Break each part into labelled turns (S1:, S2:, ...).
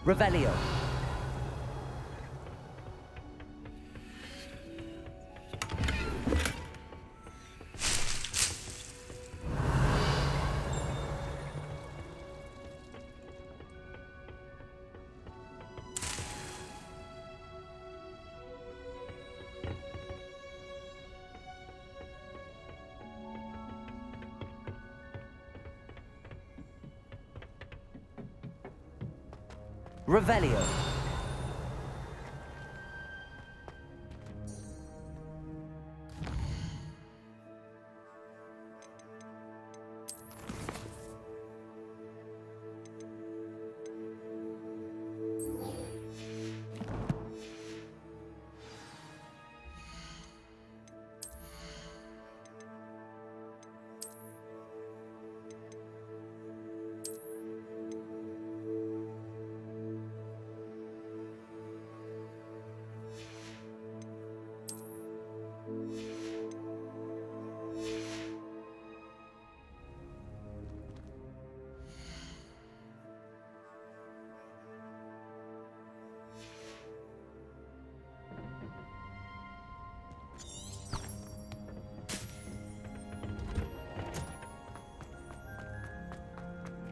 S1: Revelio. Revelio.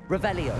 S1: Revelio.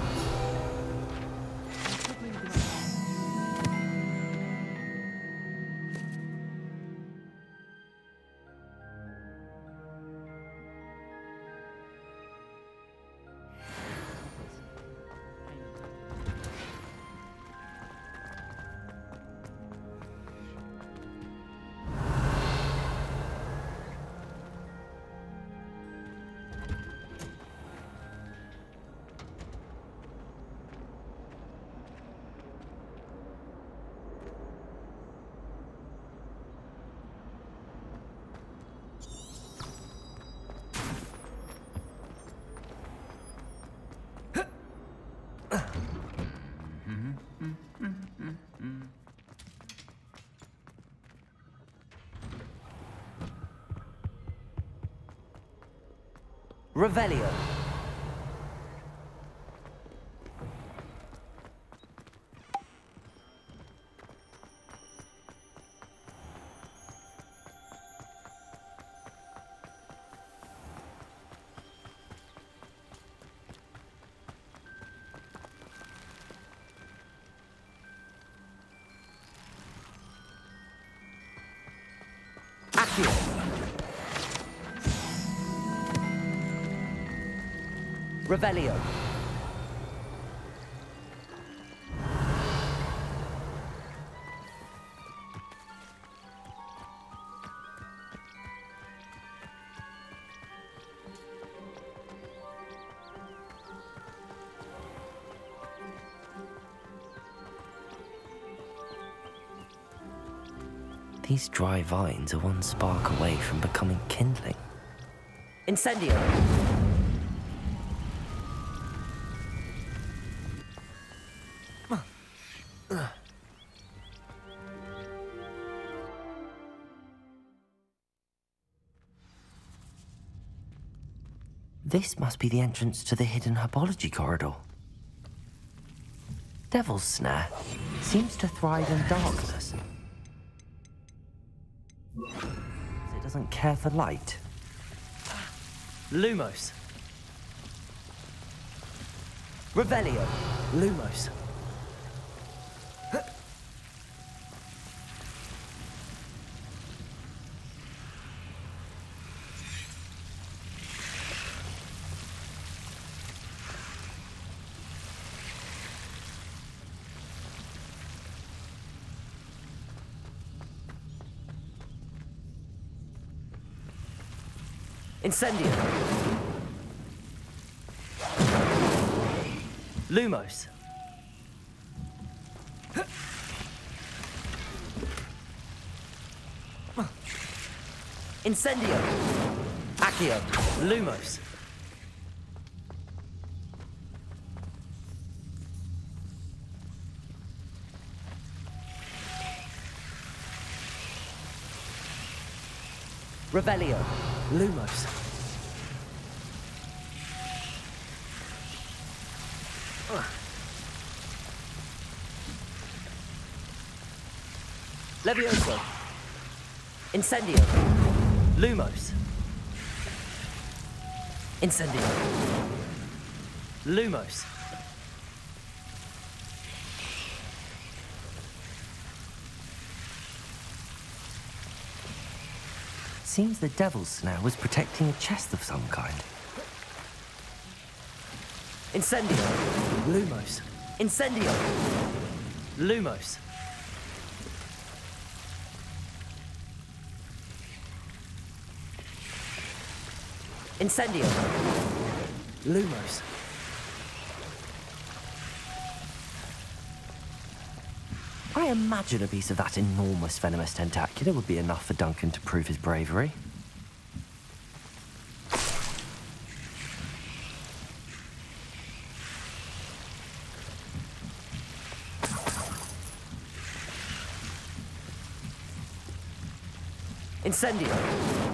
S1: Revelio. Accio. Revelio.
S2: These dry vines are one spark away from becoming kindling.
S1: Incendio.
S2: This must be the entrance to the hidden herbology corridor. Devil's Snare seems to thrive in darkness. It doesn't care for light.
S1: Lumos. Revelio. Lumos. Incendio. Lumos. Incendio. Accio. Lumos. Revelio. Lumos. Levioso. Incendio. Lumos. Incendio. Lumos.
S2: Seems the devil's snare was protecting a chest of some kind.
S1: Incendio. Lumos. Incendio. Lumos. Incendio. Lumos.
S2: I imagine a piece of that enormous venomous tentacular would be enough for Duncan to prove his bravery.
S1: Incendio.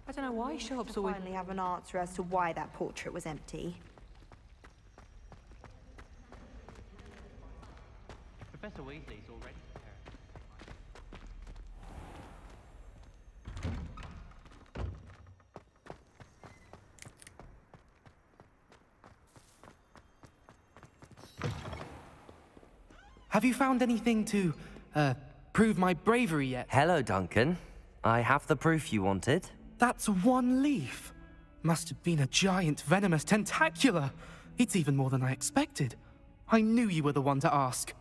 S3: I don't know why shops
S4: to
S3: always
S4: finally have an answer as to why that portrait was empty.
S5: Professor Weasley's already prepared.
S3: Have you found anything to, prove my bravery yet?
S2: Hello, Duncan. I have the proof you wanted.
S3: That's one leaf. Must have been a giant venomous tentacular. It's even more than I expected. I knew you were the one to ask.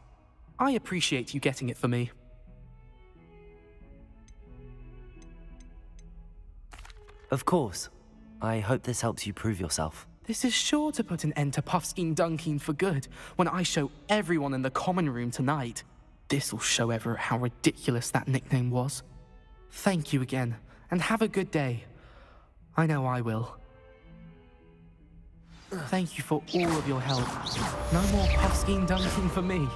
S3: I appreciate you getting it for me.
S2: Of course. I hope this helps you prove yourself.
S3: This is sure to put an end to Puffskein Dunkeen for good when I show everyone in the common room tonight. This'll show Everett how ridiculous that nickname was. Thank you again, and have a good day. I know I will. Thank you for all of your help. No more Puffskein Dunkeen for me.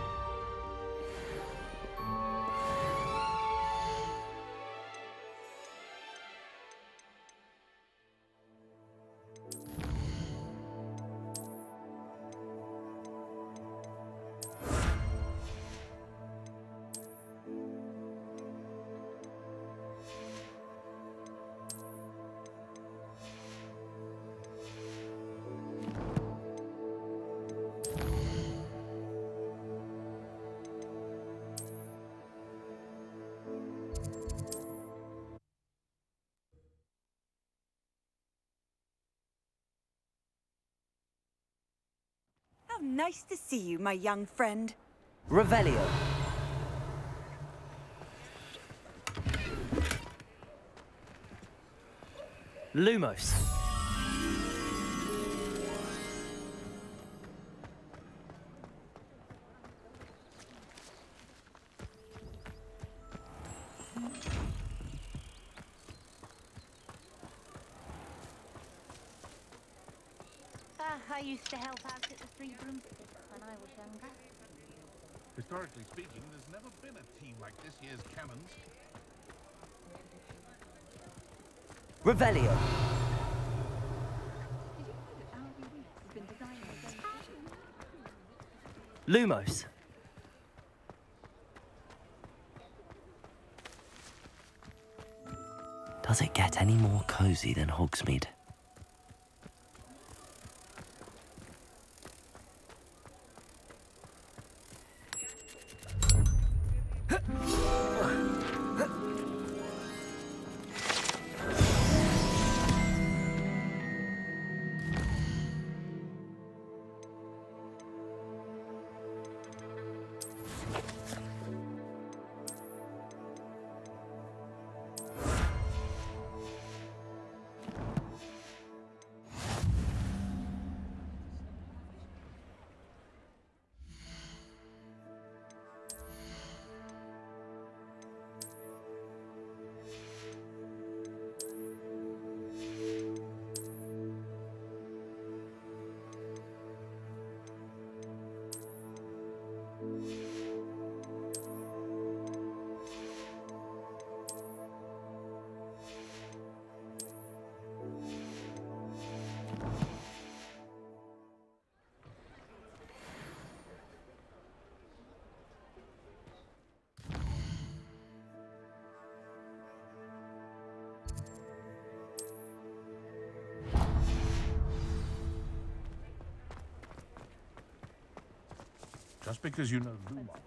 S6: Nice to see you, my young friend.
S1: Revelio. Lumos.
S7: I used to help out at the Three Broomsticks when I was younger.
S8: Historically speaking, there's never been a team like this year's Cannons.
S1: Revelio. Lumos.
S2: Does it get any more cozy than Hogsmeade?
S8: Just because you know Lumos.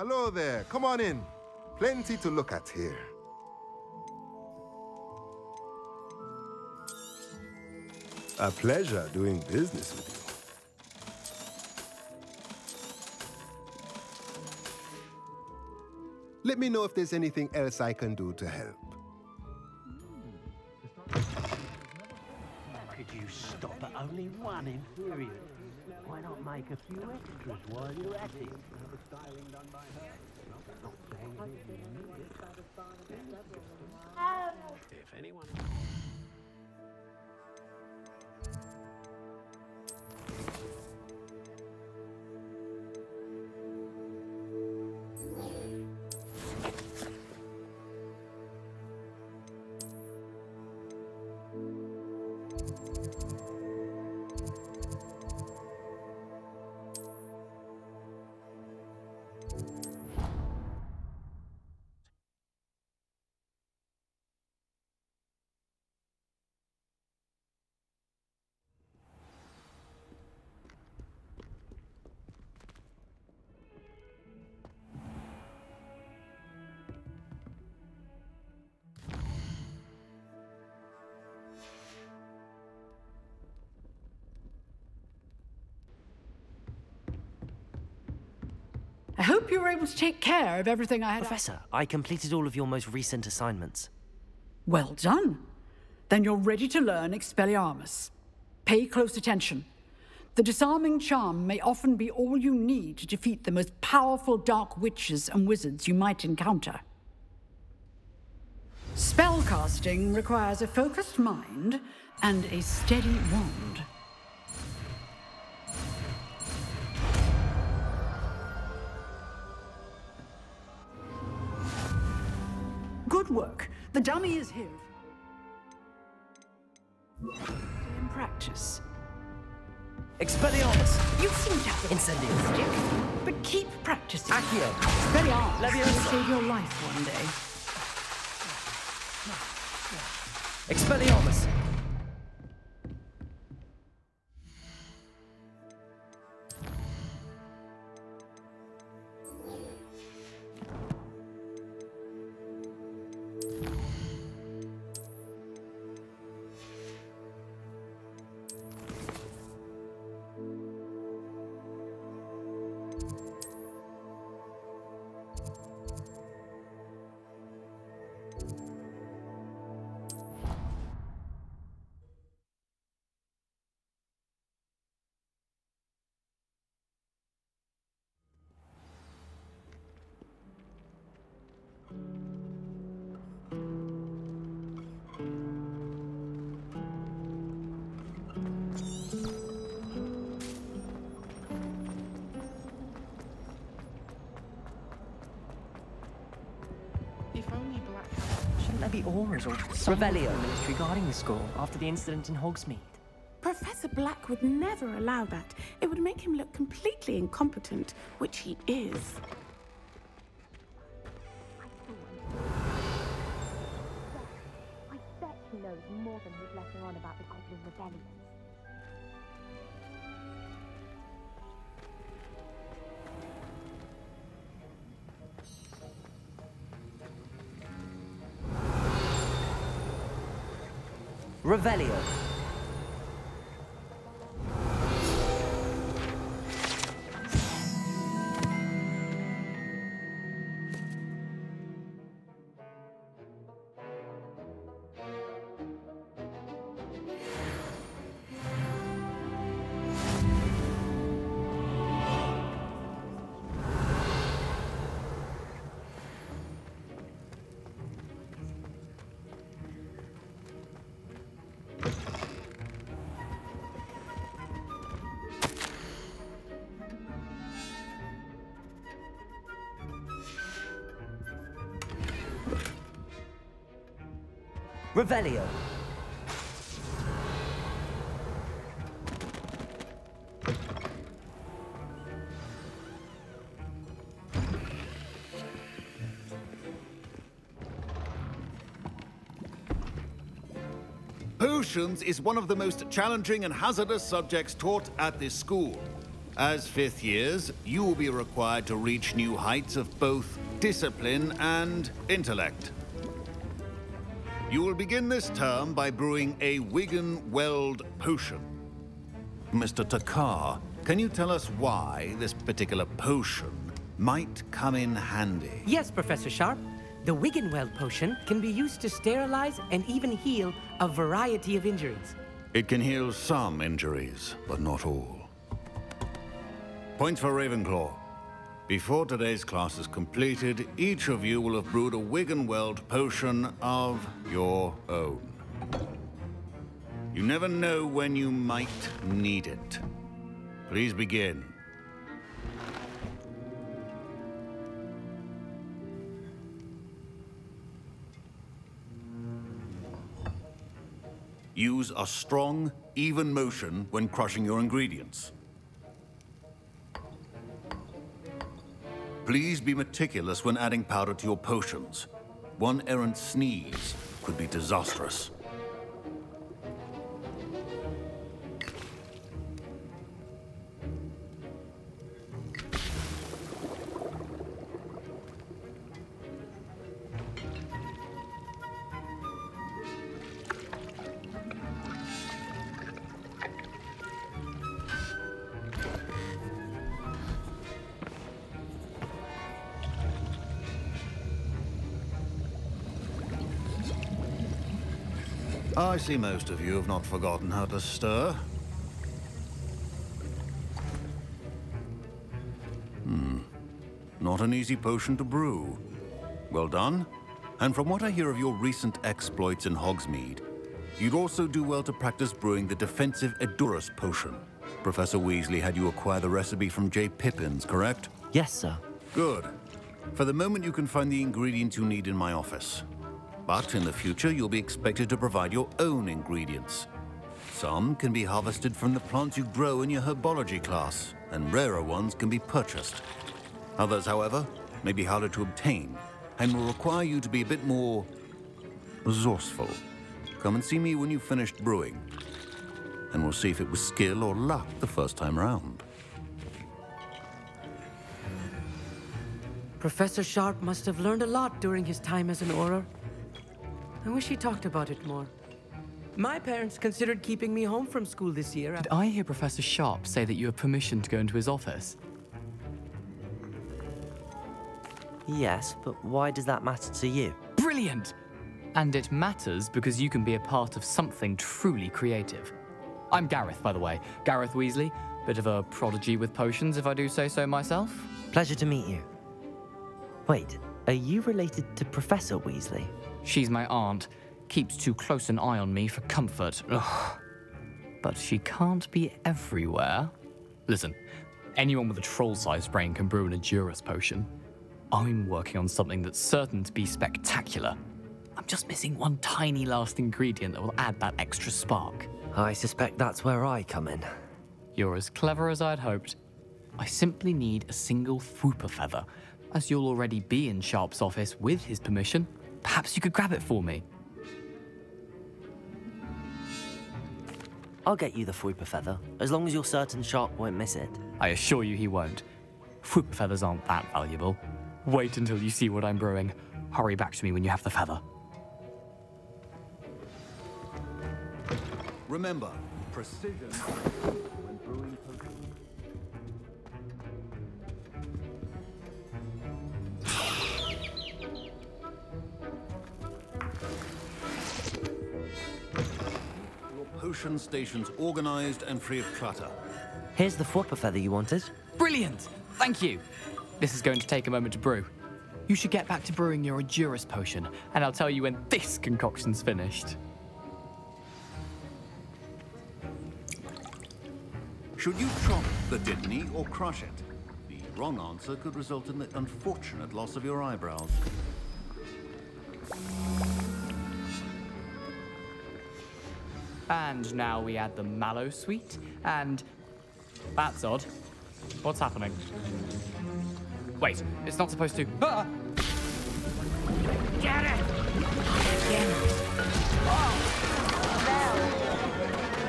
S9: Hello there, come on in. Plenty to look at here. A pleasure doing business with you. Let me know if there's anything else I can do to help.
S10: Could you stop at only one inferior? Why not make a few extras while you're at it? If anyone...
S11: I hope you were able to take care of everything I had.
S2: Professor, I completed all of your most recent assignments.
S11: Well done. Then you're ready to learn Expelliarmus. Pay close attention. The disarming charm may often be all you need to defeat the most powerful dark witches and wizards you might encounter. Spellcasting requires a focused mind and a steady wand. Good work. The dummy is here. In practice.
S1: Expelliarmus!
S11: You seem to have
S1: Incendio!
S11: stick, but keep practicing.
S1: Accio!
S11: Expelliarmus will
S1: Leviosa!
S11: save your life one day.
S1: Expelliarmus!
S5: be auras or something
S1: Revelio.
S5: from the ministry guarding the school after the incident in Hogsmeade.
S12: Professor Black would never allow that. It would make him look completely incompetent, which he is.
S7: I bet he knows more than he's letting on about the Goblin Rebellion.
S1: Revelio. Revelio.
S13: Potions is one of the most challenging and hazardous subjects taught at this school. As fifth years, you will be required to reach new heights of both discipline and intellect. You will begin this term by brewing a Wigan-Weld potion. Mr. Takar, can you tell us why this particular potion might come in handy?
S14: Yes, Professor Sharp. The Wigan-Weld potion can be used to sterilize and even heal a variety of injuries.
S13: It can heal some injuries, but not all. Points for Ravenclaw. Before today's class is completed, each of you will have brewed a Wigan-Weld potion of your own. You never know when you might need it. Please begin. Use a strong, even motion when crushing your ingredients. Please be meticulous when adding powder to your potions. One errant sneeze could be disastrous. I see most of you have not forgotten how to stir. Not an easy potion to brew. Well done. And from what I hear of your recent exploits in Hogsmeade, you'd also do well to practice brewing the defensive Edurus potion. Professor Weasley had you acquire the recipe from J. Pippins, correct?
S2: Yes, sir.
S13: Good. For the moment, you can find the ingredients you need in my office. But in the future, you'll be expected to provide your own ingredients. Some can be harvested from the plants you grow in your herbology class, and rarer ones can be purchased. Others, however, may be harder to obtain, and will require you to be a bit more resourceful. Come and see me when you've finished brewing, and we'll see if it was skill or luck the first time round.
S14: Professor Sharp must have learned a lot during his time as an Auror. I wish he talked about it more. My parents considered keeping me home from school this year.
S15: Did I hear Professor Sharp say that you have permission to go into his office?
S2: Yes, but why does that matter to you?
S15: Brilliant! And it matters because you can be a part of something truly creative. I'm Gareth, by the way. Gareth Weasley. Bit of a prodigy with potions, if I do say so myself.
S2: Pleasure to meet you. Wait, are you related to Professor Weasley?
S15: She's my aunt. Keeps too close an eye on me for comfort. Ugh. But she can't be everywhere. Listen, anyone with a troll-sized brain can brew an Edurus potion. I'm working on something that's certain to be spectacular. I'm just missing one tiny last ingredient that will add that extra spark.
S2: I suspect that's where I come in.
S15: You're as clever as I'd hoped. I simply need a single Fwooper feather. As you'll already be in Sharp's office with his permission, perhaps you could grab it for me.
S2: I'll get you the Fwooper feather, as long as you're certain Sharp won't miss it.
S15: I assure you he won't. Fwooper feathers aren't that valuable. Wait until you see what I'm brewing. Hurry back to me when you have the feather.
S13: Remember, precision when brewing potions. Your potion station's organized and free of clutter.
S2: Here's the Fwooper feather you wanted.
S15: Brilliant! Thank you! This is going to take a moment to brew. You should get back to brewing your Endurus potion, and I'll tell you when this concoction's finished.
S13: Should you chop the Dittany or crush it? The wrong answer could result in the unfortunate loss of your eyebrows.
S15: And now we add the mallow sweet, and... That's odd. What's happening? Wait, it's not supposed to... Ah!
S7: Get it!
S15: Oh!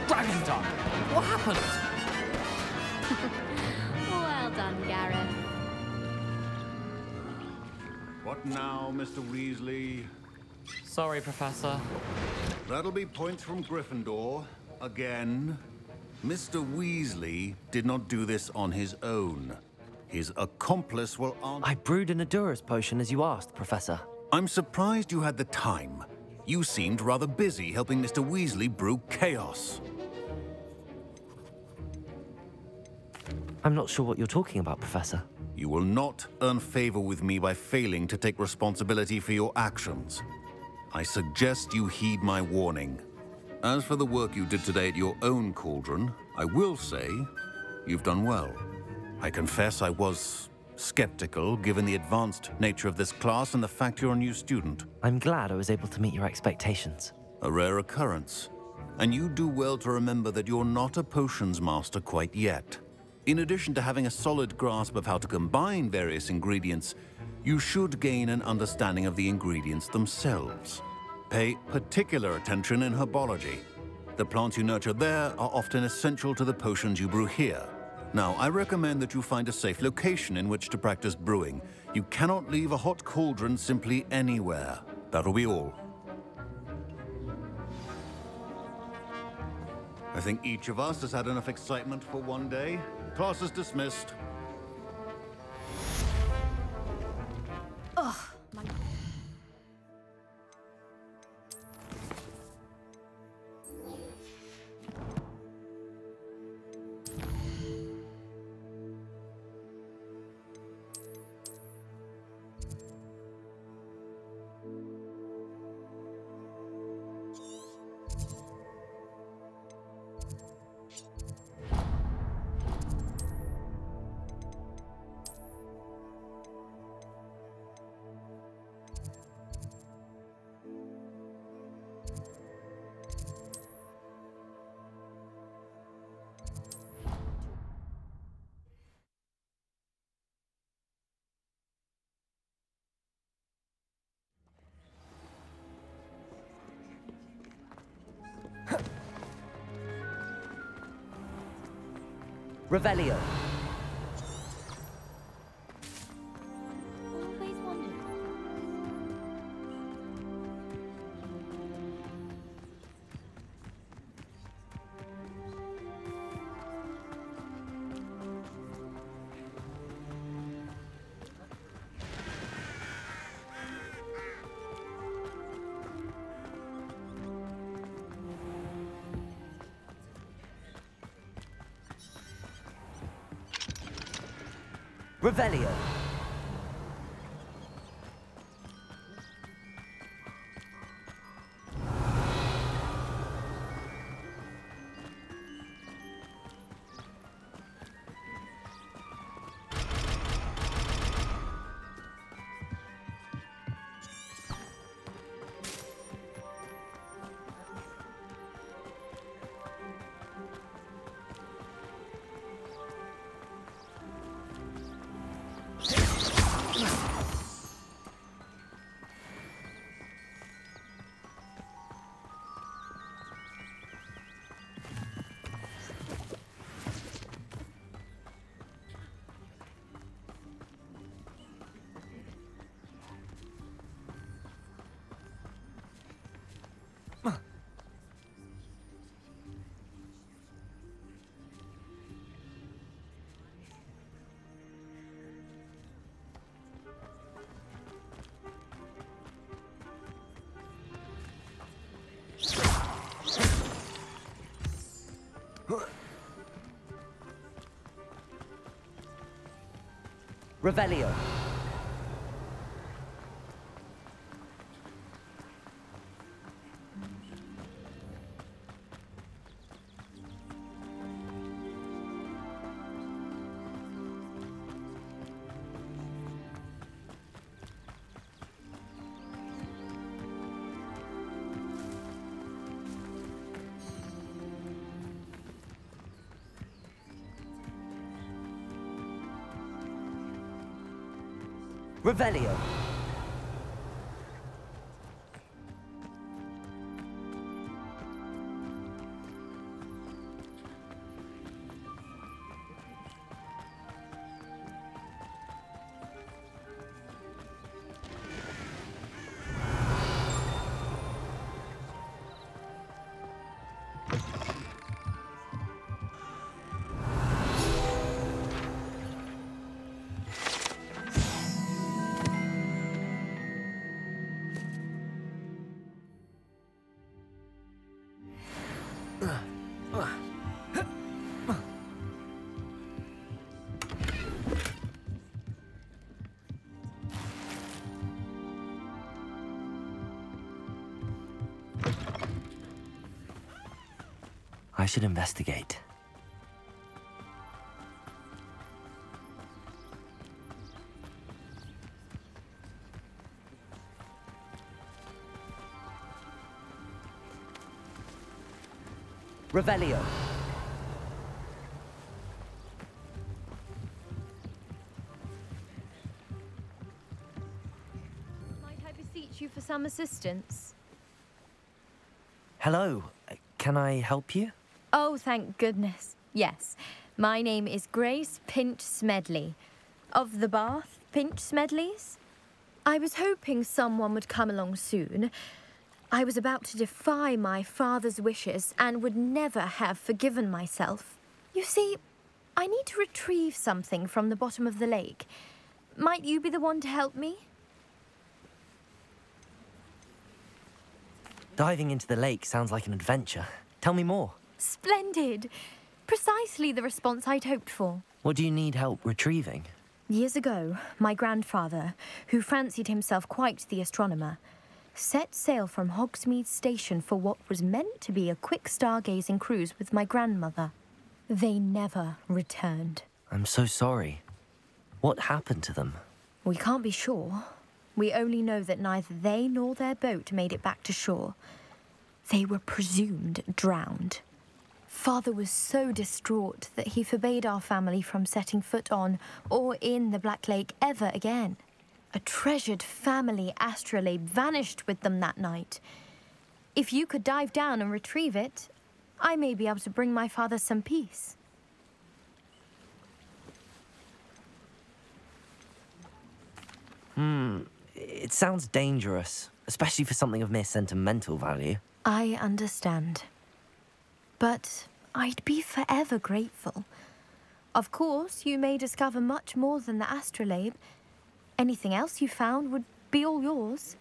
S15: Dragon tongue! What happened?
S7: Well done, Gareth.
S13: What now, Mr. Weasley?
S15: Sorry, Professor.
S13: That'll be points from Gryffindor. Again. Mr. Weasley did not do this on his own. His accomplice will answer...
S2: I brewed an Endurus potion as you asked, Professor.
S13: I'm surprised you had the time. You seemed rather busy helping Mr. Weasley brew chaos.
S2: I'm not sure what you're talking about, Professor.
S13: You will not earn favor with me by failing to take responsibility for your actions. I suggest you heed my warning. As for the work you did today at your own cauldron, I will say you've done well. I confess I was skeptical, given the advanced nature of this class and the fact you're a new student.
S2: I'm glad I was able to meet your expectations.
S13: A rare occurrence. And you do well to remember that you're not a potions master quite yet. In addition to having a solid grasp of how to combine various ingredients, you should gain an understanding of the ingredients themselves. Pay particular attention in herbology. The plants you nurture there are often essential to the potions you brew here. Now, I recommend that you find a safe location in which to practice brewing. You cannot leave a hot cauldron simply anywhere. That'll be all. I think each of us has had enough excitement for one day. Class is dismissed.
S7: Ugh, my...
S1: Revelio.
S7: Always wondered.
S1: Revelio. Revelio. Revelio.
S2: I should investigate.
S1: Revelio.
S16: Might I beseech you for some assistance?
S2: Hello. Can I help you?
S16: Oh, thank goodness. Yes. My name is Grace Pinch Smedley. Of the Bath Pinch Smedleys? I was hoping someone would come along soon. I was about to defy my father's wishes and would never have forgiven myself. You see, I need to retrieve something from the bottom of the lake. Might you be the one to help me?
S2: Diving into the lake sounds like an adventure. Tell me more.
S16: Splendid. Precisely the response I'd hoped for.
S2: What do you need help retrieving?
S16: Years ago, my grandfather, who fancied himself quite the astronomer, set sail from Hogsmeade Station for what was meant to be a quick stargazing cruise with my grandmother. They never returned.
S2: I'm so sorry. What happened to them?
S16: We can't be sure. We only know that neither they nor their boat made it back to shore. They were presumed drowned. Father was so distraught that he forbade our family from setting foot on or in the Black Lake ever again. A treasured family astrolabe vanished with them that night. If you could dive down and retrieve it, I may be able to bring my father some peace.
S2: It sounds dangerous, especially for something of mere sentimental value.
S16: I understand. But I'd be forever grateful. Of course, you may discover much more than the astrolabe. Anything else you found would be all yours.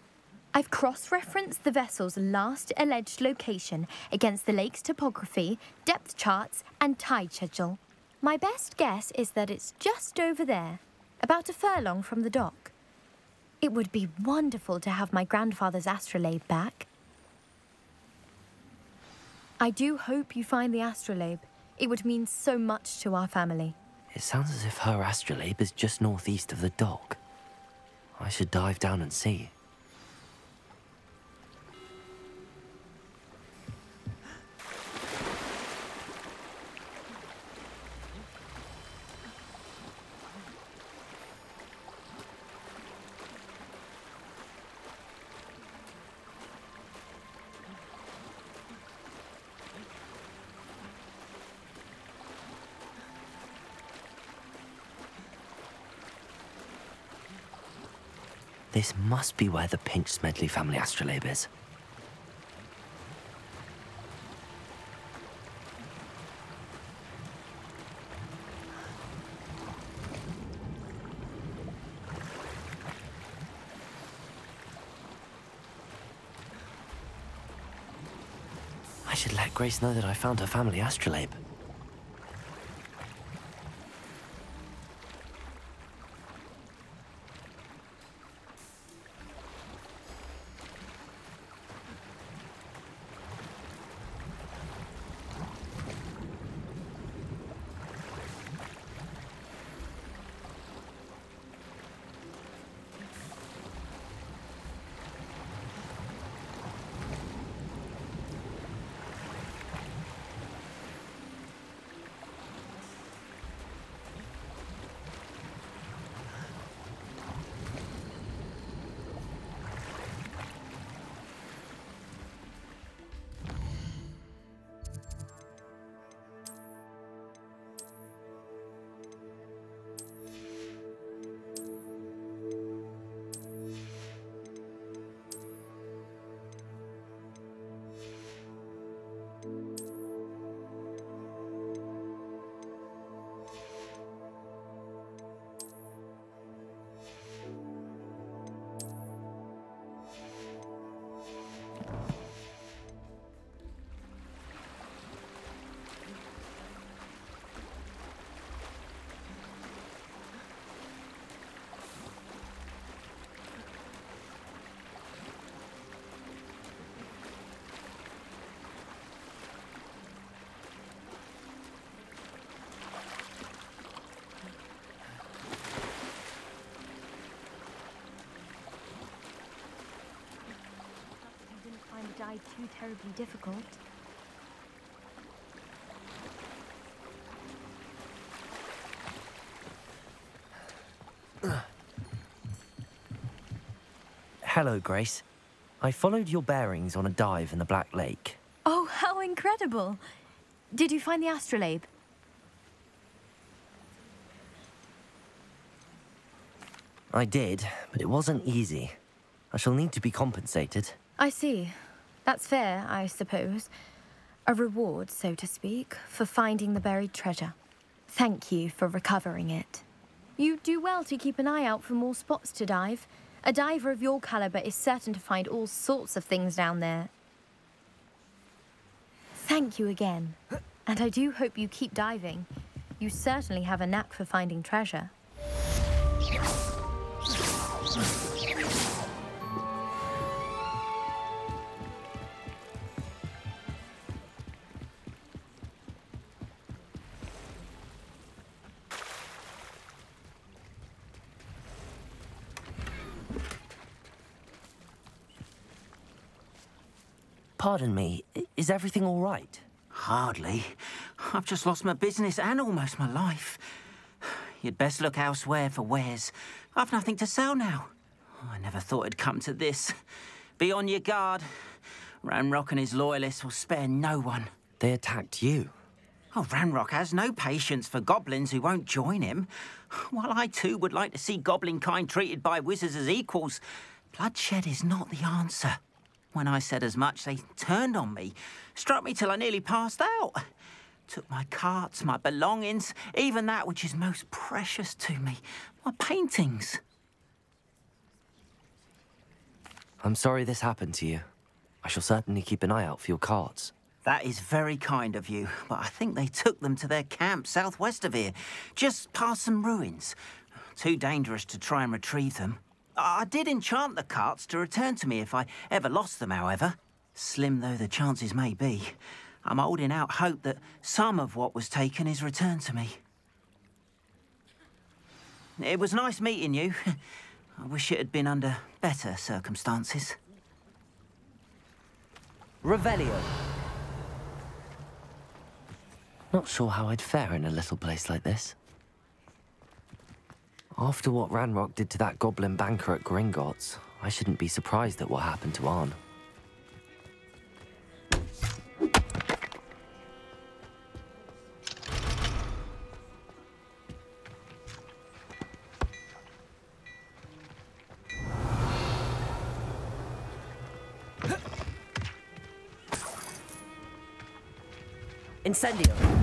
S16: I've cross-referenced the vessel's last alleged location against the lake's topography, depth charts, and tide schedule. My best guess is that it's just over there, about a furlong from the dock. It would be wonderful to have my grandfather's astrolabe back. I do hope you find the astrolabe. It would mean so much to our family.
S2: It sounds as if her astrolabe is just northeast of the dock. I should dive down and see. This must be where the Pinch Smedley family astrolabe is. I should let Grace know that I found her family astrolabe.
S16: try too terribly difficult.
S2: Hello, Grace. I followed your bearings on a dive in the Black Lake.
S16: Oh, how incredible! Did you find the astrolabe?
S2: I did, but it wasn't easy. I shall need to be compensated.
S16: I see. That's fair, I suppose. A reward, so to speak, for finding the buried treasure. Thank you for recovering it. You do well to keep an eye out for more spots to dive. A diver of your caliber is certain to find all sorts of things down there. Thank you again. And I do hope you keep diving. You certainly have a knack for finding treasure.
S2: Pardon me, is everything all right?
S17: Hardly. I've just lost my business and almost my life. You'd best look elsewhere for wares. I've nothing to sell now. I never thought it'd come to this. Be on your guard. Ranrock and his loyalists will spare no one.
S2: They attacked you?
S17: Oh, Ranrock has no patience for goblins who won't join him. While I too would like to see goblin kind treated by wizards as equals, bloodshed is not the answer. When I said as much, they turned on me, struck me till I nearly passed out. Took my carts, my belongings, even that which is most precious to me, my paintings.
S2: I'm sorry this happened to you. I shall certainly keep an eye out for your carts.
S17: That is very kind of you, but I think they took them to their camp southwest of here, just past some ruins. Too dangerous to try and retrieve them. I did enchant the carts to return to me if I ever lost them, however. Slim though the chances may be, I'm holding out hope that some of what was taken is returned to me. It was nice meeting you. I wish it had been under better circumstances.
S1: Revelio.
S2: Not sure how I'd fare in a little place like this. After what Ranrock did to that goblin banker at Gringotts, I shouldn't be surprised at what happened to Arn.
S1: Incendio.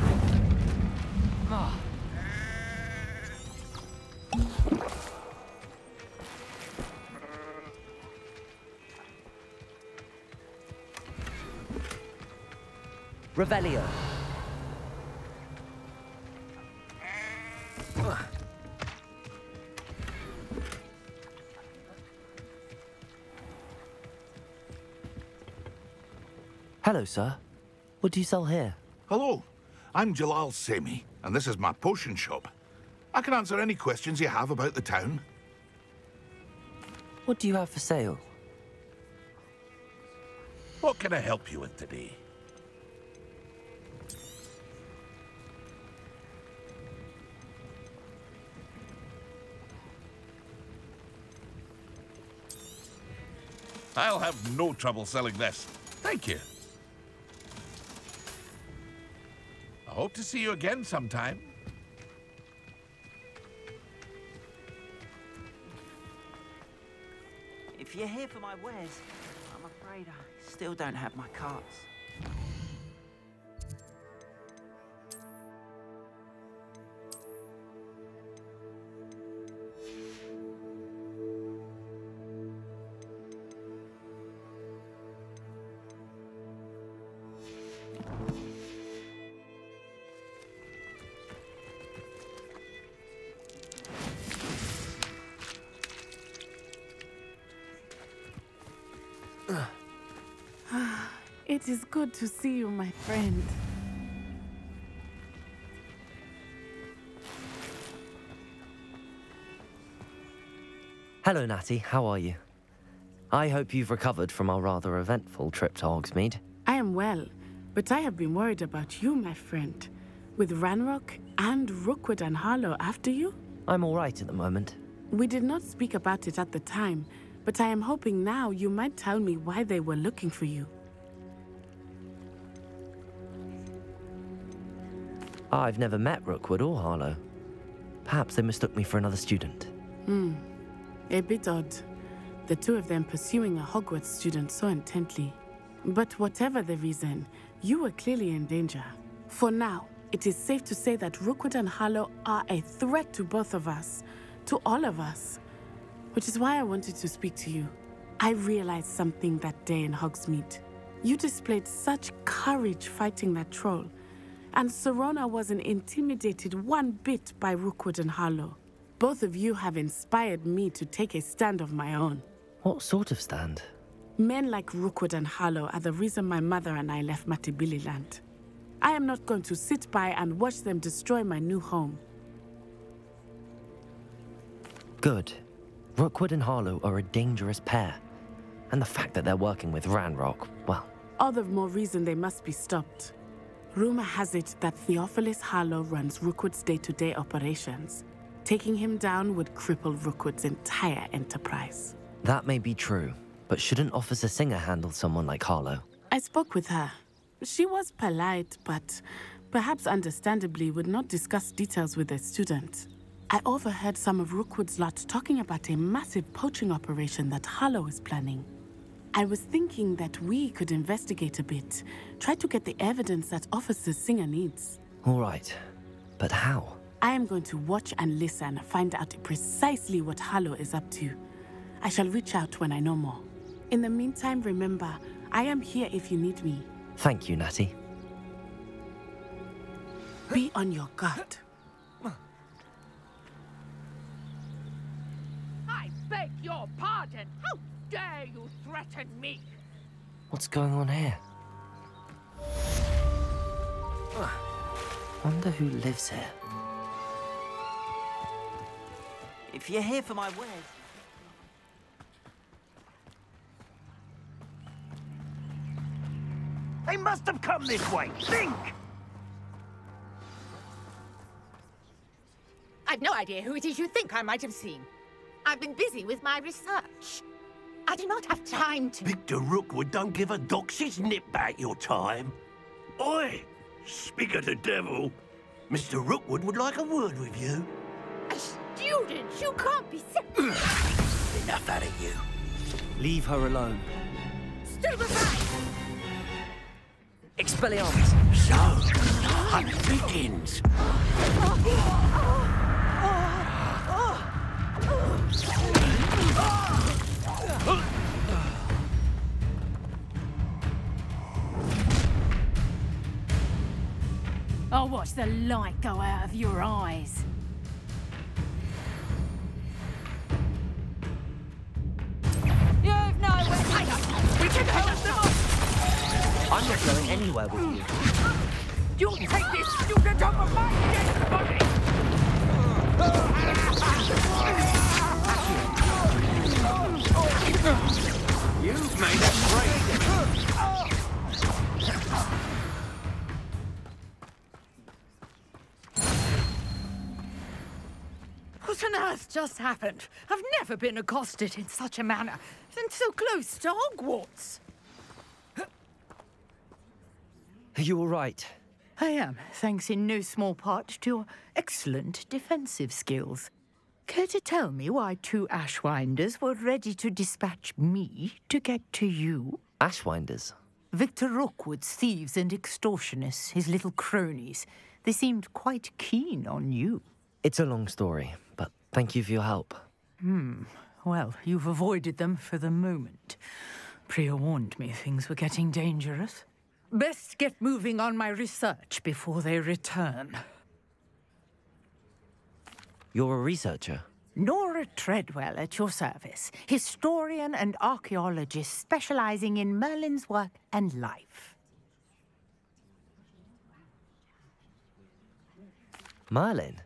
S1: Revelio.
S2: Hello, sir. What do you sell here?
S8: Hello, I'm Jalal Semi, and this is my potion shop. I can answer any questions you have about the town.
S2: What do you have for sale?
S8: What can I help you with today? I'll have no trouble selling this. Thank you. I hope to see you again sometime.
S17: If you're here for my wares, I'm afraid I still don't have my carts.
S12: It is good to see you, my friend.
S2: Hello, Natty. How are you? I hope you've recovered from our rather eventful trip to Hogsmeade.
S12: I am well, but I have been worried about you, my friend. With Ranrock and Rookwood and Harlow after you?
S2: I'm all right at the moment.
S12: We did not speak about it at the time, but I am hoping now you might tell me why they were looking for you.
S2: I've never met Rookwood or Harlow. Perhaps they mistook me for another student.
S12: A bit odd. The two of them pursuing a Hogwarts student so intently. But whatever the reason, you were clearly in danger. For now, it is safe to say that Rookwood and Harlow are a threat to both of us. To all of us. Which is why I wanted to speak to you. I realized something that day in Hogsmeade. You displayed such courage fighting that troll. And Serona wasn't intimidated one bit by Rookwood and Harlow. Both of you have inspired me to take a stand of my own.
S2: What sort of stand?
S12: Men like Rookwood and Harlow are the reason my mother and I left Matabeleland. I am not going to sit by and watch them destroy my new home.
S2: Good. Rookwood and Harlow are a dangerous pair. And the fact that they're working with Ranrock, well...
S12: All the more reason they must be stopped. Rumor has it that Theophilus Harlow runs Rookwood's day-to-day operations. Taking him down would cripple Rookwood's entire enterprise.
S2: That may be true, but shouldn't Officer Singer handle someone like Harlow?
S12: I spoke with her. She was polite, but perhaps understandably would not discuss details with a student. I overheard some of Rookwood's lot talking about a massive poaching operation that Harlow is planning. I was thinking that we could investigate a bit, try to get the evidence that Officer Singer needs.
S2: All right, but how?
S12: I am going to watch and listen, find out precisely what Harlow is up to. I shall reach out when I know more. In the meantime, remember, I am here if you need me.
S2: Thank you, Natty.
S12: Be on your guard.
S18: I beg your pardon. How dare you threaten me?
S2: What's going on here? Wonder who lives here.
S17: If you're here for my wares...
S10: They must have come this way. Think!
S18: I've no idea who it is you think I might have seen. I've been busy with my research. I do not have time to...
S10: Victor Rookwood don't give a doxy's nip back your time. Oi! Speak of the devil. Mr. Rookwood would like a word with you.
S18: A student? You can't be
S10: Enough out of you.
S2: Leave her alone.
S18: Stupefy!
S2: Expelliarmus!
S10: So, hunt begins.
S7: I'll watch the light go out of your eyes. You've nowhere to go.
S18: We can hold them off!
S2: I'm not going anywhere with you.
S18: You'll take this student off of my dead body!
S10: You've made a break.
S18: What on earth just happened? I've never been accosted in such a manner, and so close to Hogwarts.
S2: Are you all right?
S18: I am, thanks in no small part to your excellent defensive skills. Care to tell me why two Ashwinders were ready to dispatch me to get to you?
S2: Ashwinders?
S18: Victor Rookwood's thieves and extortionists, his little cronies. They seemed quite keen on you.
S2: It's a long story, but thank you for your help.
S18: Well, you've avoided them for the moment. Priya warned me things were getting dangerous. Best get moving on my research before they return.
S2: You're a researcher?
S18: Nora Treadwell at your service. Historian and archaeologist specializing in Merlin's work and life.
S2: Merlin?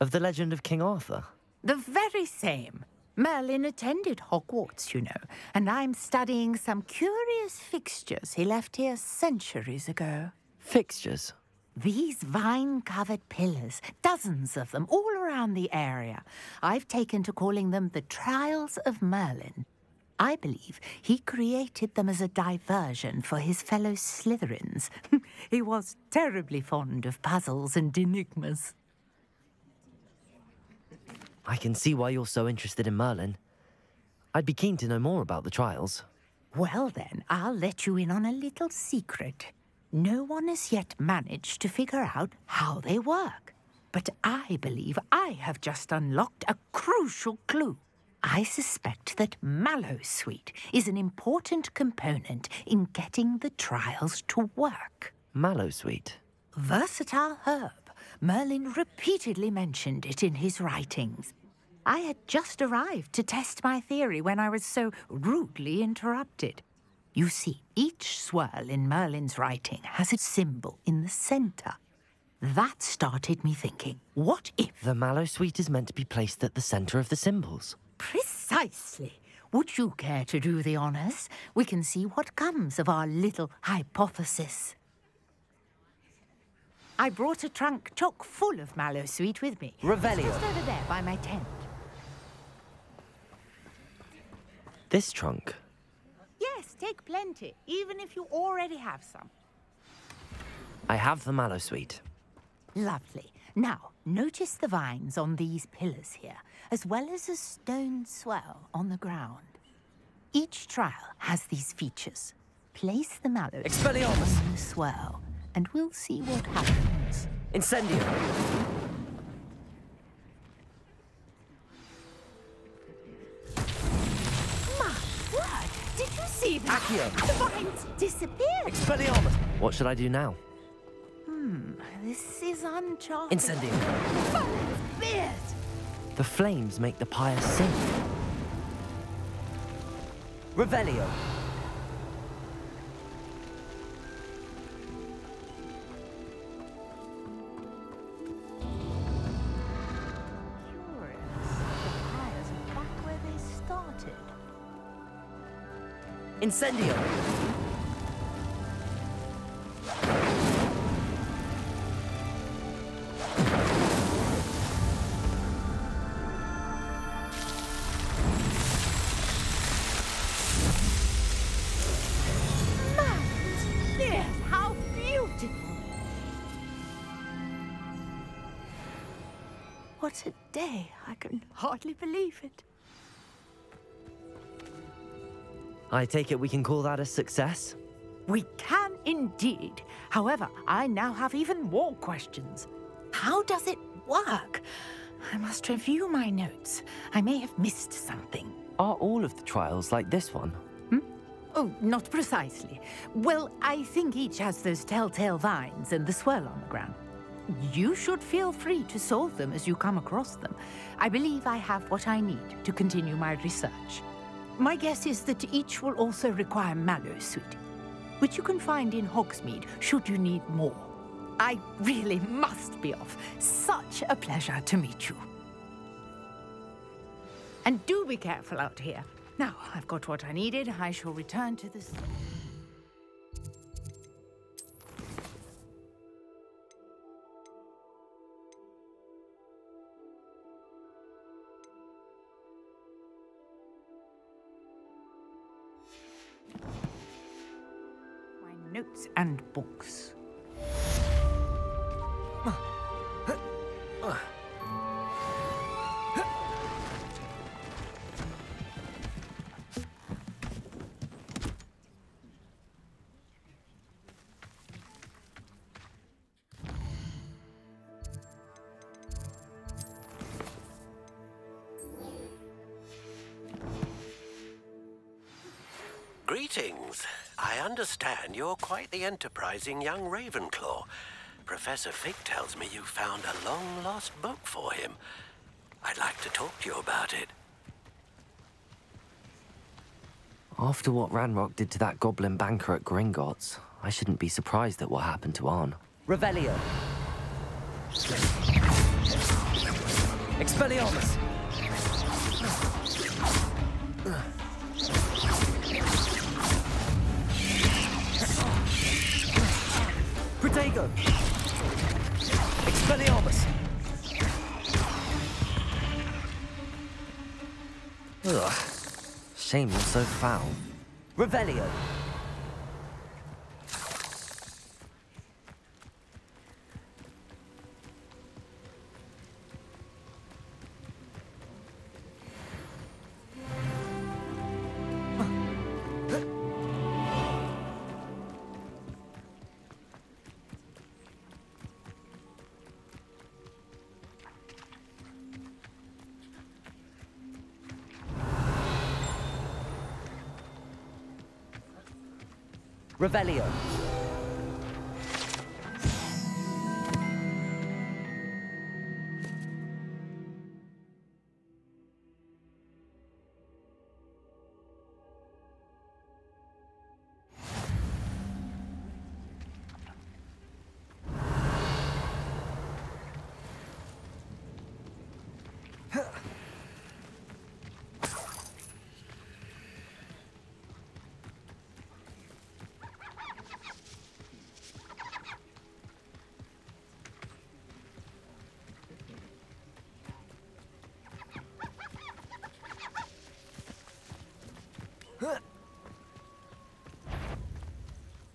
S2: Of the legend of King Arthur?
S18: The very same. Merlin attended Hogwarts, you know, and I'm studying some curious fixtures he left here centuries ago.
S2: Fixtures?
S18: These vine-covered pillars, dozens of them, all around the area. I've taken to calling them the Trials of Merlin. I believe he created them as a diversion for his fellow Slytherins. He was terribly fond of puzzles and enigmas.
S2: I can see why you're so interested in Merlin. I'd be keen to know more about the trials.
S18: Well then, I'll let you in on a little secret. No one has yet managed to figure out how they work. But I believe I have just unlocked a crucial clue. I suspect that Mallowsweet is an important component in getting the trials to work.
S2: Mallowsweet?
S18: Versatile herb. Merlin repeatedly mentioned it in his writings. I had just arrived to test my theory when I was so rudely interrupted. You see, each swirl in Merlin's writing has a symbol in the center. That started me thinking, what if...
S2: The Mallowsweet is meant to be placed at the center of the symbols.
S18: Precisely. Would you care to do the honors? We can see what comes of our little hypothesis. I brought a trunk chock full of Mallowsweet with me.
S2: Revelio.
S18: Just over there by my tent.
S2: This trunk?
S18: Yes, take plenty, even if you already have some.
S2: I have the Mallowsweet.
S18: Lovely. Now, notice the vines on these pillars here, as well as a stone swell on the ground. Each trial has these features. Place the Mallowsweet on the swell, and we'll see what happens.
S2: Incendio!
S18: My word! Did you see that?
S2: Accio!
S18: The vines disappeared!
S2: Expelliarmus! What should I do now?
S18: This is uncharted.
S2: Incendio!
S18: Beard!
S2: The flames make the pyre sing. Revelio! Incendio!
S18: Yes, how beautiful! What a day. I can hardly believe it.
S2: I take it we can call that a success?
S18: We can indeed. However, I now have even more questions. How does it work? I must review my notes. I may have missed something.
S2: Are all of the trials like this one?
S18: Oh, not precisely. Well, I think each has those telltale vines and the swirl on the ground. You should feel free to solve them as you come across them. I believe I have what I need to continue my research. My guess is that each will also require Mallowsweet, which you can find in Hogsmeade should you need more. I really must be off. Such a pleasure to meet you. And do be careful out here. Now, I've got what I needed. I shall return to this. My notes and books.
S10: Greetings. I understand you're quite the enterprising young Ravenclaw. Professor Fig tells me you found a long-lost book for him. I'd like to talk to you about it.
S2: After what Ranrock did to that goblin banker at Gringotts, I shouldn't be surprised at what happened to Arn.
S1: Revelio. Expelliarmus.
S2: Shame you're so foul.
S1: Revelio. Revelio.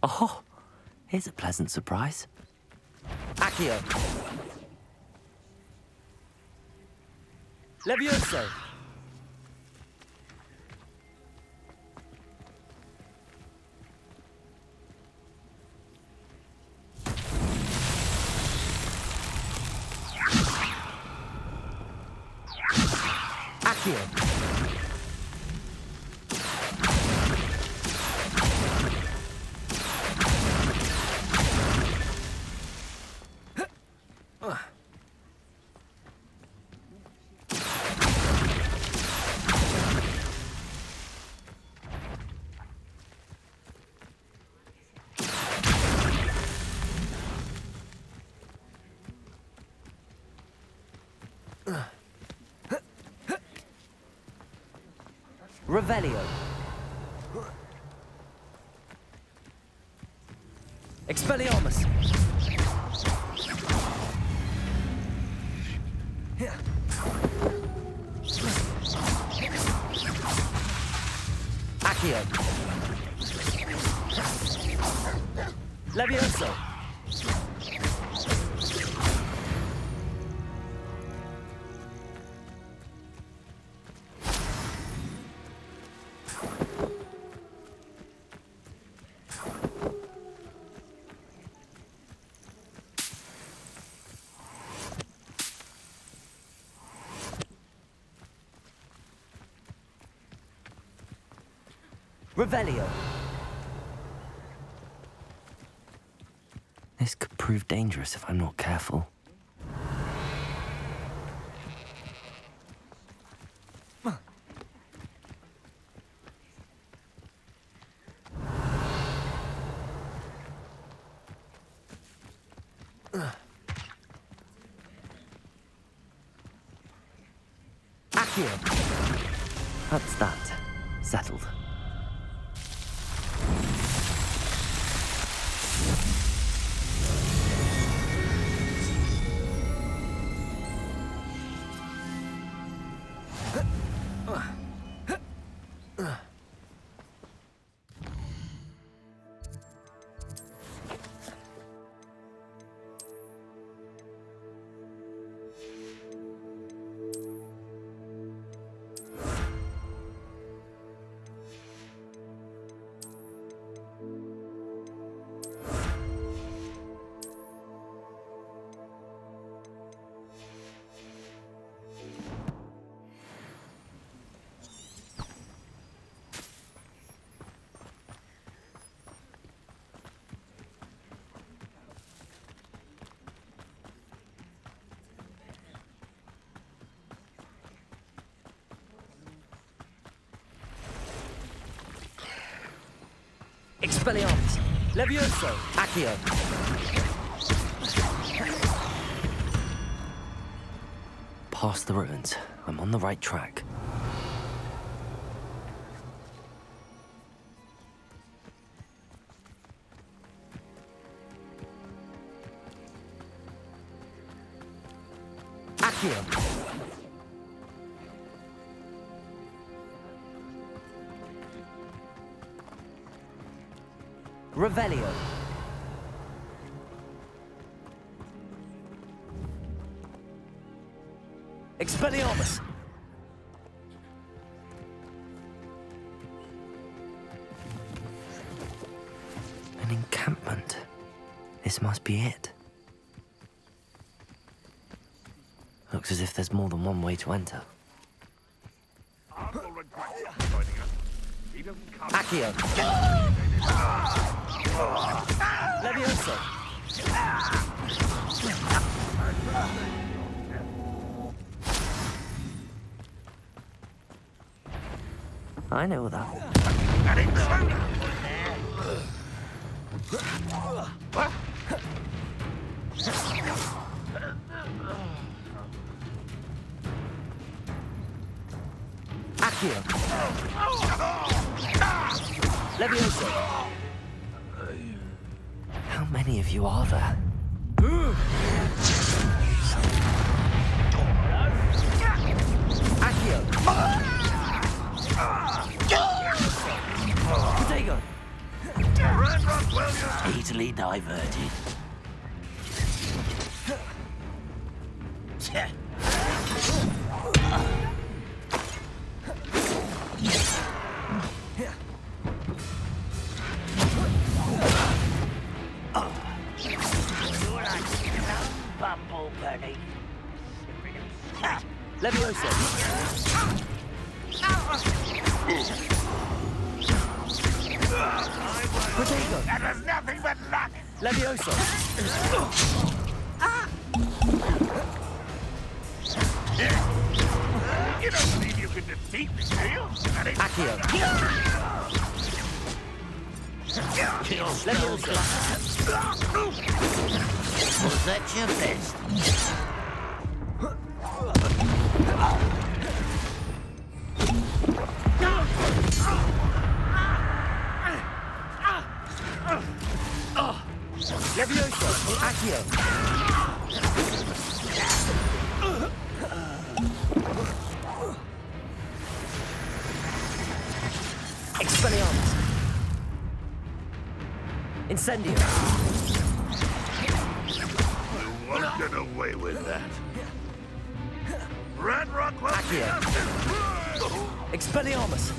S2: Oh, here's a pleasant surprise.
S1: Accio. Levioso. Accio. Revelio. Expelliarmus. Accio. Levioso. Revelio.
S2: This could prove dangerous if I'm not careful.
S1: Accio.
S2: That's that. Settled.
S1: Expelliarmus. Levioso. Accio.
S2: Past the ruins. I'm on the right track.
S1: Accio. Revelio. Expelliarmus.
S2: An encampment. This must be it. Looks as if there's more than one way to enter.
S1: Accio. Levioso.
S2: I know that.
S1: Accio. Levioso.
S2: How many of you are there?
S1: Accio. Protego.
S17: Easily diverted.
S1: Levioso. Protego.
S8: That was nothing but luck.
S1: Levioso.
S8: You don't believe you can defeat me, do you?
S1: Accio. Levioso.
S17: Was that your best?
S1: Levioso. Accio. Expelliarmus. Incendio.
S8: You won't get away with that. Red Rock will
S1: Accio. Expelliarmus.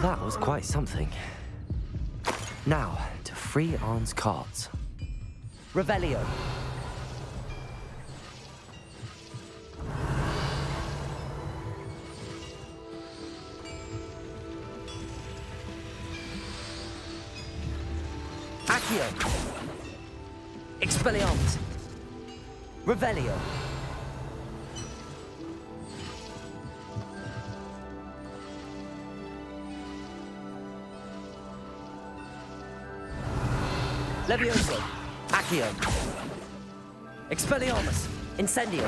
S2: That was quite something. Now, to free Arn's cards.
S1: Revelio. Accio. Expelliarmus. Revelio. Levioso. Accio. Expelliarmus. Incendio.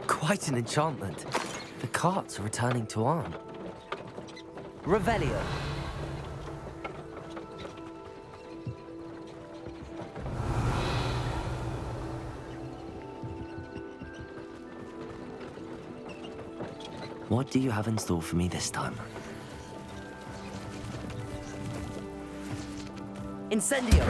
S2: Quite an enchantment. The carts are returning to Arn.
S1: Revelio.
S2: What do you have in store for me this time?
S1: Incendio.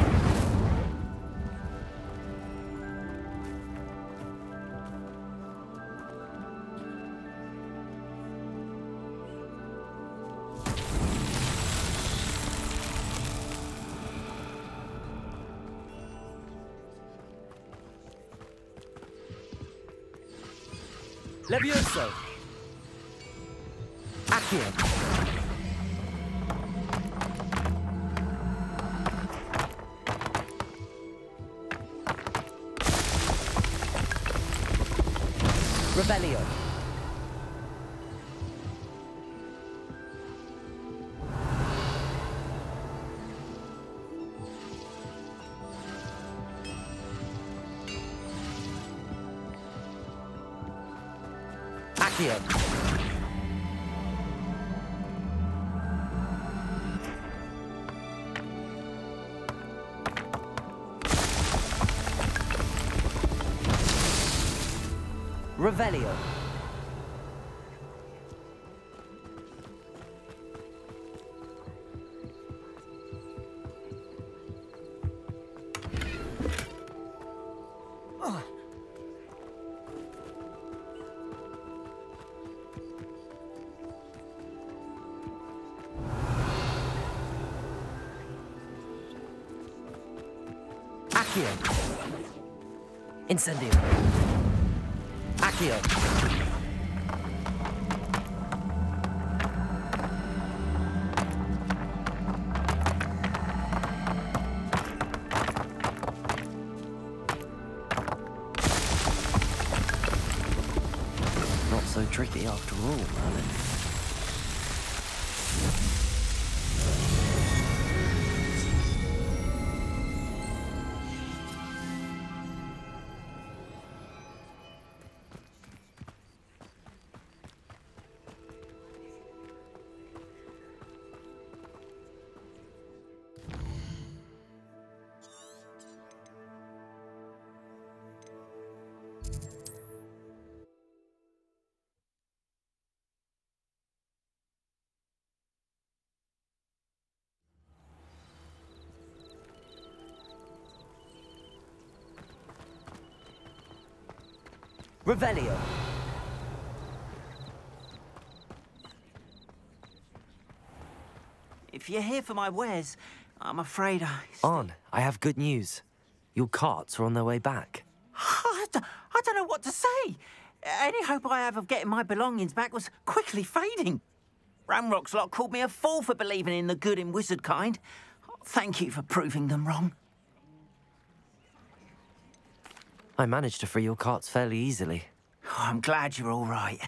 S1: Levioso. Accio. Revelio. Accio. Revelio. Accio. Incendio. Accio.
S2: Not so tricky after all, Merlin.
S1: Revelio.
S17: If you're here for my wares, I'm afraid
S2: On, I have good news. Your carts are on their way back.
S17: I don't know what to say. Any hope I have of getting my belongings back was quickly fading. Ramrock's lot called me a fool for believing in the good in wizard kind. Thank you for proving them wrong.
S2: I managed to free your carts fairly easily.
S17: Oh, I'm glad you're all right.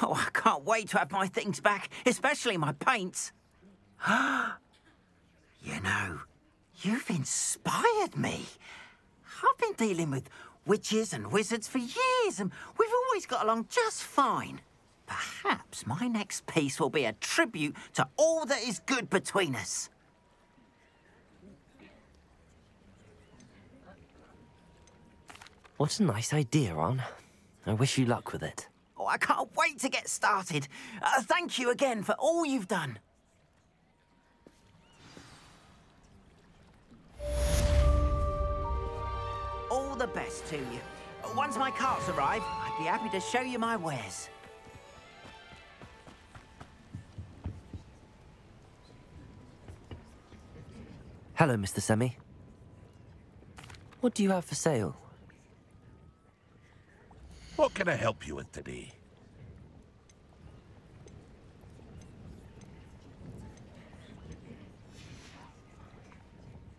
S17: Oh, I can't wait to have my things back, especially my paints. You know, you've inspired me. I've been dealing with witches and wizards for years, and we've always got along just fine. Perhaps my next piece will be a tribute to all that is good between us.
S2: What a nice idea, On. I wish you luck with it.
S17: Oh, I can't wait to get started. Thank you again for all you've done. All the best to you. Once my carts arrive, I'd be happy to show you my wares.
S2: Hello, Mr. Semi. What do you have for sale?
S8: What can I help you with today?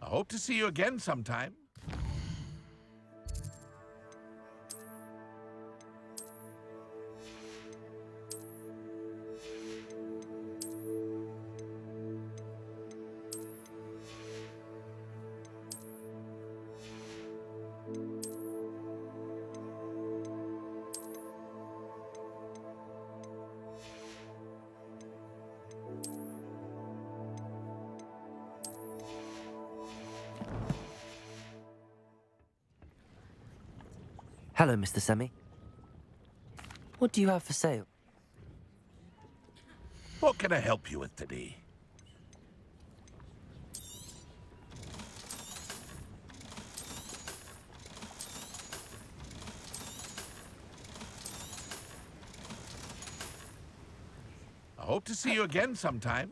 S8: I hope to see you again sometime.
S2: Hello, Mr. Semi. What do you have for sale?
S8: What can I help you with today? I hope to see you again sometime.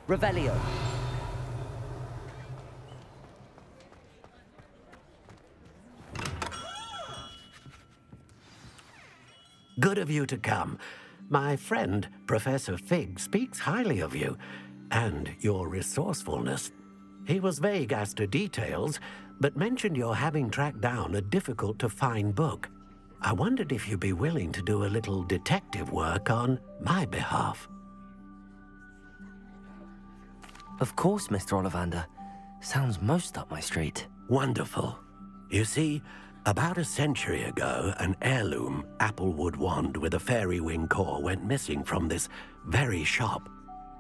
S1: Revelio.
S10: Good of you to come. My friend, Professor Fig, speaks highly of you and your resourcefulness. He was vague as to details, but mentioned your having tracked down a difficult-to-find book. I wondered if you'd be willing to do a little detective work on my behalf.
S2: Of course, Mr. Ollivander. Sounds most up my street.
S10: Wonderful. You see, about a century ago, an heirloom applewood wand with a fairy wing core went missing from this very shop.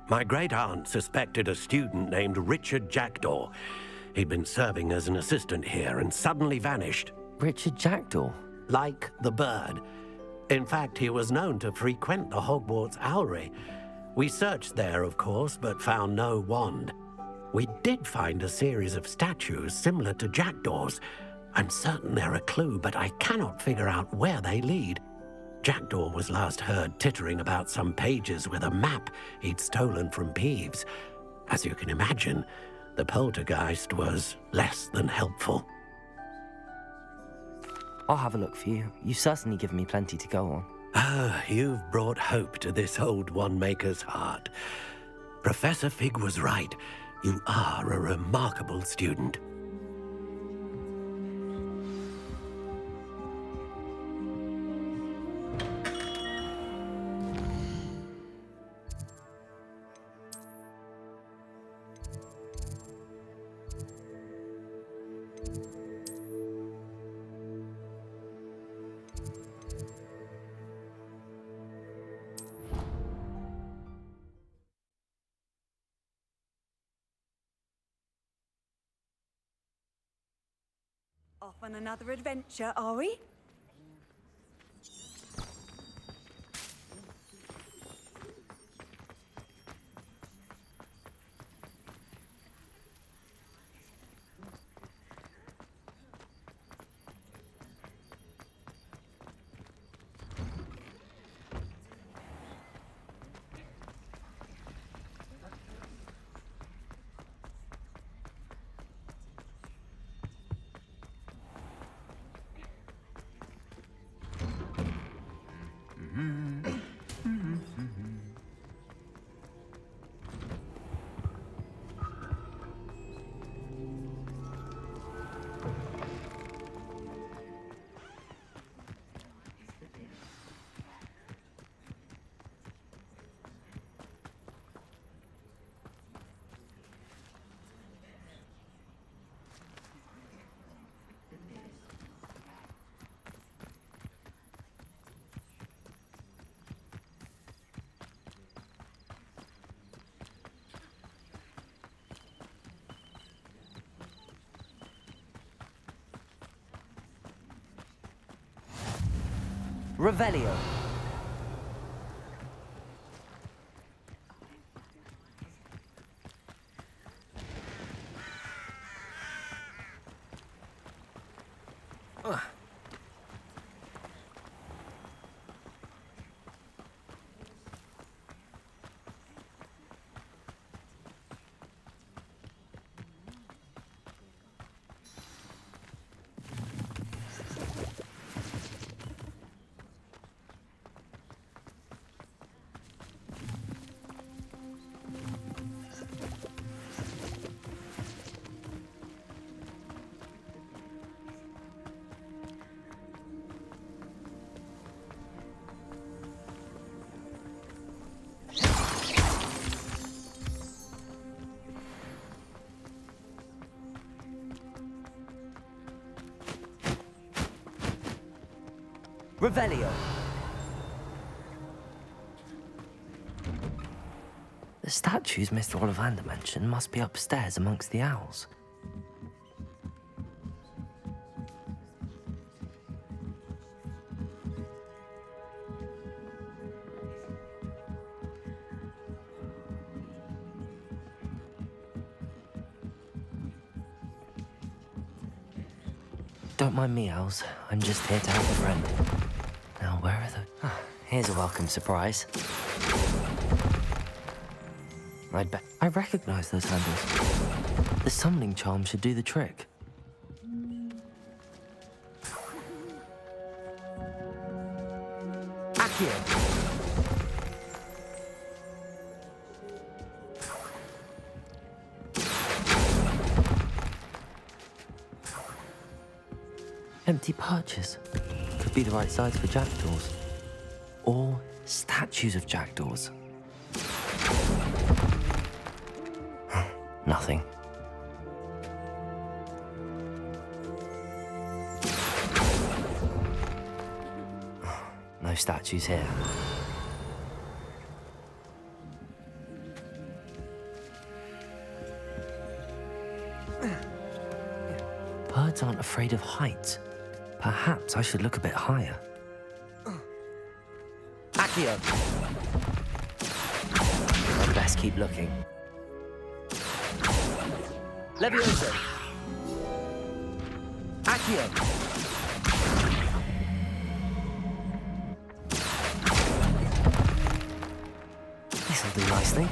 S10: My great-aunt suspected a student named Richard Jackdaw. He'd been serving as an assistant here and suddenly vanished.
S2: Richard Jackdaw?
S10: Like the bird. In fact, he was known to frequent the Hogwarts Owlery. We searched there, of course, but found no wand. We did find a series of statues similar to Jackdaw's. I'm certain they're a clue, but I cannot figure out where they lead. Jackdaw was last heard tittering about some pages with a map he'd stolen from Peeves. As you can imagine, the poltergeist was less than helpful.
S2: I'll have a look for you. You've certainly given me plenty to go on.
S10: Ah, you've brought hope to this old one-maker's heart. Professor Fig was right. You are a remarkable student.
S6: Off on another adventure, are we?
S1: Revelio. Revelio.
S2: The statues Mr. Ollivander mentioned must be upstairs amongst the owls. Don't mind me, owls. I'm just here to help a friend. Now, where are the... Ah, here's a welcome surprise. I recognize those handles. The summoning charm should do the trick. Accio. Empty perches. Could be the right size for jackdaws. Or statues of jackdaws. Nothing. No statues here. Birds aren't afraid of heights. Perhaps I should look a bit higher. Accio! I'd best keep looking. Levioso! Accio! This'll do nicely.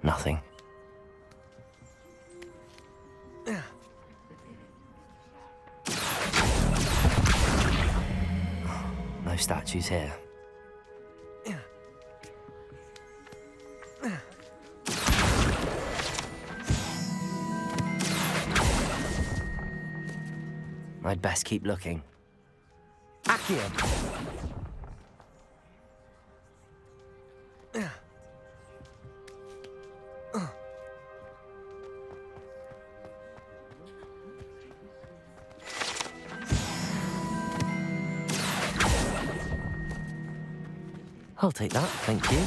S2: Nothing. No statues here. I'd best keep looking. Accio! I'll take that, thank you.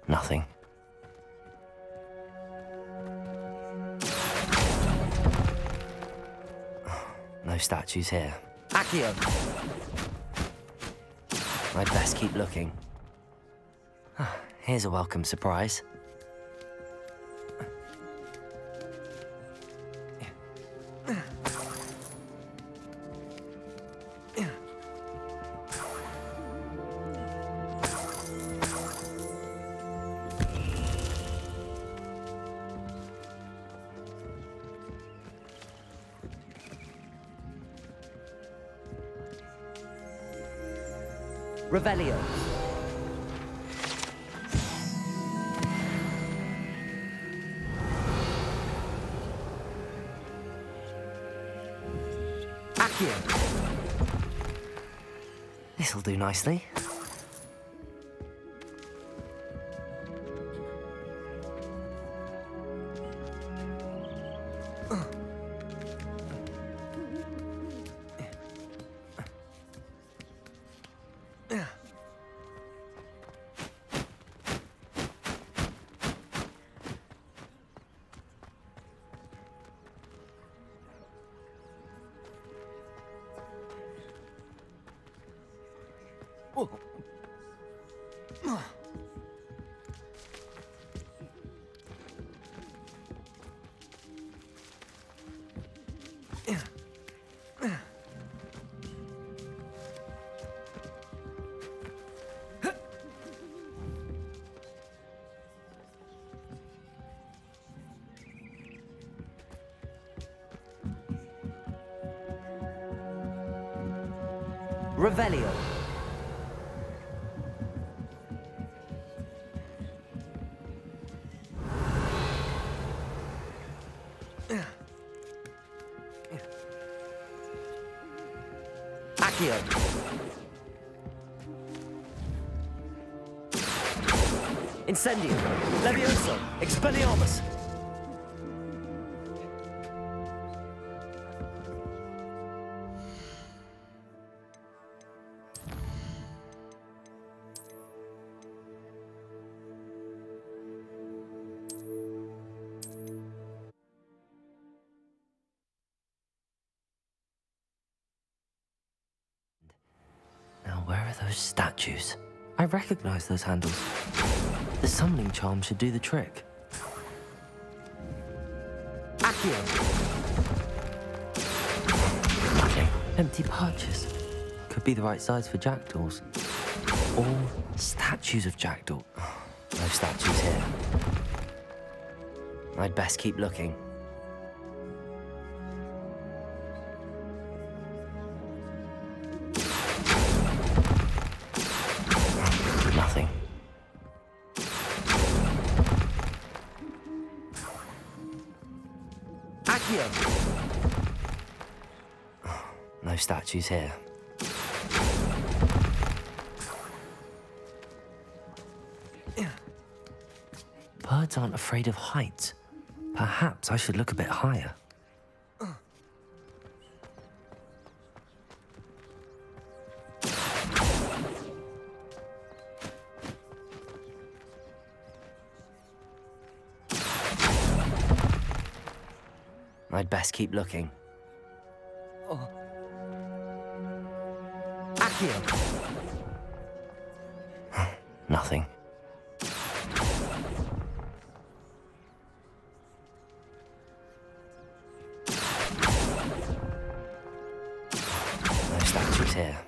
S2: Nothing. No statues here. Accio! I'd best keep looking. Here's a welcome surprise.
S1: Revelio.
S2: Accio. This'll do nicely.
S1: Revelio. Accio. Incendio. Levioso. Expelliarmus.
S2: Now, where are those statues? I recognize those handles. The summoning charm should do the trick.
S1: Accio.
S2: Nothing. Empty perches. Could be the right size for jackdaws. Or statues of jackdaw. No statues here. I'd best keep looking.
S1: Accio.
S2: No statues here. Birds aren't afraid of heights. Perhaps I should look a bit higher. I'd best keep looking.
S1: Accio.
S2: Nothing. No statues here.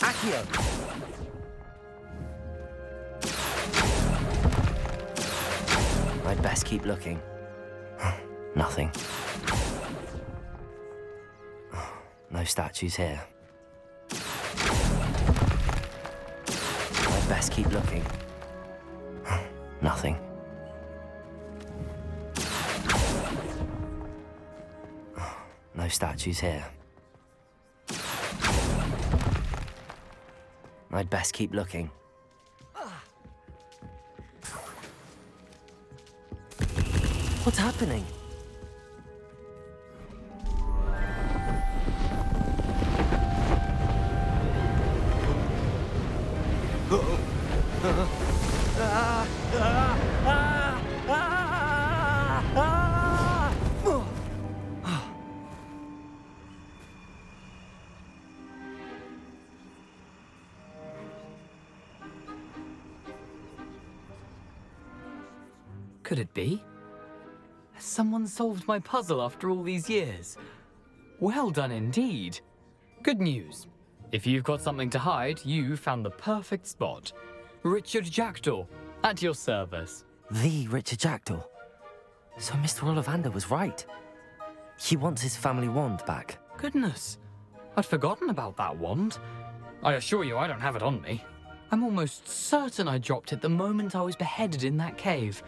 S1: Accio.
S2: I'd best keep looking. Nothing. No statues here. I'd best keep looking. Nothing. No statues here. I'd best keep looking.
S1: What's happening?
S15: Could it be? Has someone solved my puzzle after all these years? Well done indeed. Good news. If you've got something to hide, you found the perfect spot. Richard Jackdaw, at your service.
S2: The Richard Jackdaw. So Mr. Ollivander was right. He wants his family wand back.
S15: Goodness, I'd forgotten about that wand. I assure you I don't have it on me. I'm almost certain I dropped it the moment I was beheaded in that cave.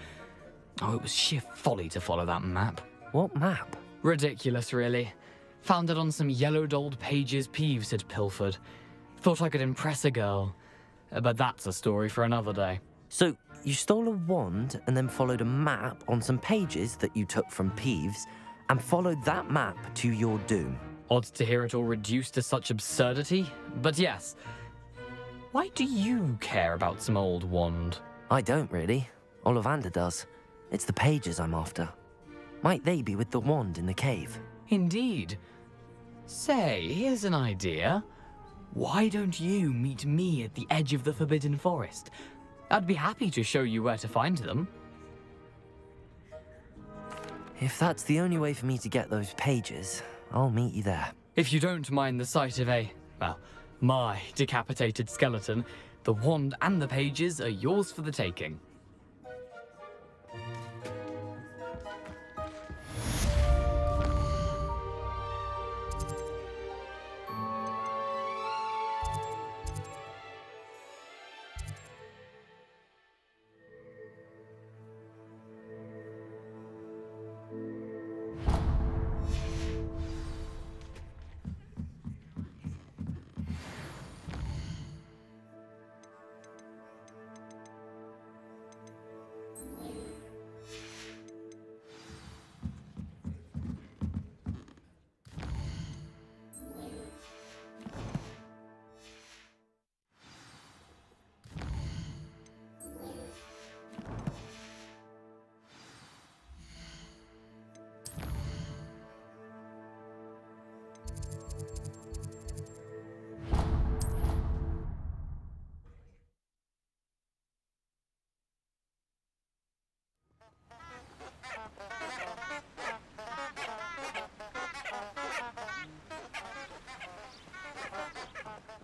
S15: Oh, it was sheer folly to follow that map.
S2: What map?
S15: Ridiculous, really. Found it on some yellowed old pages Peeves had pilfered. Thought I could impress a girl. But that's a story for another day.
S2: So, you stole a wand and then followed a map on some pages that you took from Peeves and followed that map to your doom.
S15: Odd to hear it all reduced to such absurdity, but yes. Why do you care about some old wand?
S2: I don't, really. Ollivander does. It's the pages I'm after. Might they be with the wand in the cave?
S15: Indeed. Say, here's an idea. Why don't you meet me at the edge of the Forbidden Forest? I'd be happy to show you where to find them.
S2: If that's the only way for me to get those pages, I'll meet you there.
S15: If you don't mind the sight of my decapitated skeleton, the wand and the pages are yours for the taking.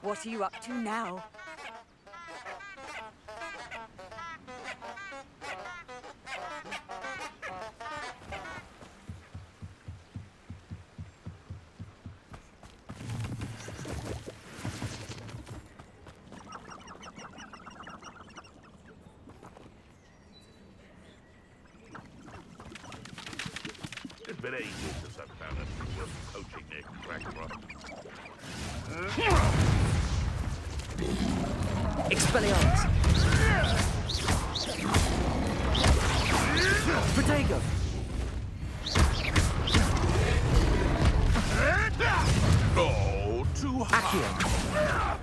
S6: What are you up to now?
S8: been ages since I've found a real poaching near crackpot.
S1: Expelliarmus! Protego!
S8: Oh, too high!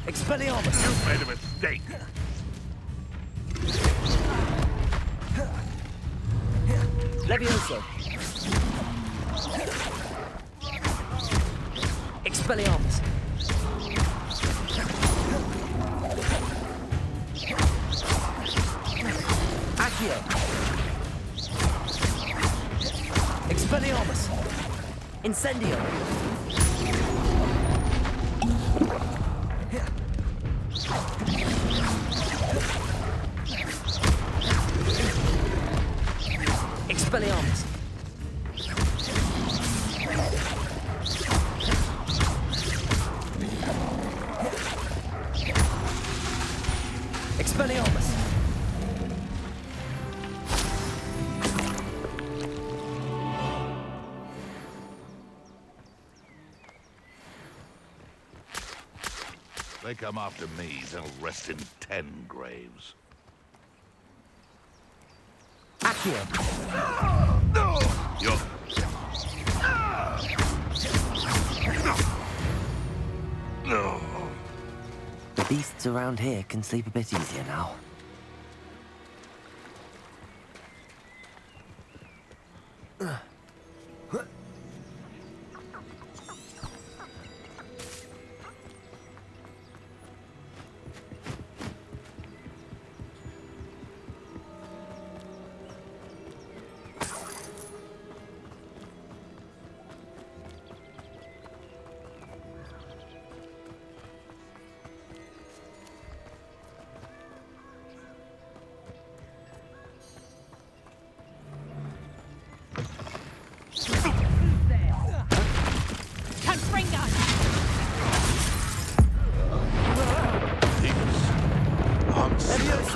S1: Expelliarmus!
S8: You've made a mistake!
S1: Levioso! Expelliarmus! Accio! Expelliarmus! Incendio! Expelliarmus! Expelliarmus!
S8: They come after me, they'll rest in 10 graves.
S1: Accio!
S8: You're...
S2: The beasts around here can sleep a bit easier now.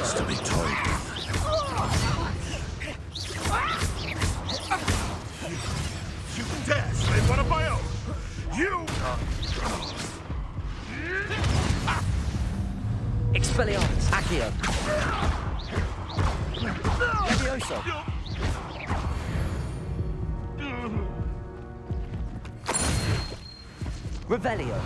S8: To be told. You dare slay one of my own! You!
S1: Expelliarmus! Accio! Levioso! Revelio!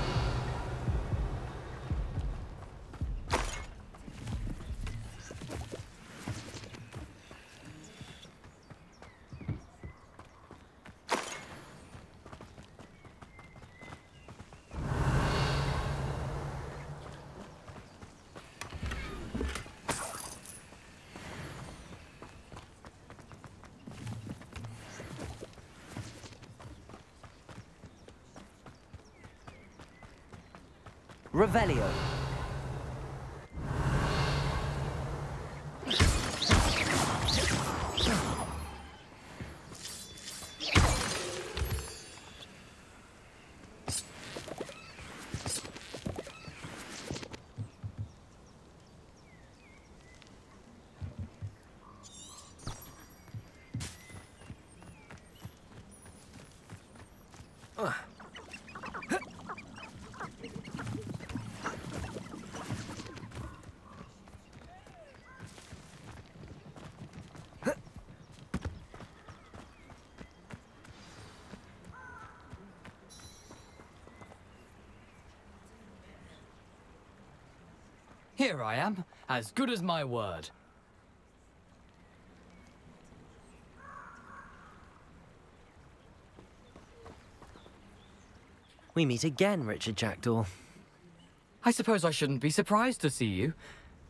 S1: Revelio.
S15: Here I am, as good as my word.
S2: We meet again, Richard Jackdaw.
S15: I suppose I shouldn't be surprised to see you.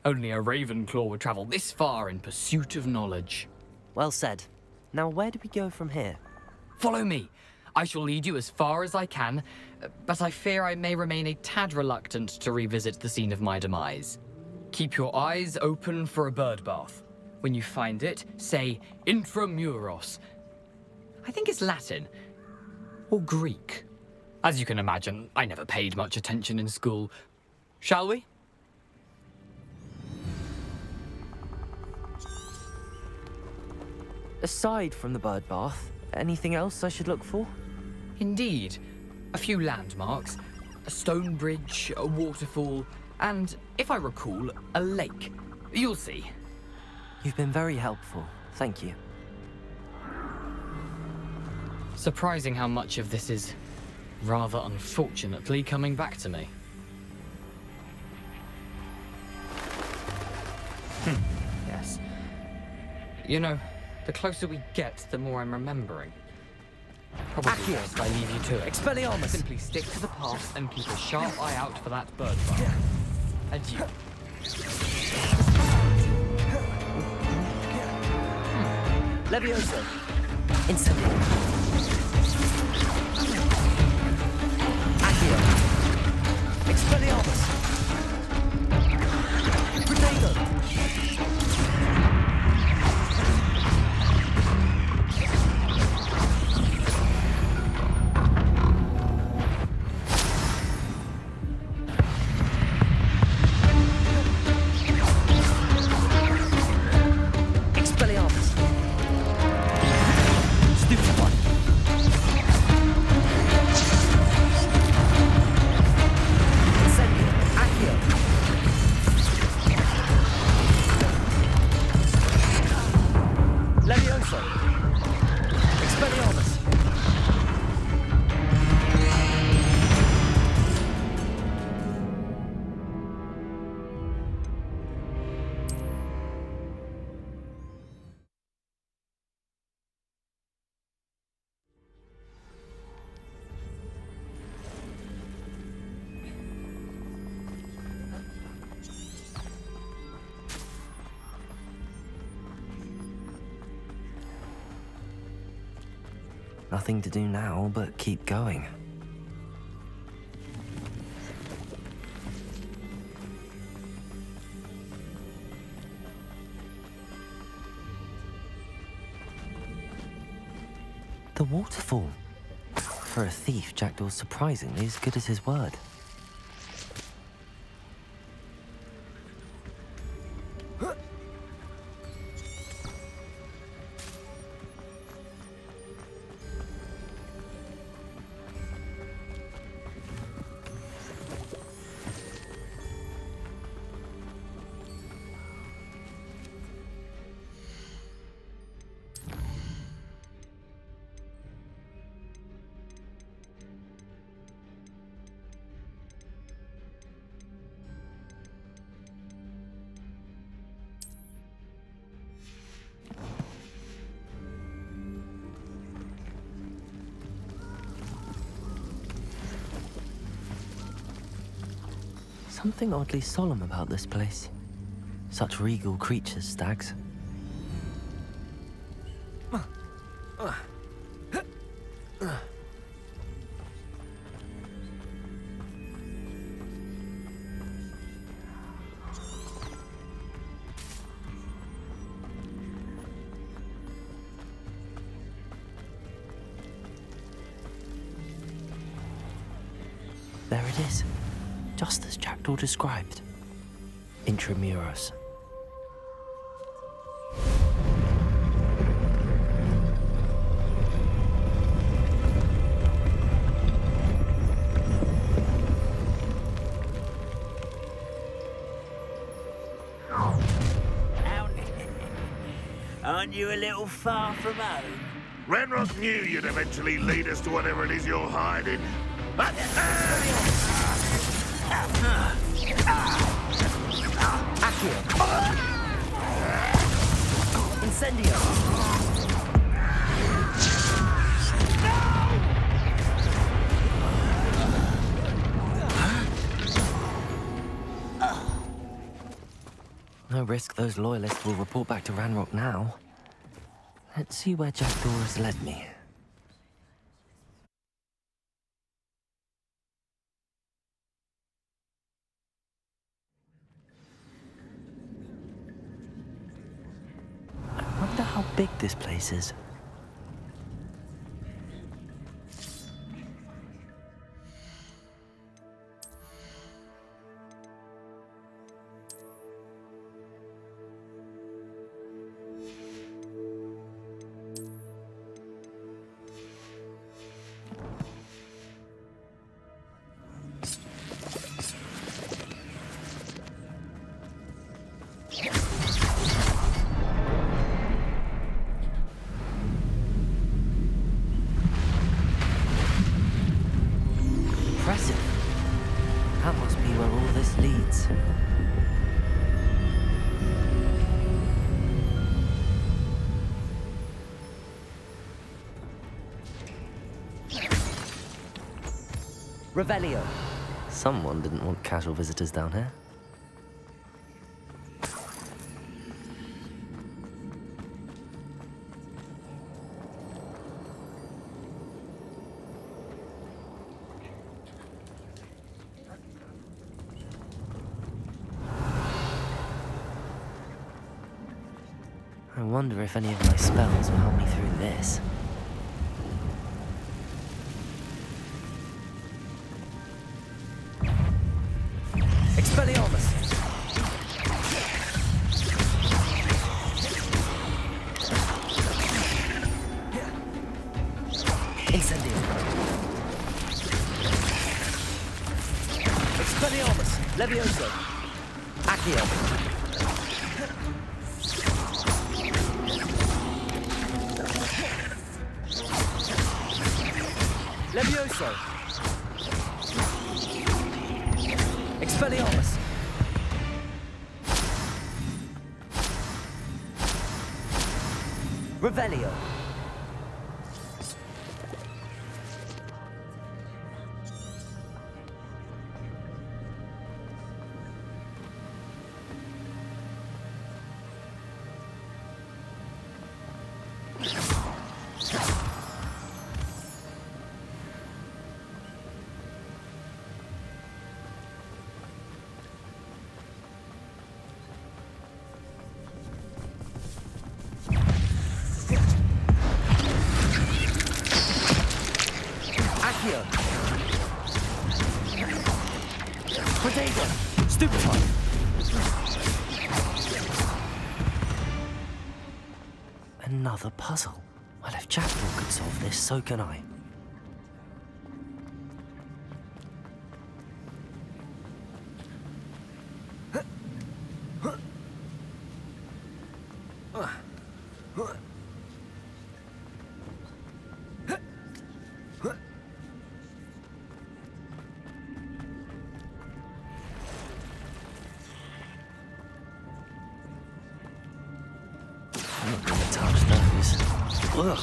S15: Only a Ravenclaw would travel this far in pursuit of knowledge.
S2: Well said. Now where do we go from here?
S15: Follow me. I shall lead you as far as I can, but I fear I may remain a tad reluctant to revisit the scene of my demise. Keep your eyes open for a bird bath. When you find it, say Intramuros. I think it's Latin. Or Greek. As you can imagine, I never paid much attention in school. Shall we?
S2: Aside from the bird bath, anything else I should look for?
S15: Indeed. A few landmarks, a stone bridge, a waterfall, and, if I recall, a lake. You'll see.
S2: You've been very helpful. Thank you.
S15: Surprising how much of this is, rather unfortunately, coming back to me. Yes. You know, the closer we get, the more I'm remembering. Probably best I leave you to it.
S1: Expelliarmus!
S15: Simply stick to the path and keep a sharp eye out for that bird bath. Adieu.
S1: Levioso. Incendio. Accio. Expelliarmus. Grenado. Expelliarmus. Stupid one. Incendio. Accio. Levioso. Expelliarmus.
S2: Nothing to do now but keep going. The waterfall. For a thief, Jackdaw's surprisingly as good as his word. Something oddly solemn about this place. Such regal creatures, stags. There it is. Just as Jackdaw described. Intramuros.
S17: Aren't you a little far from home?
S8: Ranrock knew you'd eventually lead us to whatever it is you're hiding.
S1: Accio. Incendio.
S2: No risk those loyalists will report back to Ranrock now. Let's see where Jackdaw has led me. I wonder how big this place is.
S1: Revelio.
S2: Someone didn't want casual visitors down here. I wonder if any of my spells will help me through this.
S1: Expelliarmus. Incendio. Expelliarmus. Levioso. Accio. Levioso. Expelliarmus. Revelio. Accio. Protego. Stupefy.
S2: Another puzzle. Well, if Jackdaw could solve this, so can I. I'm not gonna touch those. Ugh.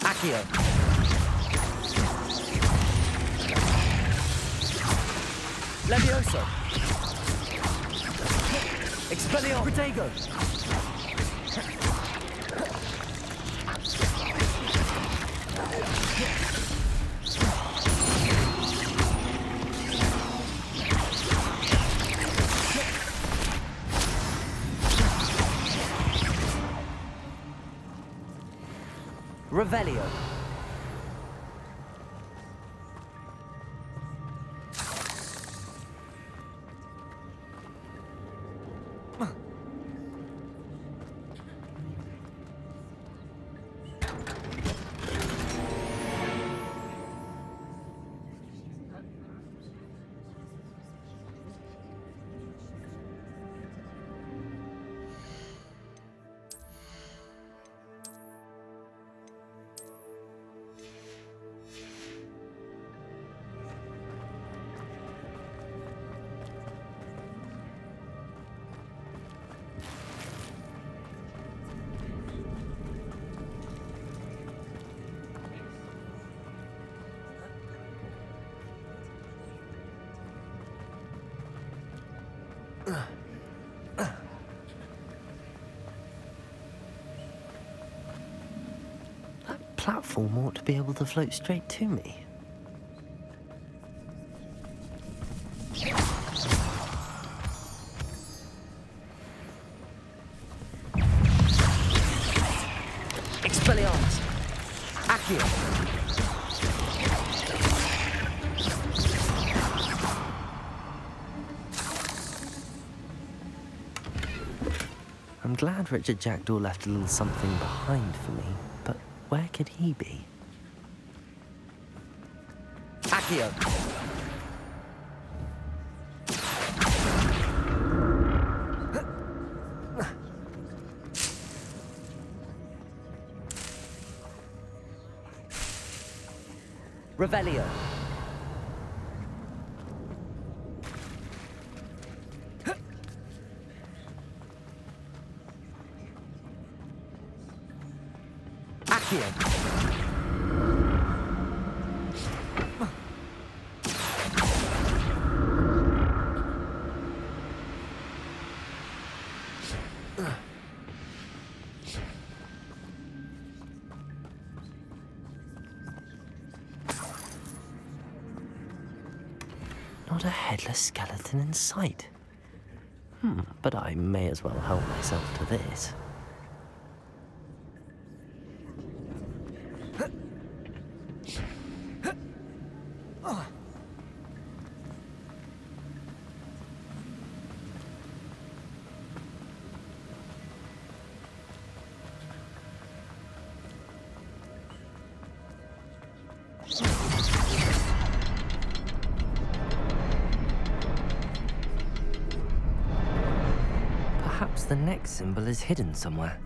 S1: Accio. Levioso. Expelliarmus. Protego. Revelio.
S2: That platform ought to be able to float straight to me.
S1: Expelliarmus. Accio.
S2: I'm glad Richard Jackdaw left a little something behind for me, but where could he be?
S1: Accio. Revelio. Accio.
S2: Not a headless skeleton in sight. But I may as well help myself to this. Perhaps the next symbol is hidden somewhere.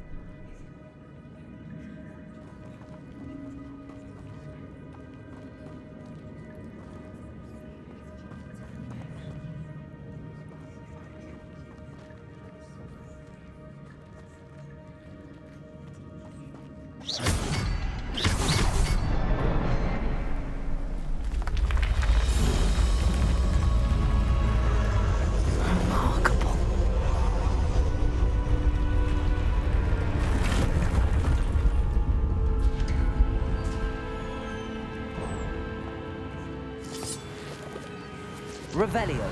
S1: Revelio.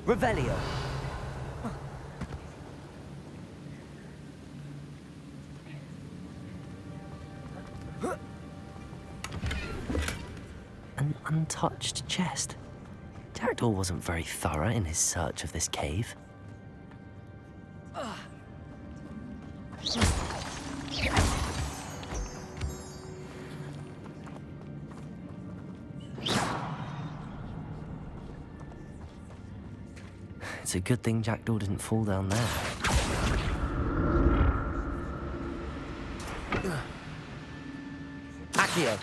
S1: Revelio.
S2: An untouched chest. Jackdaw wasn't very thorough in his search of this cave. It's a good thing Jackdaw didn't fall down there.
S1: Accio.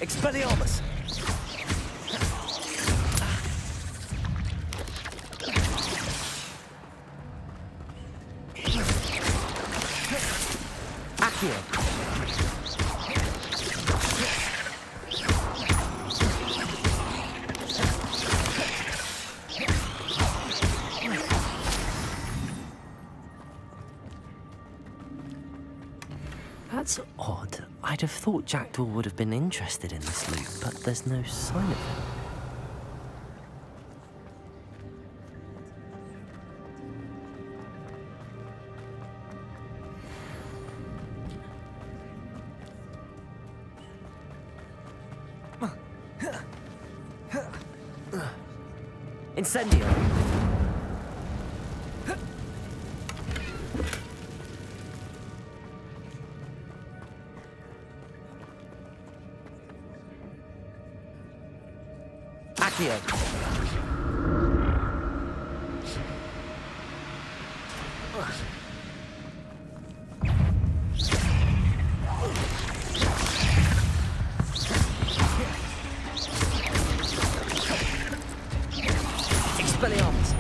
S1: Expelliarmus! Accio!
S2: That's odd. I'd have thought Jackdaw would have been interested in this loot, but there's no sign of him.
S1: Incendio! Accio! Expelliarmus!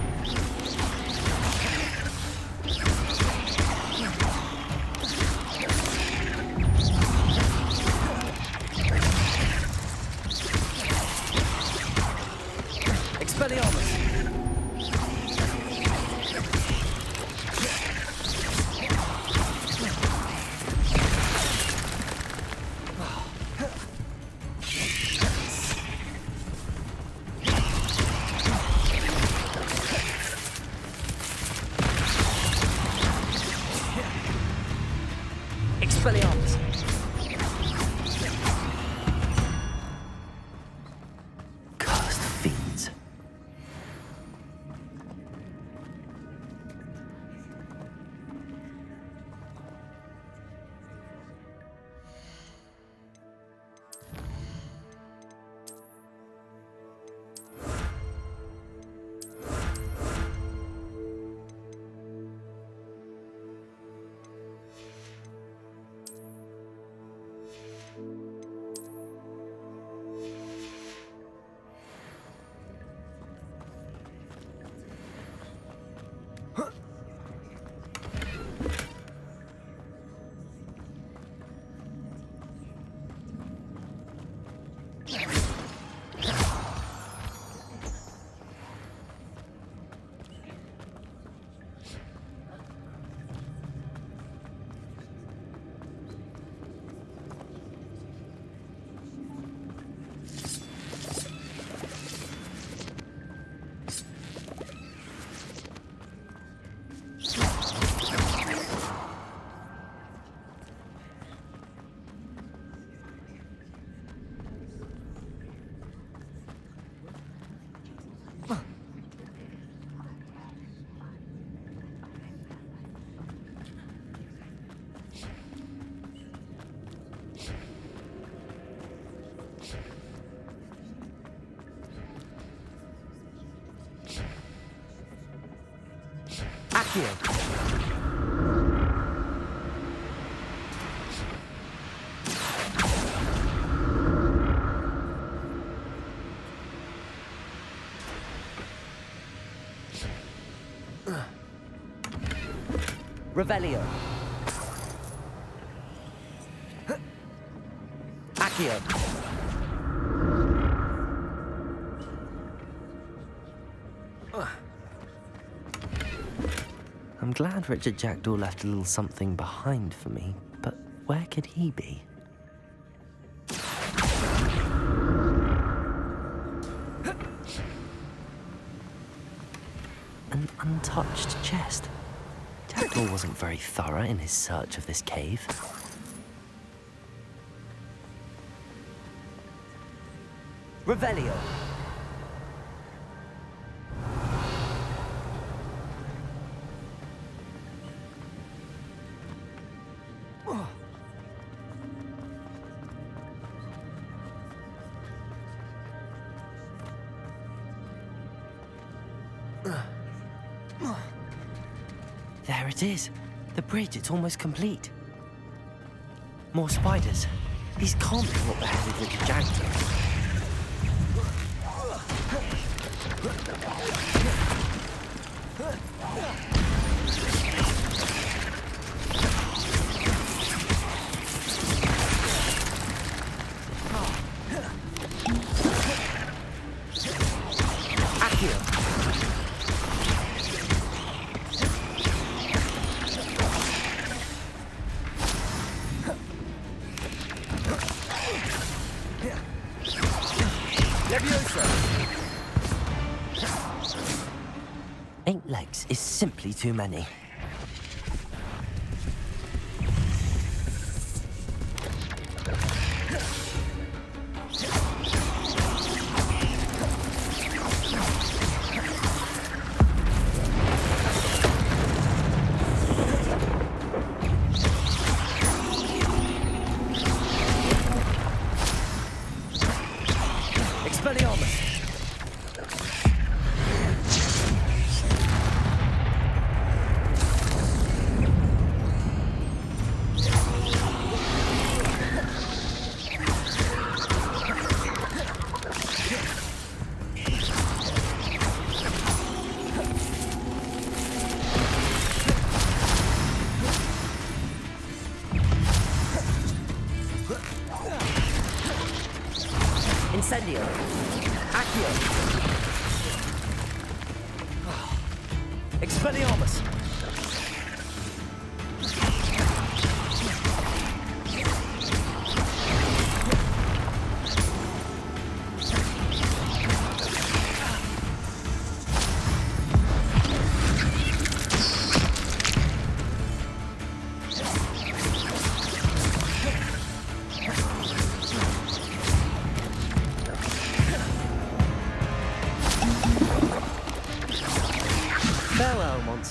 S1: Expelliarmus!
S2: Cursed fiends.
S1: Accio! Revelio! Accio!
S2: I'm glad Richard Jackdaw left a little something behind for me, but where could he be? An untouched chest. Jackdaw wasn't very thorough in his search of this cave.
S1: Revelio!
S2: There it is. The bridge, it's almost complete. More spiders. These can't be what beheaded Richard Jackdaw. Eight legs is simply too many.
S1: Incendio! Accio! Expelliarmus!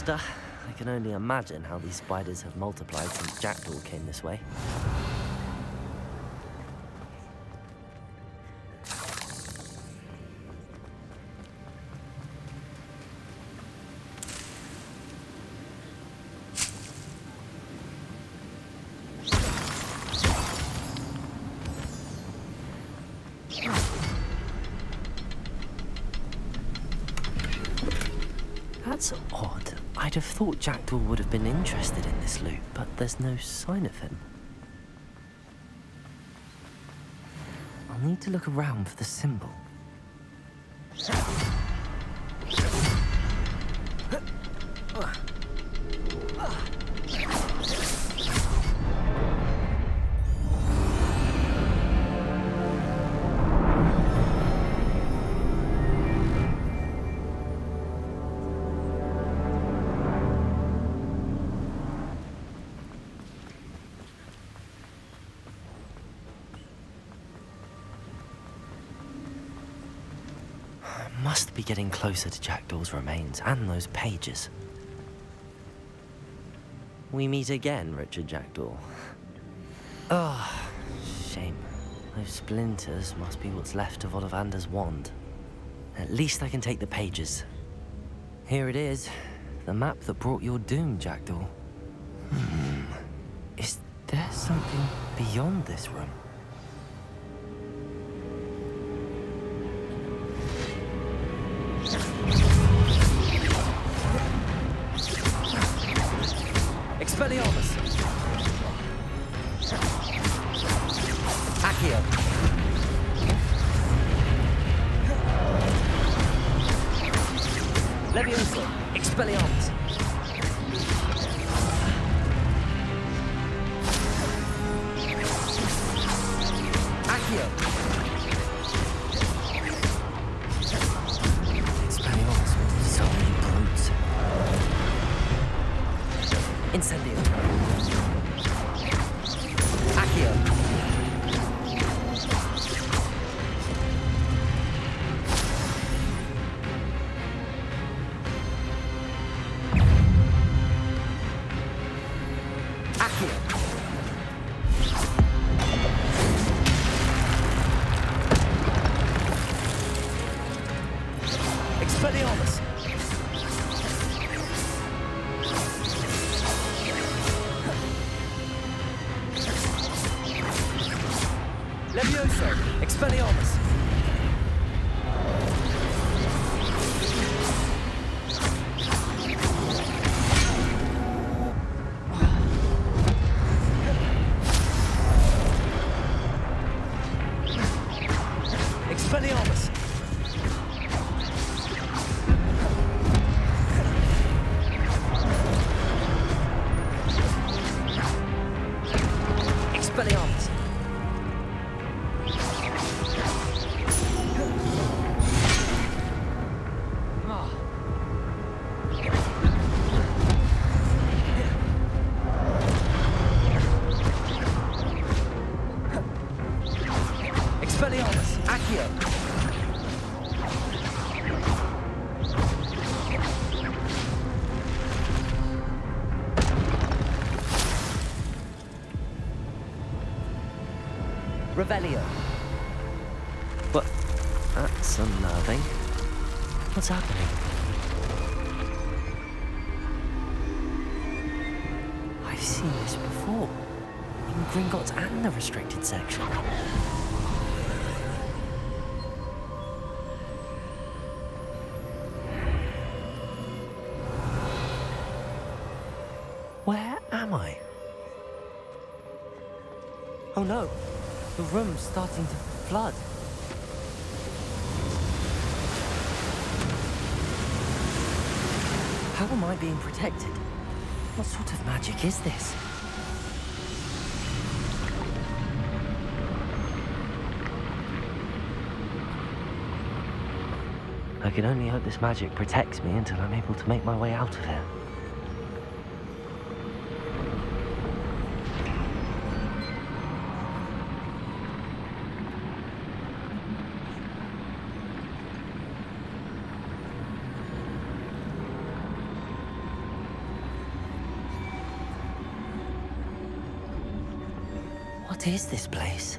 S2: monster. I can only imagine how these spiders have multiplied since Jackdaw came this way. That's odd. I'd have thought Jackdaw would have been interested in this loot, but there's no sign of him. I'll need to look around for the symbol. Must be getting closer to Jackdaw's remains and those pages. We meet again, Richard Jackdaw. Oh, shame. Those splinters must be what's left of Ollivander's wand. At least I can take the pages. Here it is, the map that brought your doom, Jackdaw. Is there something beyond this room?
S1: Expelliarmus! Accio! Levioso! Expelliarmus! Accio!
S2: Expelliarmus with so many brutes.
S1: Incendio. Accio. Accio. Expelliarmus. Levioso! Expelliarmus! Expelliarmus! Expelliarmus! Expelliarmus! Accio! Revelio.
S2: What? That's unnerving. What's happening? I've seen this before. In Gringotts and the restricted section. Where am I? Oh no, the room's starting to flood. How am I being protected? What sort of magic is this? I can only hope this magic protects me until I'm able to make my way out of here. What is this place?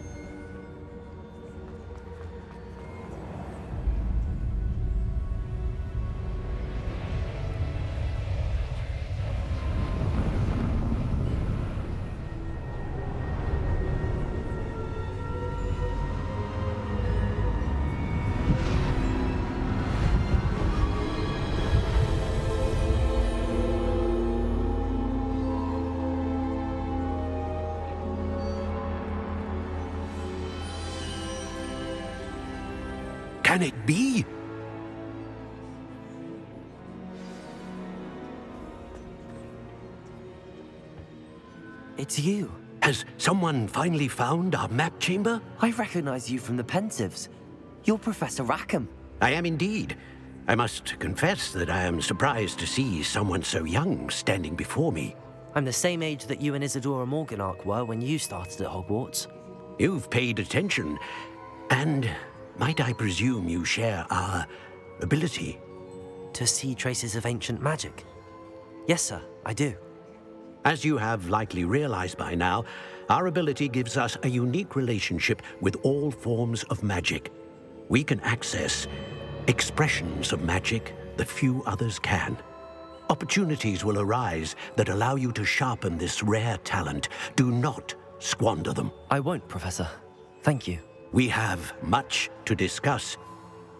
S10: Can it be?
S2: It's you.
S10: Has someone finally found our map chamber?
S2: I recognize you from the Pensives. You're Professor Rackham.
S10: I am indeed. I must confess that I am surprised to see someone so young standing before me.
S2: I'm the same age that you and Isadora Morganach were when you started at Hogwarts.
S10: You've paid attention, and might I presume you share our ability?
S2: To see traces of ancient magic? Yes, sir, I do.
S10: As you have likely realized by now, our ability gives us a unique relationship with all forms of magic. We can access expressions of magic that few others can. Opportunities will arise that allow you to sharpen this rare talent. Do not squander them.
S2: I won't, Professor. Thank you.
S10: We have much to discuss.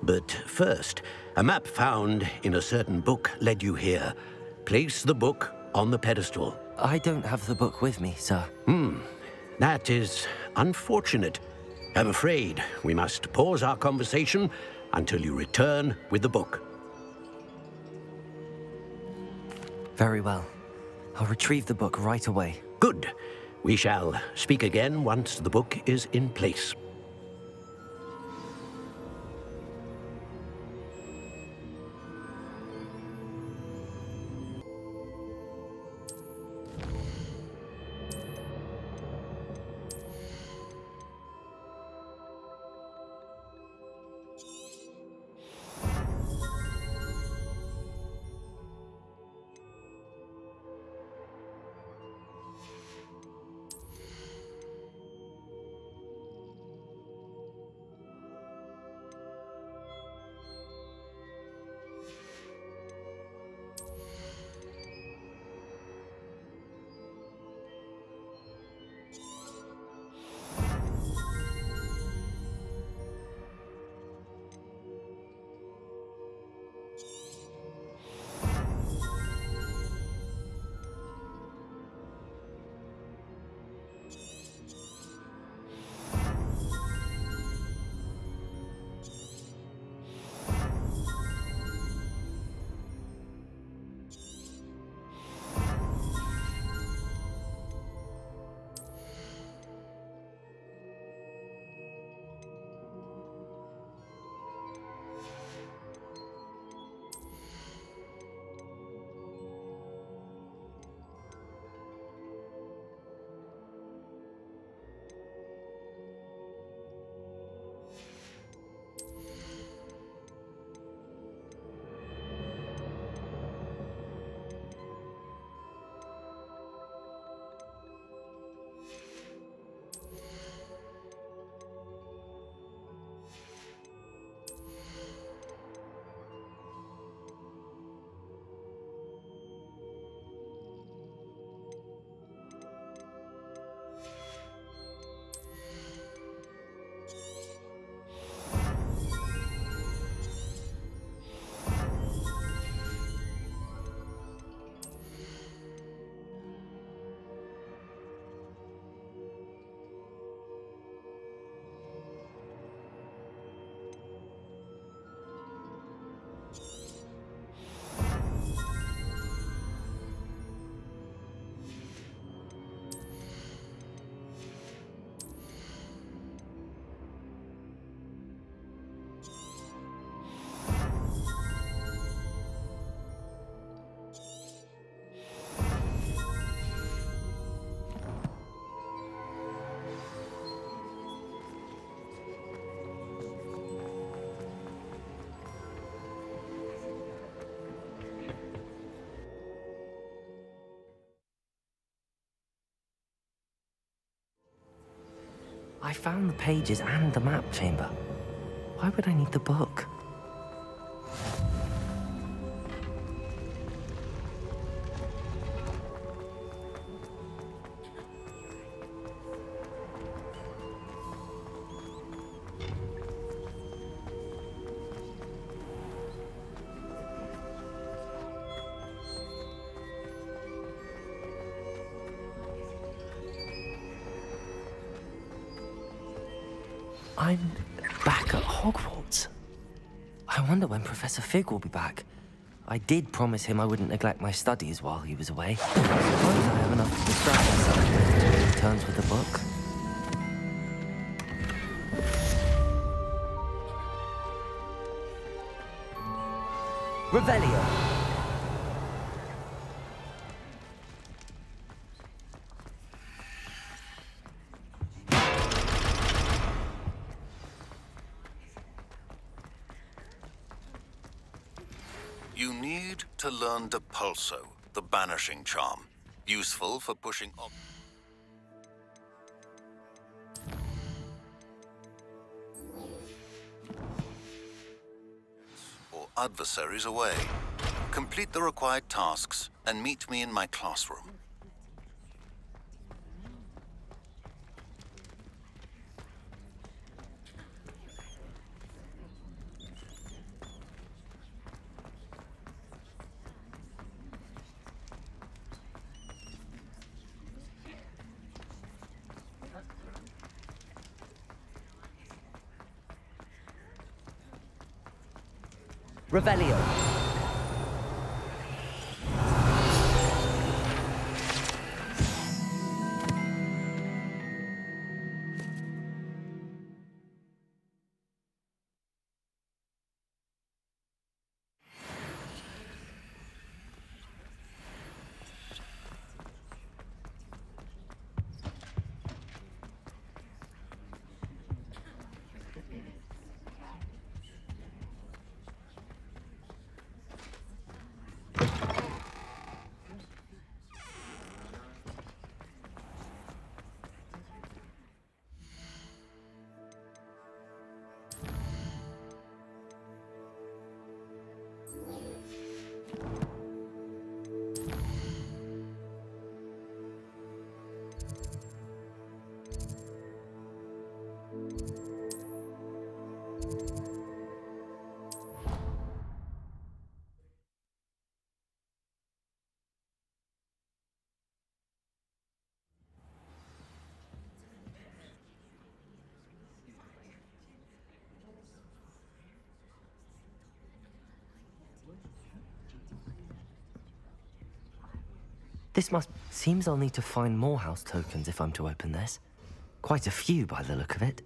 S10: But first, a map found in a certain book led you here. Place the book on the pedestal.
S2: I don't have the book with me, sir.
S10: That is unfortunate. I'm afraid we must pause our conversation until you return with the book.
S2: Very well. I'll retrieve the book right away.
S10: Good. We shall speak again once the book is in place.
S2: I found the pages and the map chamber. Why would I need the book? I'm back at Hogwarts. I wonder when Professor Fig will be back. I did promise him I wouldn't neglect my studies while he was away. I suppose I have enough to distract myself with until he returns with the book.
S1: Revelio.
S13: You need to learn Depulso, the banishing charm. Useful for pushing or adversaries away. Complete the required tasks and meet me in my classroom.
S1: Revelio.
S2: This must... Seems I'll need to find more house tokens if I'm to open this. Quite a few by the look of it.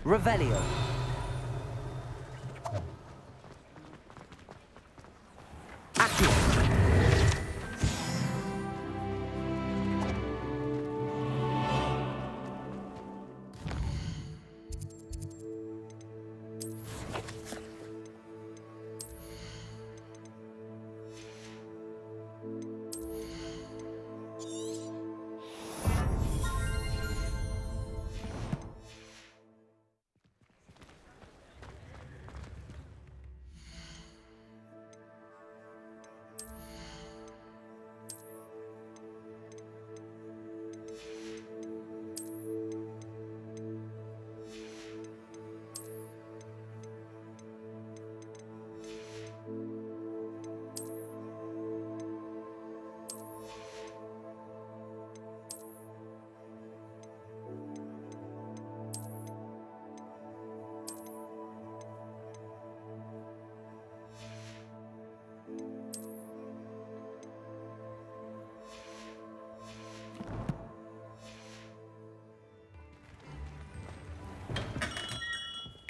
S1: Revelio.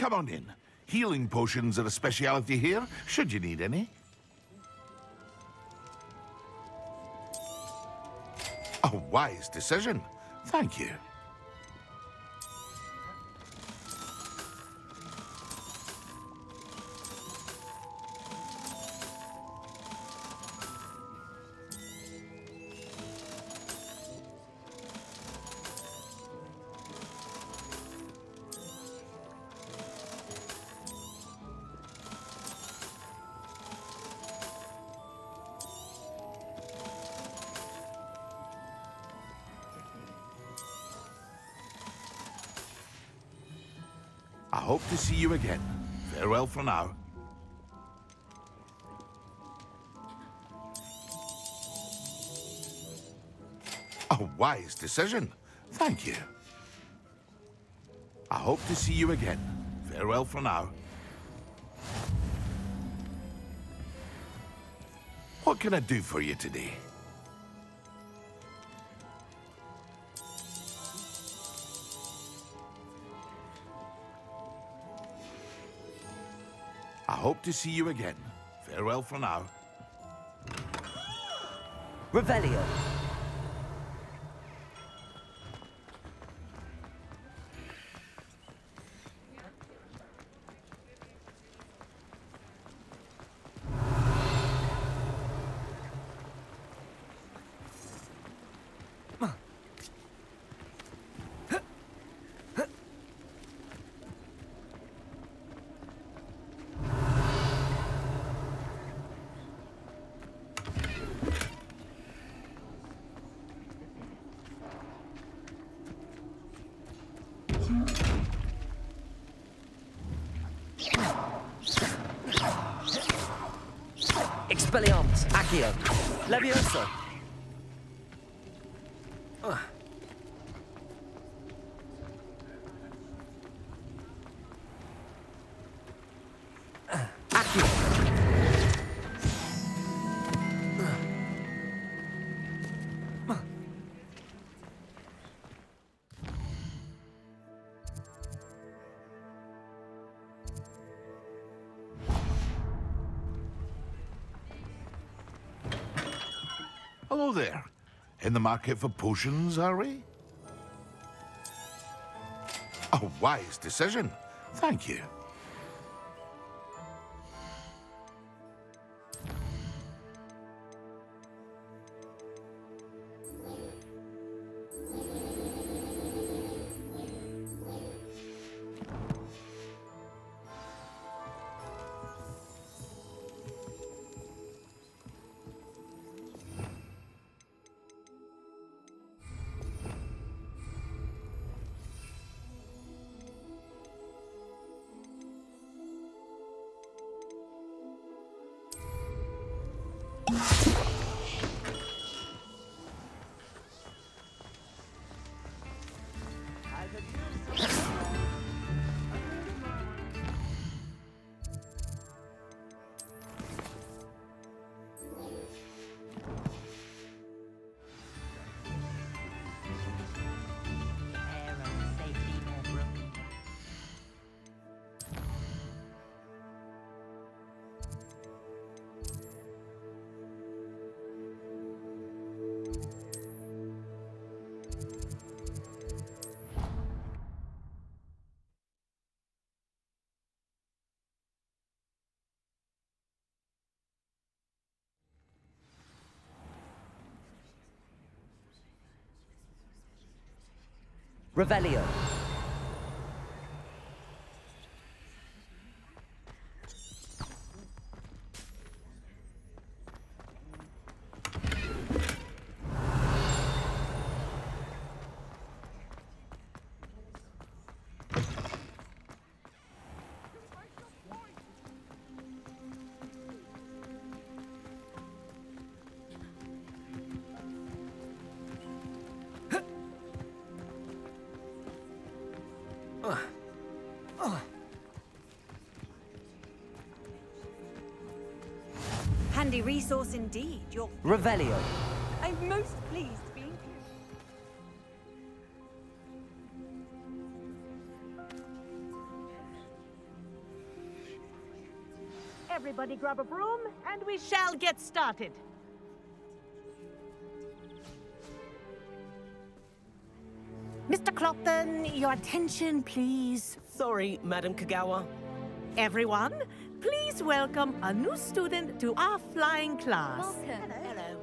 S8: Come on in. Healing potions are a speciality here, should you need any. A wise decision. Thank you. I hope to see you again. Farewell for now. A wise decision. Thank you. I hope to see you again. Farewell for now. What can I do for you today? I hope to see you again. Farewell for now.
S1: Revelio. Expelliarmus, Accio, Levioso.
S8: Hello there. In the market for potions, are we? A wise decision. Thank you.
S1: Revelio.
S6: Handy resource indeed. You're...
S1: Revelio.
S6: I'm most pleased to be included.
S19: Everybody grab a broom, and we shall get started. Mr. Clopton, your attention, please.
S20: Sorry, Madam Kagawa.
S19: Everyone, please welcome a new student to our flying class.
S6: Welcome.
S19: Hello.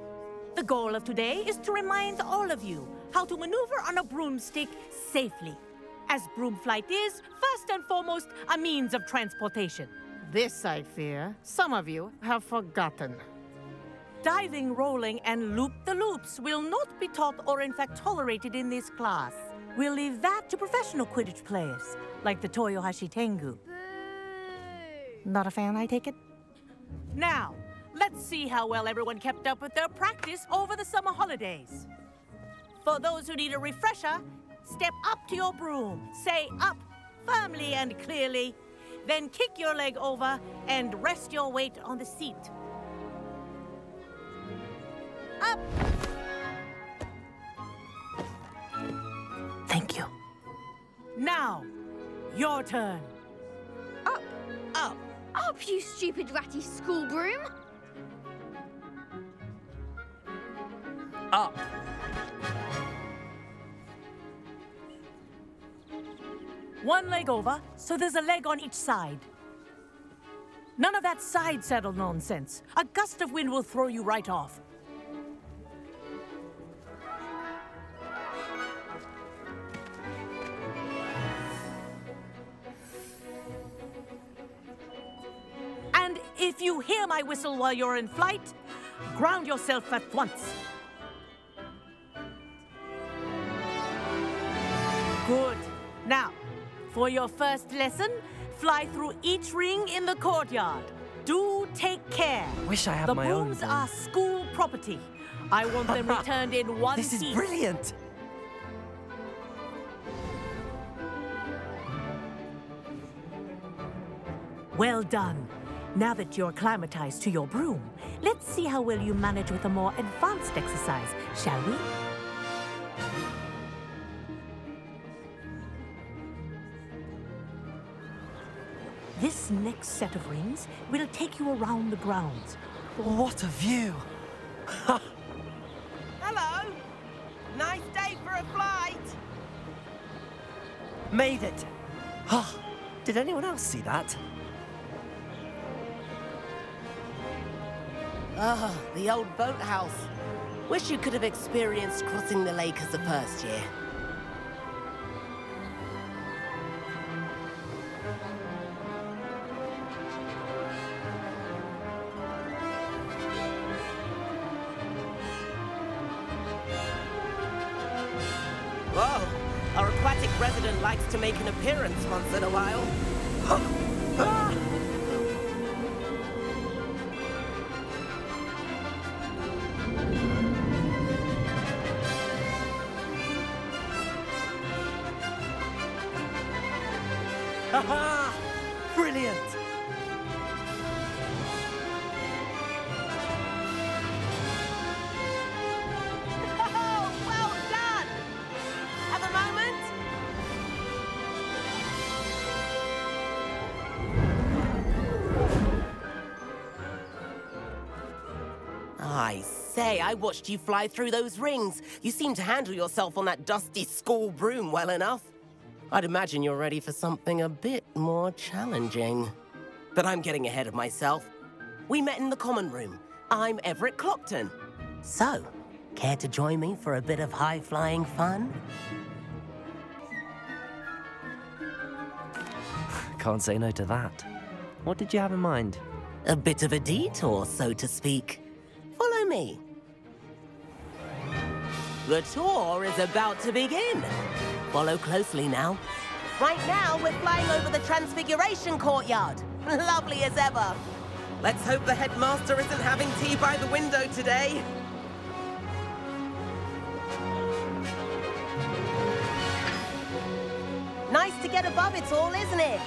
S19: The goal of today is to remind all of you how to maneuver on a broomstick safely, as broom flight is, first and foremost, a means of transportation. This, I fear, some of you have forgotten. Diving, rolling, and loop-the-loops will not be taught or in fact tolerated in this class. We'll leave that to professional Quidditch players, like the Toyohashi Tengu. Not a fan, I take it? Now, let's see how well everyone kept up with their practice over the summer holidays. For those who need a refresher, step up to your broom, say up firmly and clearly, then kick your leg over and rest your weight on the seat. Up! Thank you. Now, your turn.
S7: Up!
S20: Up!
S7: Up, you stupid ratty school broom!
S20: Up!
S19: One leg over, so there's a leg on each side. None of that side saddle nonsense. A gust of wind will throw you right off. And if you hear my whistle while you're in flight, ground yourself at once. Good. Now, for your first lesson, fly through each ring in the courtyard. Do take care.
S2: Wish I had my own.
S19: The brooms are school property. I want them returned in one piece.
S2: This is brilliant.
S19: Well done. Now that you're acclimatized to your broom, let's see how well you manage with a more advanced exercise, shall we? This next set of rings will take you around the grounds.
S2: What a view!
S20: Hello! Nice day for a flight!
S2: Made it! Oh, did anyone else see that?
S20: Ah, the old boathouse. Wish you could have experienced crossing the lake as a first year. Whoa, our aquatic resident likes to make an appearance once in a while.
S2: Haha! Brilliant!
S20: Oh, well done! Have a moment? I say, I watched you fly through those rings. You seem to handle yourself on that dusty school broom well enough. I'd imagine you're ready for something a bit more challenging. But I'm getting ahead of myself. We met in the common room. I'm Everett Clopton. So, care to join me for a bit of high-flying fun?
S2: Can't say no to that. What did you have in mind?
S20: A bit of a detour, so to speak. Follow me. The tour is about to begin. Follow closely now. Right now, we're flying over the Transfiguration Courtyard. Lovely as ever. Let's hope the headmaster isn't having tea by the window today. Nice to get above it all, isn't it?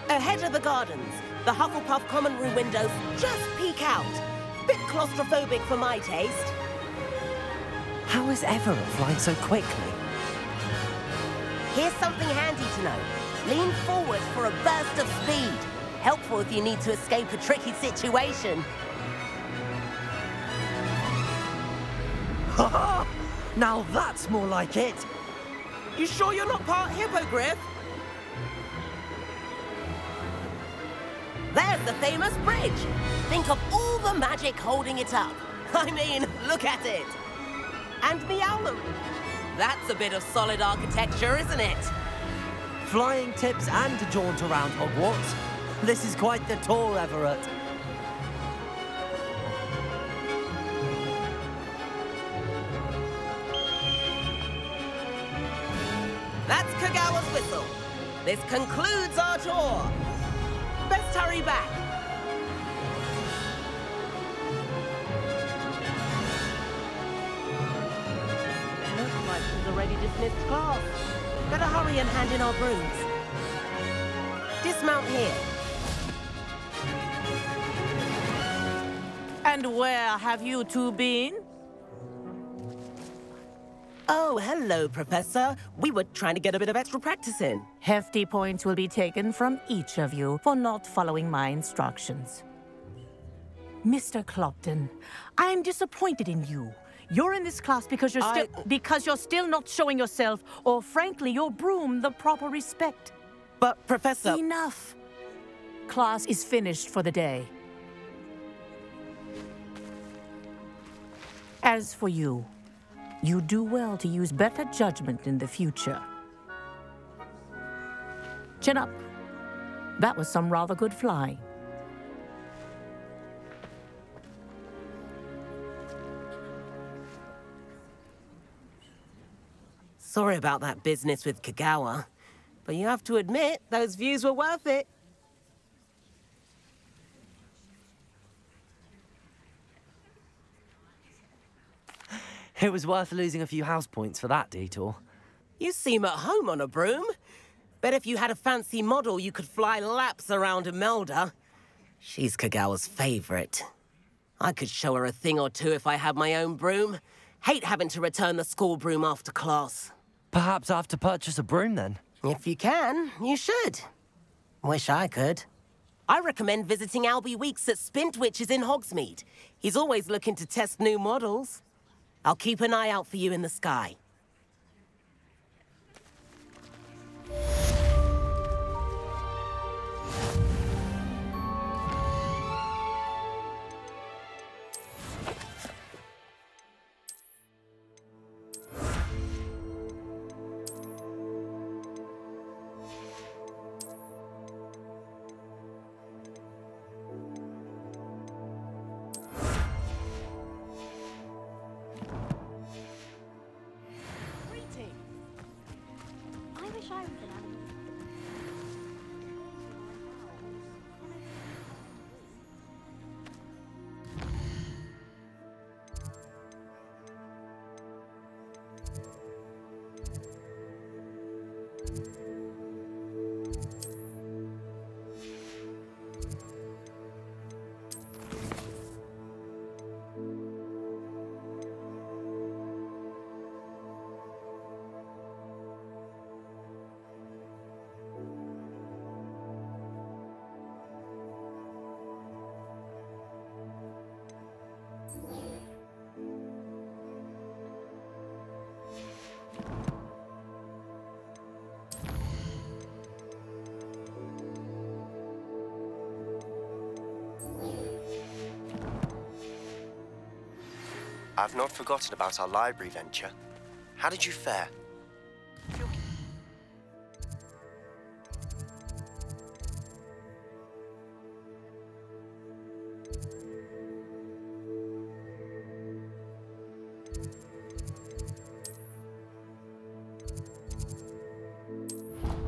S20: Ahead of the gardens, the Hufflepuff common room windows just peek out. Bit claustrophobic for my taste.
S2: How is Everett flying so quickly?
S20: Here's something handy to know. Lean forward for a burst of speed. Helpful if you need to escape a tricky situation.
S2: Ha ha! Now that's more like it!
S20: You sure you're not part hippogriff? There's the famous bridge. Think of all the magic holding it up. I mean, look at it. And Meowlery. That's a bit of solid architecture, isn't it?
S2: Flying tips and a jaunt around Hogwarts. This is quite the tour, Everett.
S20: That's Kagawa's whistle. This concludes our tour. Best hurry back. Looks like she's already dismissed class. Better hurry and hand in our brooms. Dismount here.
S19: And where have you two been?
S20: Oh, hello, Professor. We were trying to get a bit of extra practice in.
S19: Hefty points will be taken from each of you for not following my instructions. Mr. Clopton, I am disappointed in you. You're in this class because you're still not showing yourself, or frankly, your broom the proper respect.
S20: But, Professor...
S19: Enough. Class is finished for the day. As for you, you do well to use better judgment in the future. Chin up. That was some rather good flying.
S20: Sorry about that business with Kagawa, but you have to admit, those views were worth it.
S2: It was worth losing a few house points for that detour.
S20: You seem at home on a broom. Bet if you had a fancy model, you could fly laps around Imelda. She's Kagawa's favorite. I could show her a thing or two if I had my own broom. Hate having to return the school broom after class.
S2: Perhaps I have to purchase a broom then?
S20: If you can, you should. Wish I could. I recommend visiting Albie Weeks at Spintwitches in Hogsmeade. He's always looking to test new models. I'll keep an eye out for you in the sky.
S21: I've not forgotten about our library venture. How did you fare?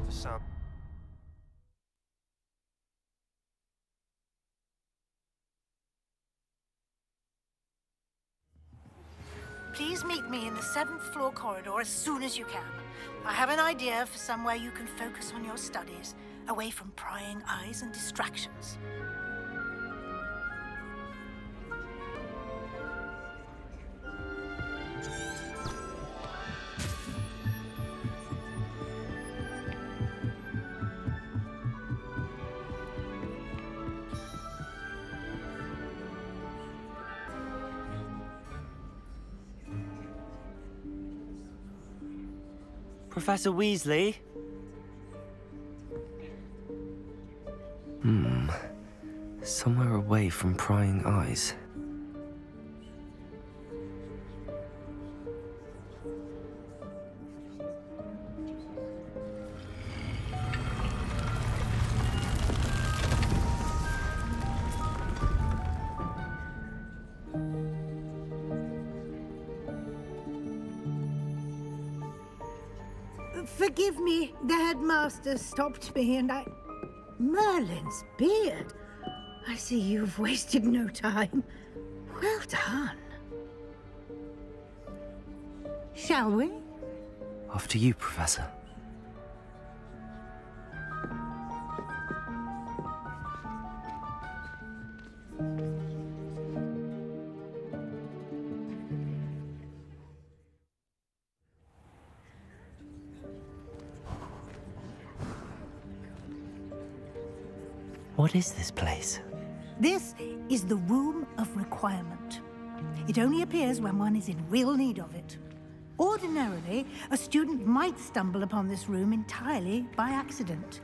S21: For some.
S22: Please meet me in the 7th floor corridor as soon as you can. I have an idea for somewhere you can focus on your studies, away from prying eyes and distractions.
S2: Professor Weasley? Somewhere away from prying eyes.
S22: Forgive me, the headmaster stopped me and I... Merlin's beard. I see you've wasted no time. Well done. Shall we?
S2: After you, Professor. What is this place?
S22: This is the Room of Requirement. It only appears when one is in real need of it. Ordinarily, a student might stumble upon this room entirely by accident.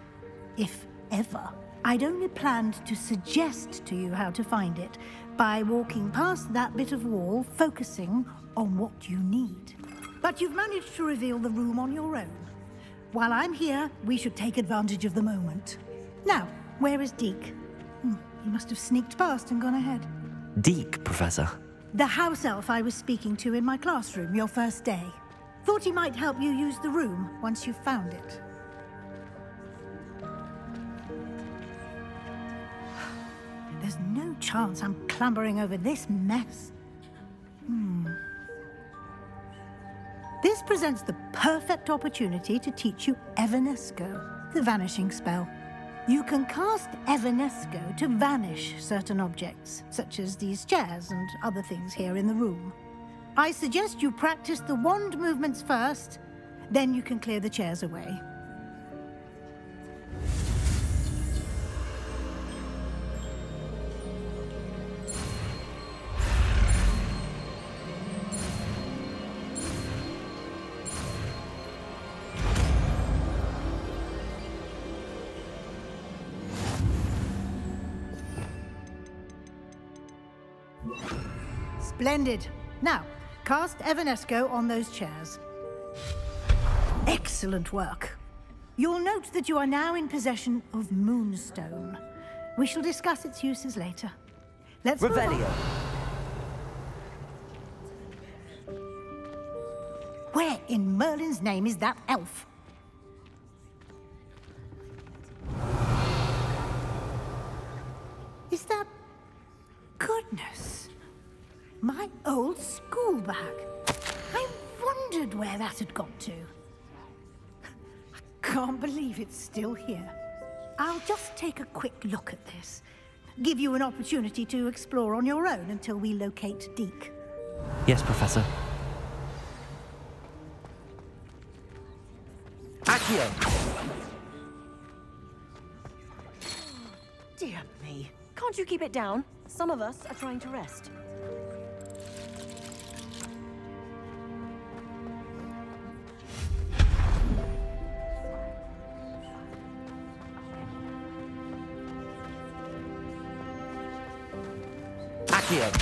S22: If ever. I'd only planned to suggest to you how to find it by walking past that bit of wall, focusing on what you need. But you've managed to reveal the room on your own. While I'm here, we should take advantage of the moment. Now, where is Deke? He must have sneaked past and gone ahead.
S2: Deke, Professor.
S22: The house elf I was speaking to in my classroom your first day. Thought he might help you use the room once you've found it. There's no chance I'm clambering over this mess. This presents the perfect opportunity to teach you Evanesco, the vanishing spell. You can cast Evanesco to vanish certain objects, such as these chairs and other things here in the room. I suggest you practice the wand movements first, then you can clear the chairs away. Splendid. Now, cast Evanesco on those chairs. Excellent work. You'll note that you are now in possession of Moonstone. We shall discuss its uses later. Let's move on.
S1: Revelio.
S22: Where in Merlin's name is that elf? Is that... Goodness. My old school bag. I wondered where that had got to. I can't believe it's still here. I'll just take a quick look at this. Give you an opportunity to explore on your own until we locate Deke.
S2: Yes, Professor.
S1: Accio.
S3: Dear me. Can't you keep it down? Some of us are trying to rest.
S1: Accio.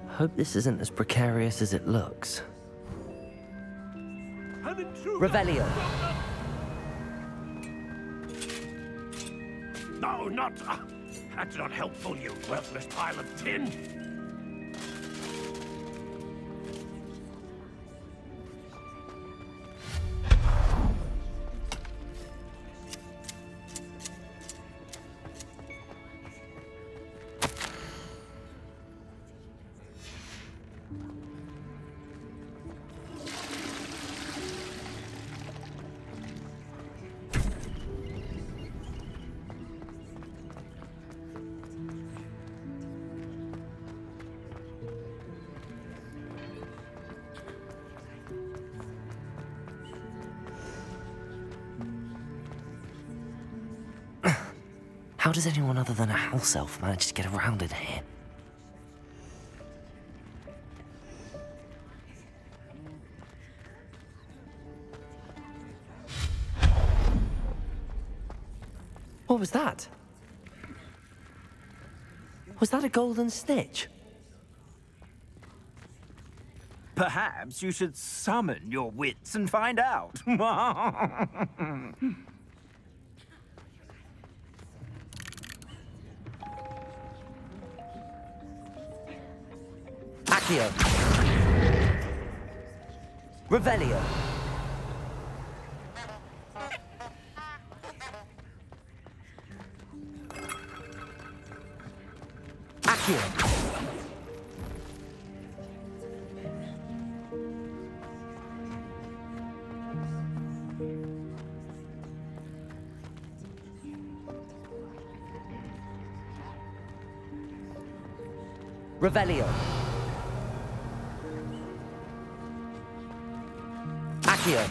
S2: Hope this isn't as precarious as it looks.
S1: Revelio.
S10: No, not... that's not helpful, you worthless pile of tin.
S2: How does anyone other than a house elf manage to get around in here? What was that? Was that a golden snitch?
S4: Perhaps you should summon your wits and find out.
S1: Accio. Revelio. Accio. Revelio. Accio.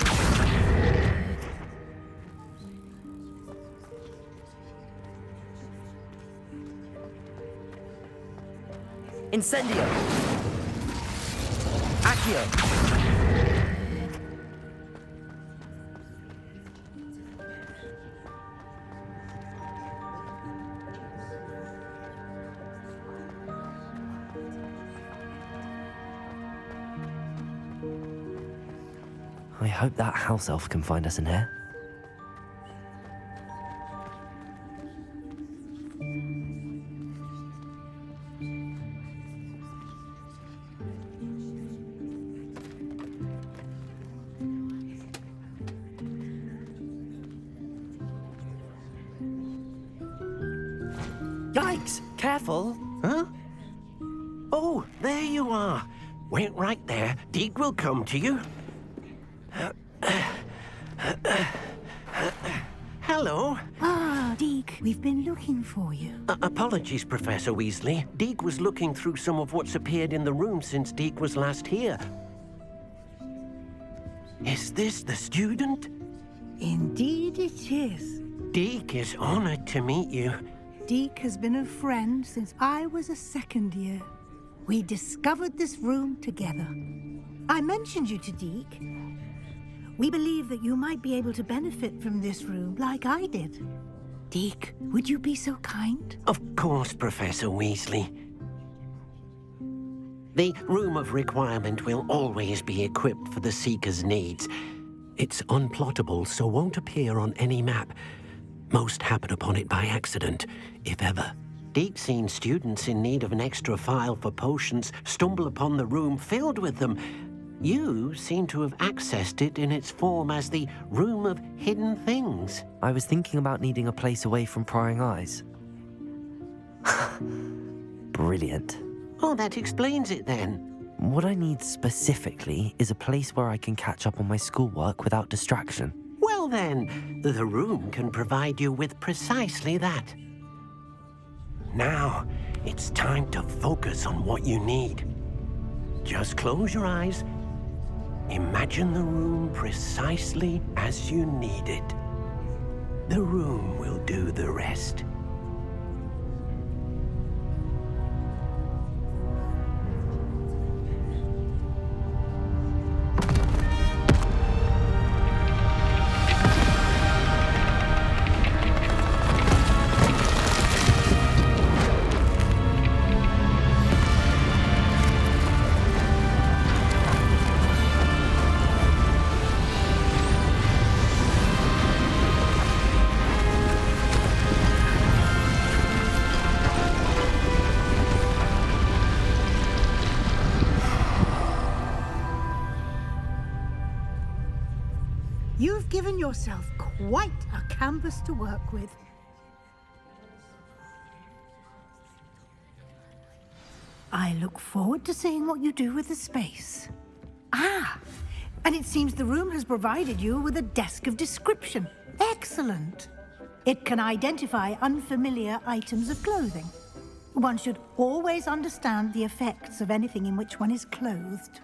S1: Incendio. Accio.
S2: I hope that house elf can find us in here.
S10: Yikes! Careful! Huh? Oh, there you are. Wait right there. Deke will come to you. Hello.
S22: Ah, Deke, we've been looking for you.
S10: Apologies, Professor Weasley. Deke was looking through some of what's appeared in the room since Deke was last here. Is this the student?
S22: Indeed it is.
S10: Deke is honored to meet you.
S22: Deke has been a friend since I was a second year. We discovered this room together. I mentioned you to Deke. We believe that you might be able to benefit from this room like I did. Deke, would you be so kind?
S10: Of course, Professor Weasley. The Room of Requirement will always be equipped for the Seeker's needs. It's unplottable, so won't appear on any map. Most happen upon it by accident, if ever. Deke's seen students in need of an extra file for potions stumble upon the room filled with them. You seem to have accessed it in its form as the Room of Hidden Things.
S2: I was thinking about needing a place away from prying eyes. Brilliant.
S10: Oh, that explains it then.
S2: What I need specifically is a place where I can catch up on my schoolwork without distraction.
S10: Well then, the room can provide you with precisely that. Now, it's time to focus on what you need. Just close your eyes. Imagine the room precisely as you need it. The room will do the rest.
S22: You've given yourself quite a canvas to work with. I look forward to seeing what you do with the space. Ah, and it seems the room has provided you with a desk of description. Excellent. It can identify unfamiliar items of clothing. One should always understand the effects of anything in which one is clothed.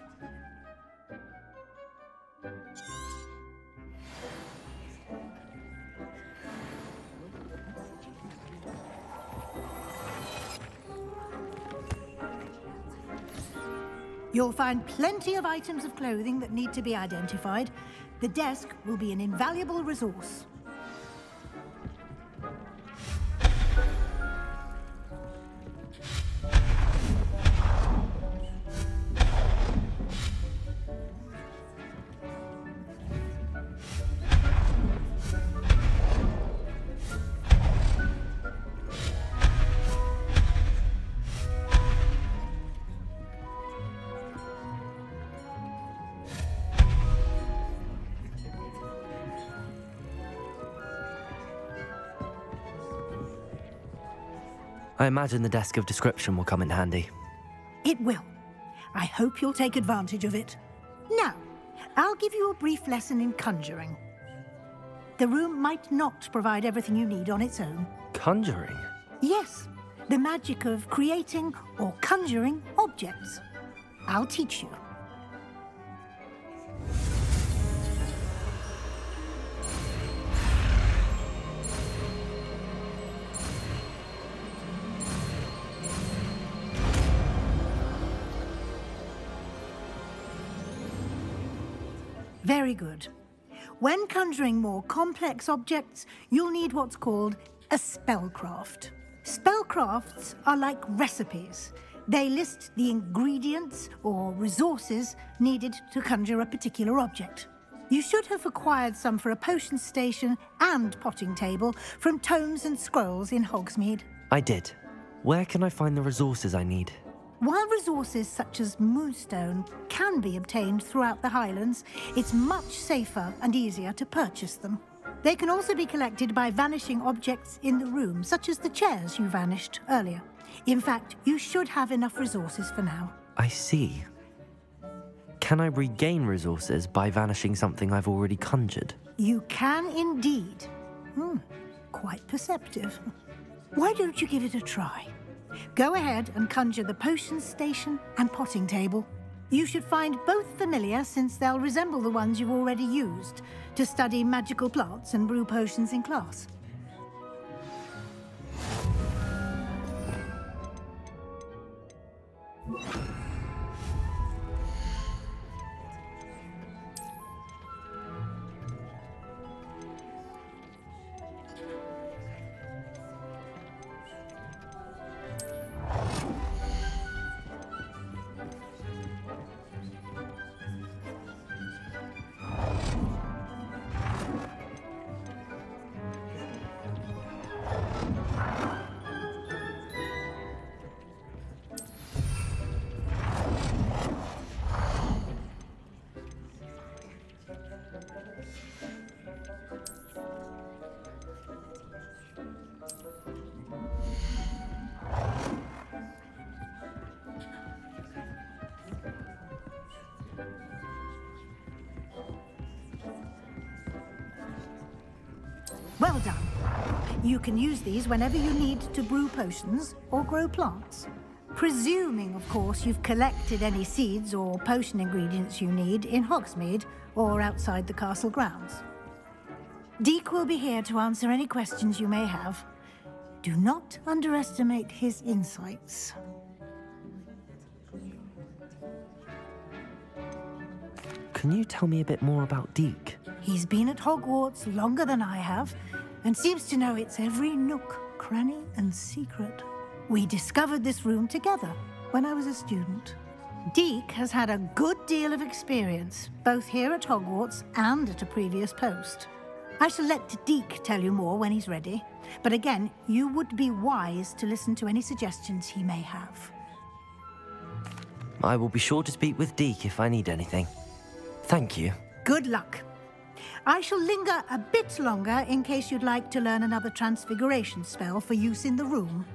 S22: You'll find plenty of items of clothing that need to be identified. The desk will be an invaluable resource.
S2: I imagine the desk of description will come in handy.
S22: It will. I hope you'll take advantage of it. Now, I'll give you a brief lesson in conjuring. The room might not provide everything you need on its own.
S2: Conjuring?
S22: Yes, the magic of creating or conjuring objects. I'll teach you. Very good. When conjuring more complex objects, you'll need what's called a spellcraft. Spellcrafts are like recipes. They list the ingredients or resources needed to conjure a particular object. You should have acquired some for a potion station and potting table from tomes and scrolls in Hogsmeade.
S2: I did. Where can I find the resources I need?
S22: While resources such as moonstone can be obtained throughout the Highlands, it's much safer and easier to purchase them. They can also be collected by vanishing objects in the room, such as the chairs you vanished earlier. In fact, you should have enough resources for now.
S2: I see. Can I regain resources by vanishing something I've already conjured?
S22: You can indeed. Quite perceptive. Why don't you give it a try? Go ahead and conjure the potion station and potting table. You should find both familiar, since they'll resemble the ones you've already used to study magical plants and brew potions in class. Well done. You can use these whenever you need to brew potions or grow plants. Presuming, of course, you've collected any seeds or potion ingredients you need in Hogsmeade or outside the castle grounds. Deek will be here to answer any questions you may have. Do not underestimate his insights.
S2: Can you tell me a bit more about Deek?
S22: He's been at Hogwarts longer than I have, and seems to know its every nook, cranny, and secret. We discovered this room together when I was a student. Deek has had a good deal of experience, both here at Hogwarts and at a previous post. I shall let Deek tell you more when he's ready, but again, you would be wise to listen to any suggestions he may have.
S2: I will be sure to speak with Deek if I need anything. Thank you.
S22: Good luck. I shall linger a bit longer in case you'd like to learn another transfiguration spell for use in the room.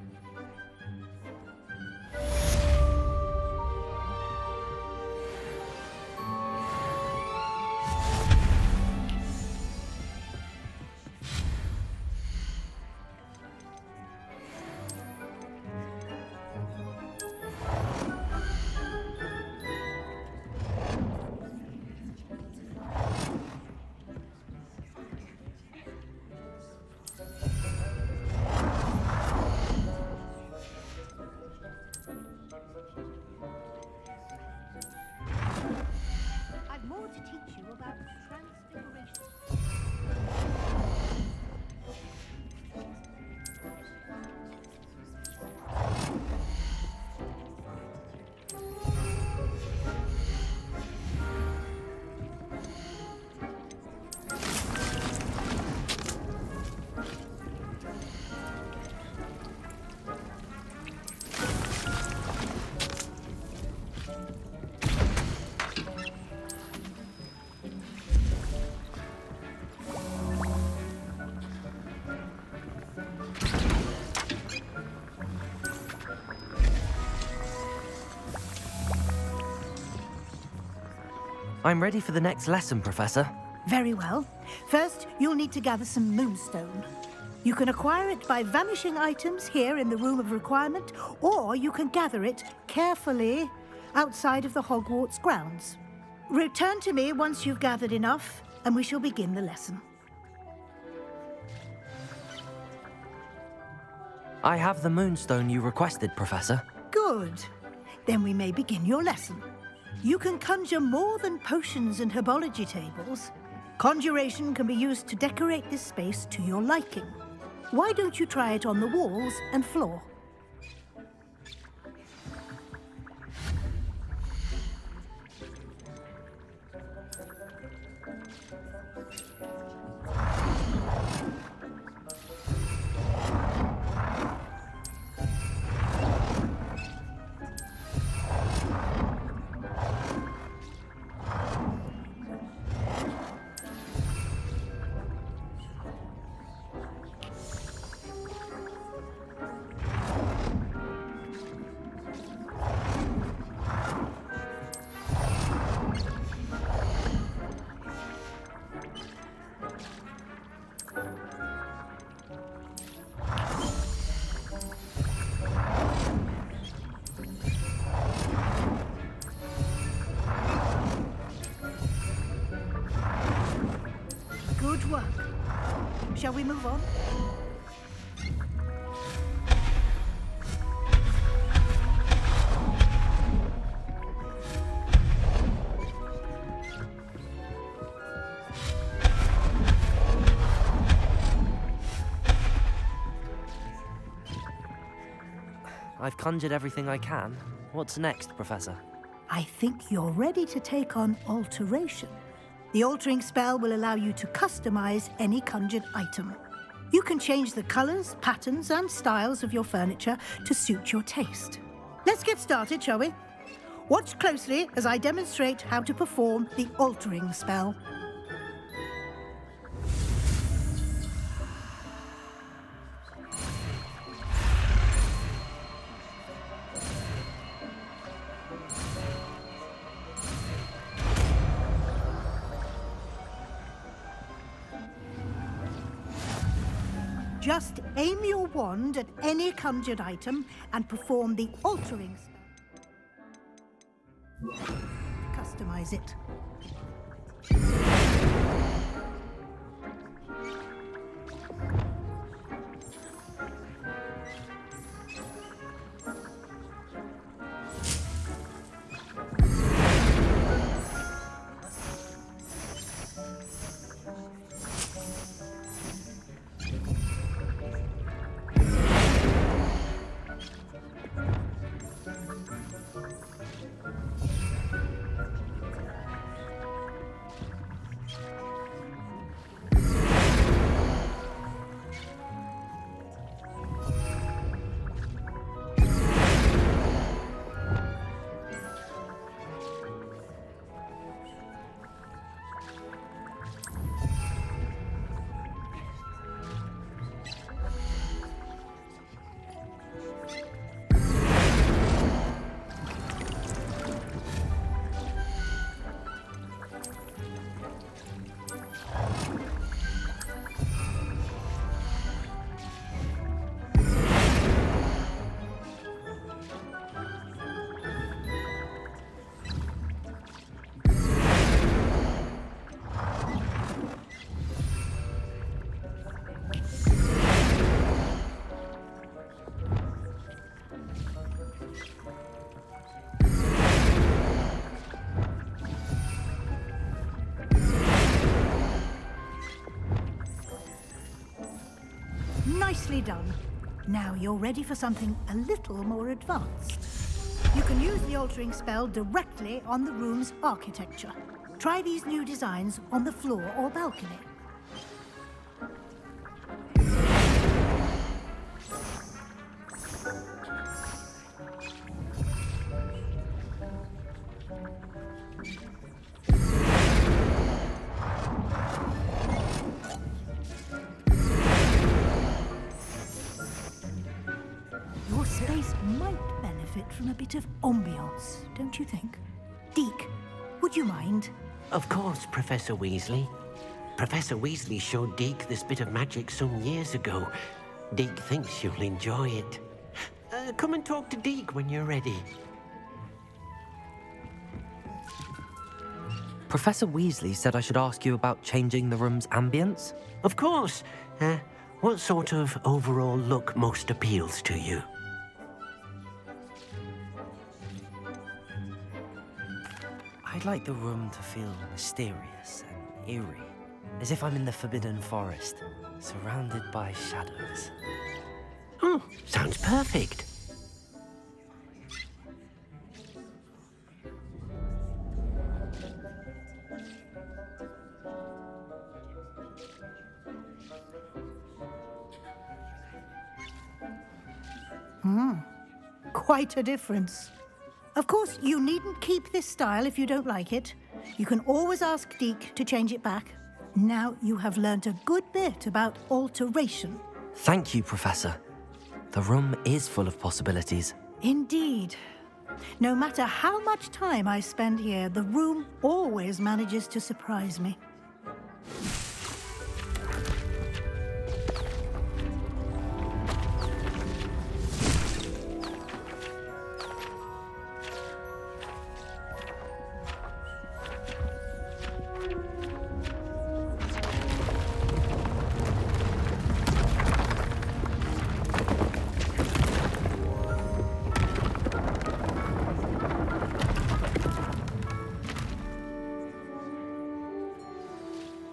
S2: I'm ready for the next lesson, Professor.
S22: Very well. First, you'll need to gather some moonstone. You can acquire it by vanishing items here in the Room of Requirement, or you can gather it carefully outside of the Hogwarts grounds. Return to me once you've gathered enough, and we shall begin the lesson.
S2: I have the moonstone you requested, Professor.
S22: Good. Then we may begin your lesson. You can conjure more than potions and herbology tables. Conjuration can be used to decorate this space to your liking. Why don't you try it on the walls and floor? Good work. Shall we move on?
S2: I've conjured everything I can. What's next, Professor?
S22: I think you're ready to take on alteration. The altering spell will allow you to customize any conjured item. You can change the colors, patterns, and styles of your furniture to suit your taste. Let's get started, shall we? Watch closely as I demonstrate how to perform the altering spell. Just aim your wand at any conjured item and perform the altering spell. Customize it. Nicely done. Now you're ready for something a little more advanced. You can use the altering spell directly on the room's architecture. Try these new designs on the floor or balcony. Your space might benefit from a bit of ambiance, don't you think? Deke, would you mind?
S10: Of course, Professor Weasley. Professor Weasley showed Deke this bit of magic some years ago. Deke thinks you'll enjoy it. Come and talk to Deke when you're ready.
S2: Professor Weasley said I should ask you about changing the room's ambience?
S10: Of course. What sort of overall look most appeals to you?
S2: I'd like the room to feel mysterious and eerie, as if I'm in the Forbidden Forest, surrounded by shadows.
S10: Oh, sounds perfect.
S22: Quite a difference. Of course, you needn't keep this style if you don't like it. You can always ask Deke to change it back. Now you have learnt a good bit about alteration.
S2: Thank you, Professor. The room is full of possibilities.
S22: Indeed. No matter how much time I spend here, the room always manages to surprise me.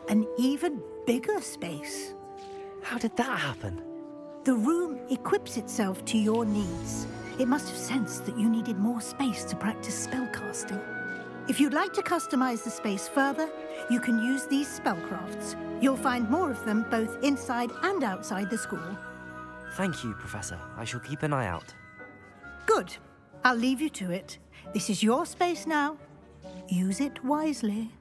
S22: An even bigger space.
S2: How did that happen?
S22: The room equips itself to your needs. It must have sensed that you needed more space to practice spellcasting. If you'd like to customize the space further, you can use these spellcrafts. You'll find more of them both inside and outside the school.
S2: Thank you, Professor. I shall keep an eye out.
S22: Good. I'll leave you to it. This is your space now. Use it wisely.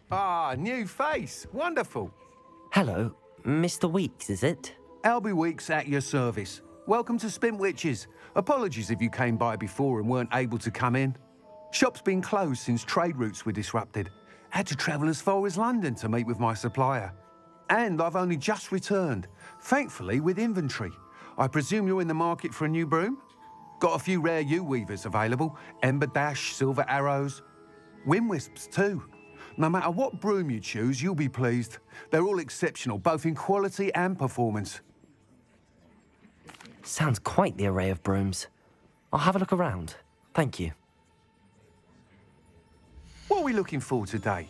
S9: Ah, new face. Wonderful.
S2: Hello, Mr. Weeks, is it?
S9: Albie Weeks at your service. Welcome to Spintwitches. Apologies if you came by before and weren't able to come in. Shop's been closed since trade routes were disrupted. Had to travel as far as London to meet with my supplier. And I've only just returned, thankfully with inventory. I presume you're in the market for a new broom? Got a few rare yew-weavers available. Ember Dash, Silver Arrows. Wind Wisps too. No matter what broom you choose, you'll be pleased. They're all exceptional, both in quality and performance.
S2: Sounds quite the array of brooms. I'll have a look around. Thank you.
S9: What are we looking for today?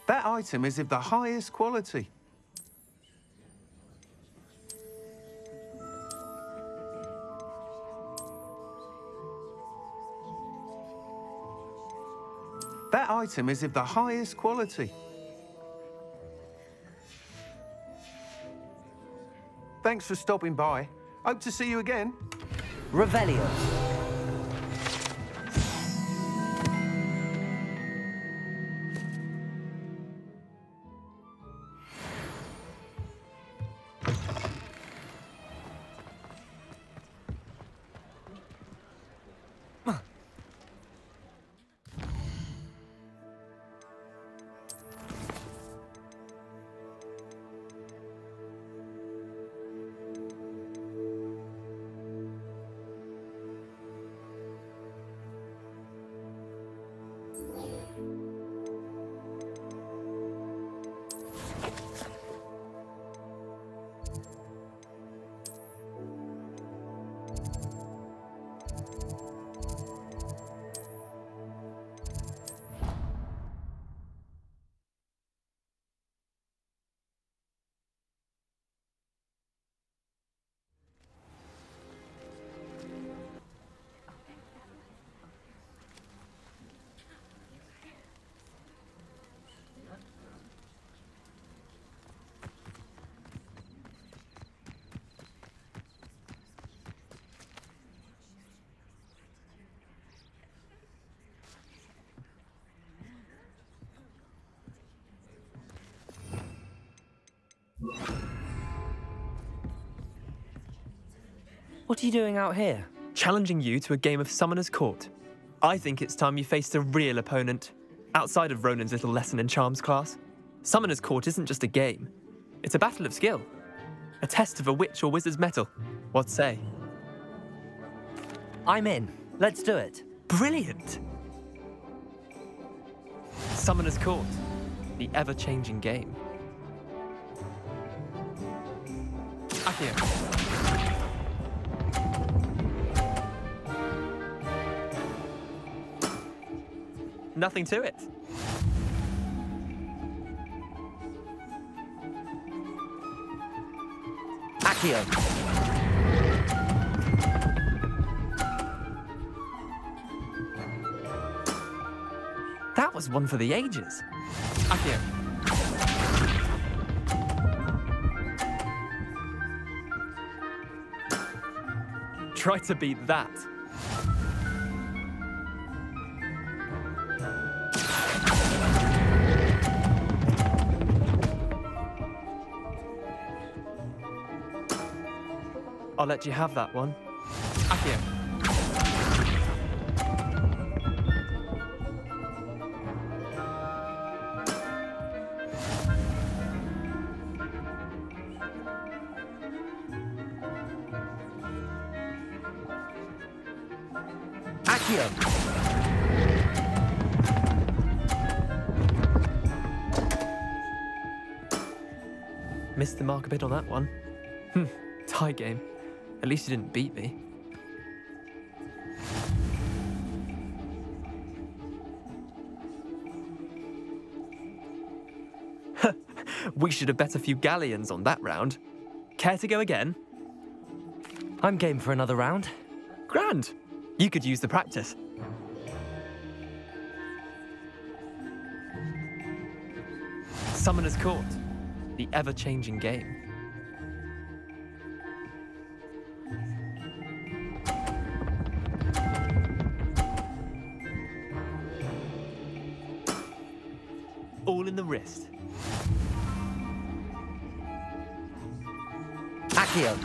S9: That item is of the highest quality. That item is of the highest quality. Thanks for stopping by. Hope to see you again.
S1: Revelio.
S2: What are you doing out here?
S11: Challenging you to a game of Summoner's Court. I think it's time you faced a real opponent, outside of Ronan's little lesson in charms class. Summoner's Court isn't just a game. It's a battle of skill. A test of a witch or wizard's mettle. What say?
S1: I'm in. Let's do it.
S11: Brilliant! Summoner's Court. The ever-changing game. Accio. Nothing to it.
S1: Accio.
S2: That
S11: was one for the ages. Accio. Try to beat that. I'll let you have that one. Accio.
S1: Accio.
S11: Missed the mark a bit on that one. Tie game. At least you didn't beat me. We should have bet a few galleons on that round. Care to go again?
S2: I'm game for another round.
S11: Grand. You could use the practice. Summoner's Court. The ever-changing game. All in the wrist.
S1: Accio.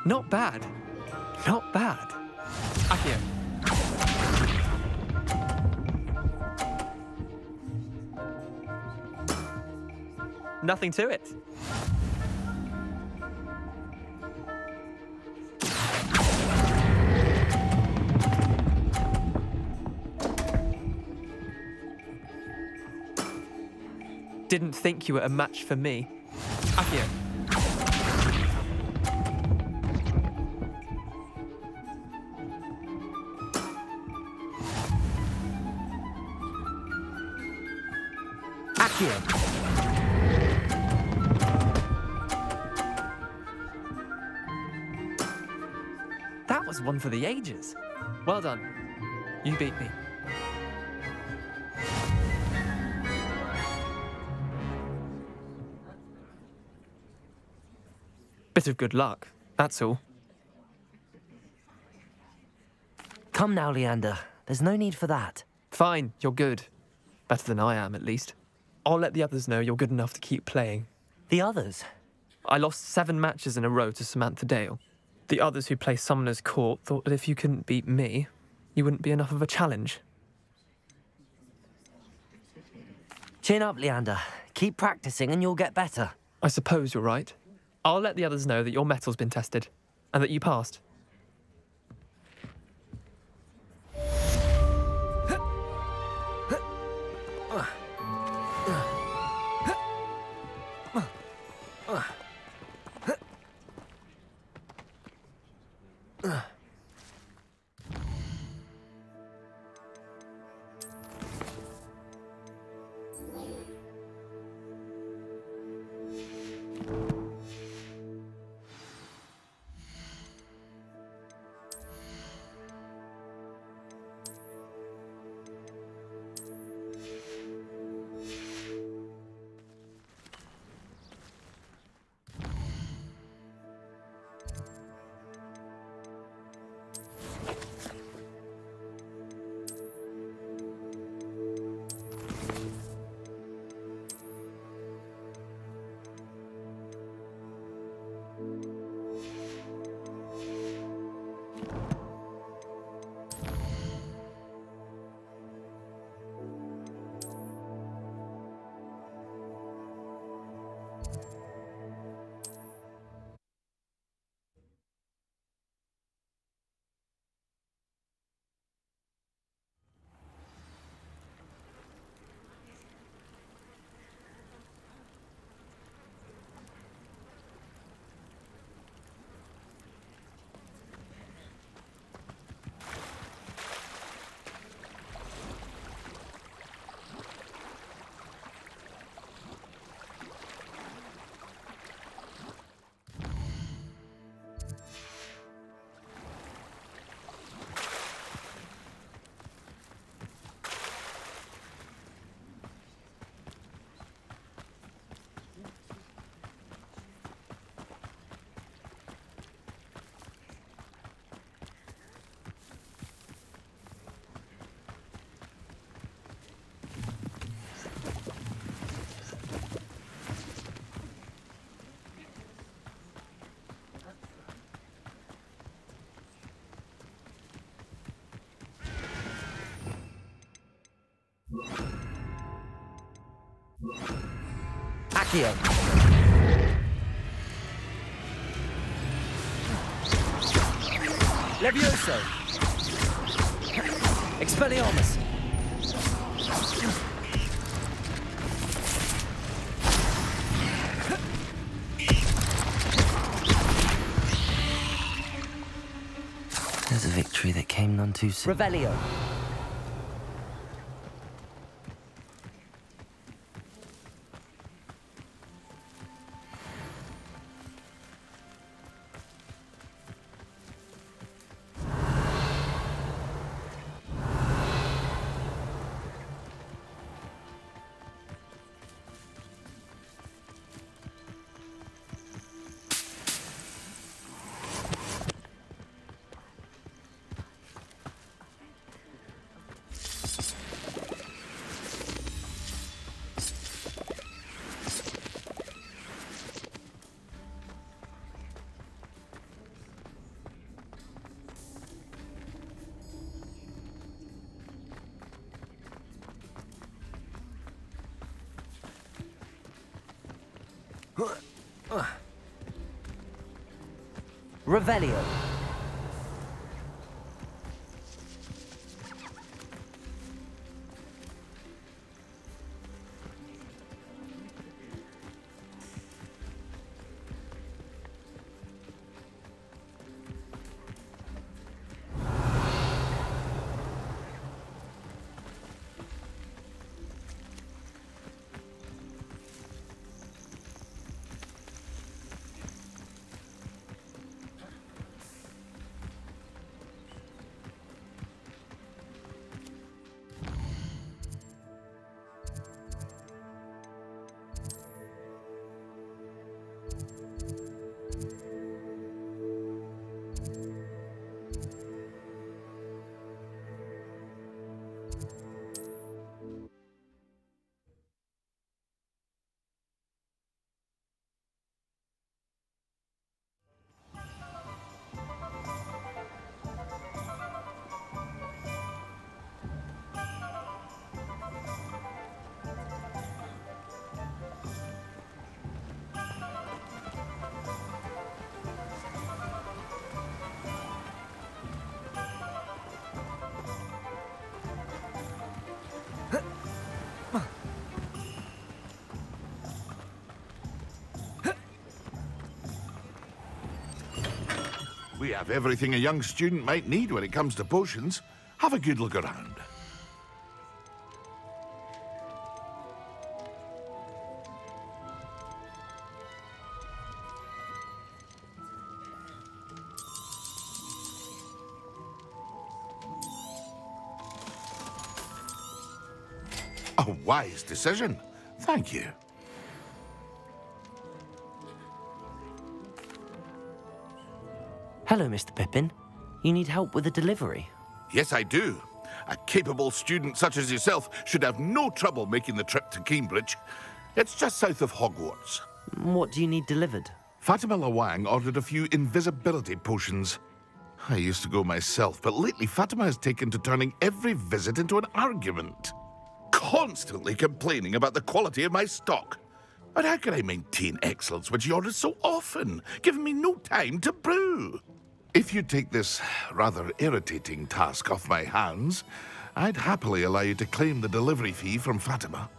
S11: Not bad. Not bad. Accio. Nothing to it. Didn't think you were a match for me. Accio.
S1: Accio.
S11: That was one for the ages. Well done. You beat me. Bit of good luck, that's all.
S2: Come now, Leander. There's no need for that.
S11: Fine, you're good. Better than I am, at least. I'll let the others know you're good enough to keep playing.
S2: The others?
S11: I lost 7 matches in a row to Samantha Dale. The others who play Summoner's Court thought that if you couldn't beat me, you wouldn't be enough of a challenge.
S2: Chin up, Leander. Keep practicing and you'll get better.
S11: I suppose you're right. I'll let the others know that your metal's been tested, and that you passed.
S1: Accio. Levioso. Expelliarmus.
S2: There's a victory that came none too soon.
S1: Revelio. Revelio.
S8: We have everything a young student might need when it comes to potions. Have a good look around. A wise decision. Thank you.
S2: Hello, Mr. Pippin. You need help with a delivery?
S8: Yes, I do. A capable student such as yourself should have no trouble making the trip to Cambridge. It's just south of Hogwarts.
S2: What do you need delivered?
S8: Fatima Lawang ordered a few invisibility potions. I used to go myself, but lately Fatima has taken to turning every visit into an argument. Constantly complaining about the quality of my stock. But how can I maintain excellence when she orders so often, giving me no time to brew? If you take this rather irritating task off my hands, I'd happily allow you to claim the delivery fee from Fatima.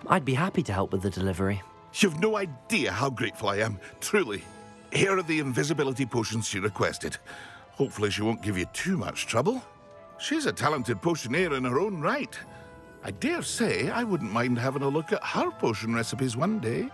S2: I'd be happy to help with the delivery.
S8: You've no idea how grateful I am, truly. Here are the invisibility potions she requested. Hopefully she won't give you too much trouble. She's a talented potioneer in her own right. I dare say I wouldn't mind having a look at her potion recipes one day.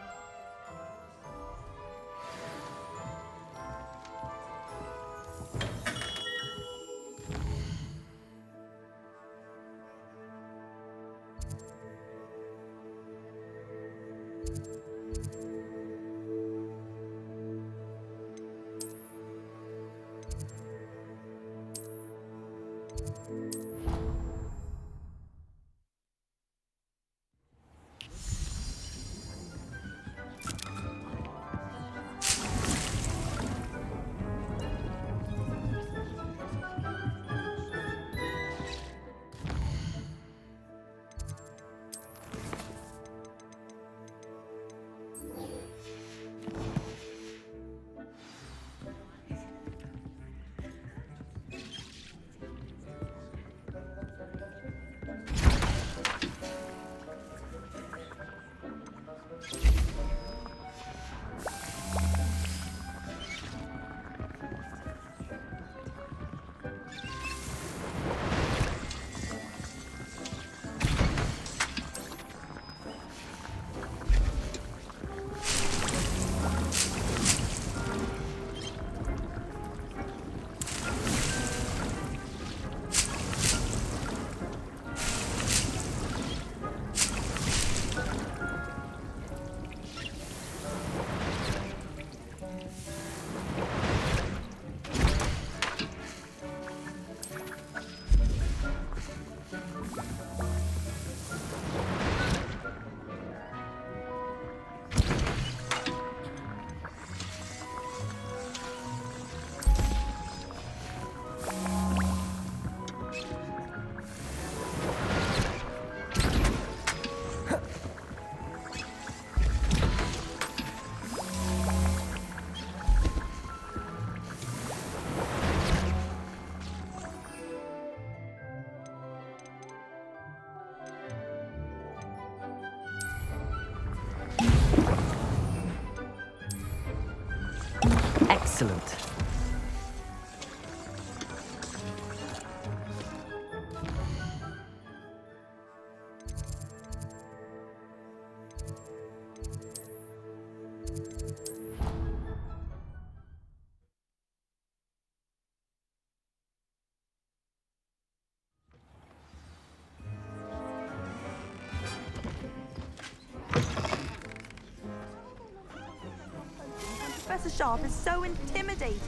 S2: Excellent.
S6: Professor Sharp is so intimidating.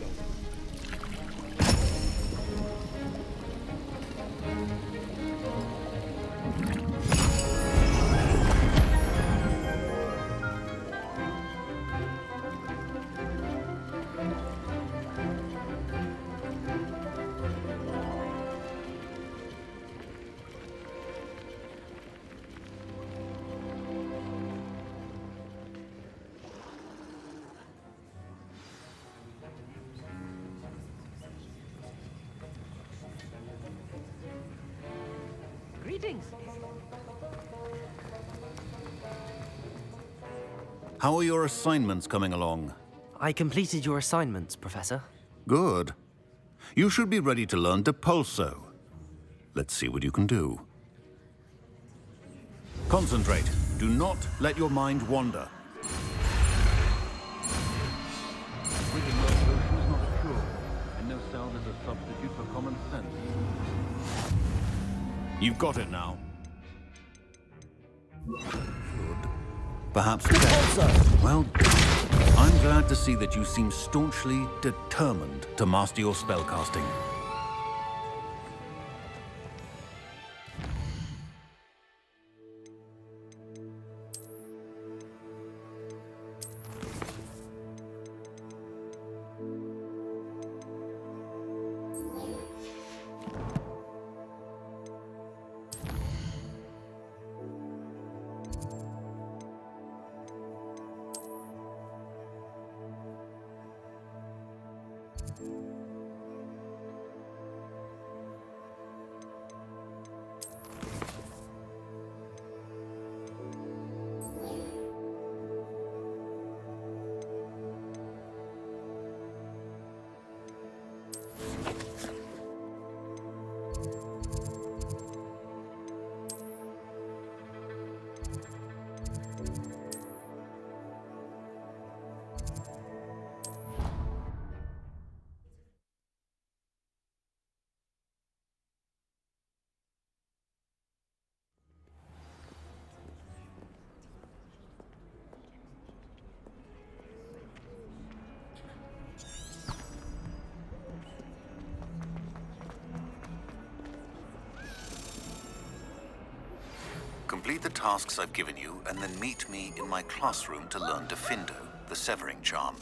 S1: Greetings.
S13: How are your assignments coming along?
S2: I completed your assignments, Professor.
S13: Good. You should be ready to learn Depulso. Let's see what you can do. Concentrate. Do not let your mind wander.
S5: Reading low potion is not a cure, and no salve is a substitute for common sense.
S13: You've got it now. Good. Perhaps better. Well, I'm glad to see that you seem staunchly determined to master your spellcasting. Complete the tasks I've given you, and then meet me in my classroom to learn Defindo, the severing charm.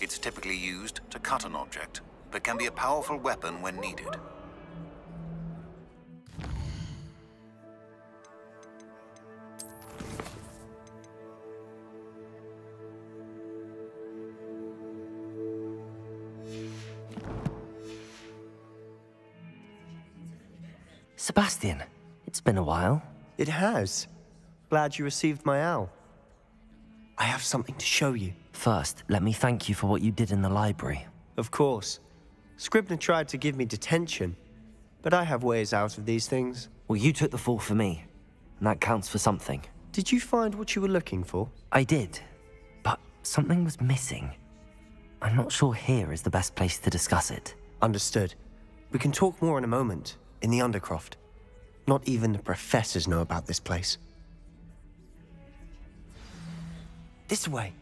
S13: It's typically used to cut an object, but can be a powerful weapon when needed.
S2: Sebastian, it's been a while.
S14: It has. Glad you received my owl. I have something to show you.
S2: First, let me thank you for what you did in the library.
S14: Of course. Scribner tried to give me detention, but I have ways out of these things.
S2: Well, you took the fall for me, and that counts for something.
S14: Did you find what you were looking for?
S2: I did, but something was missing. I'm not sure here is the best place to discuss it.
S14: Understood. We can talk more in a moment, in the Undercroft. Not even the professors know about this place. This way.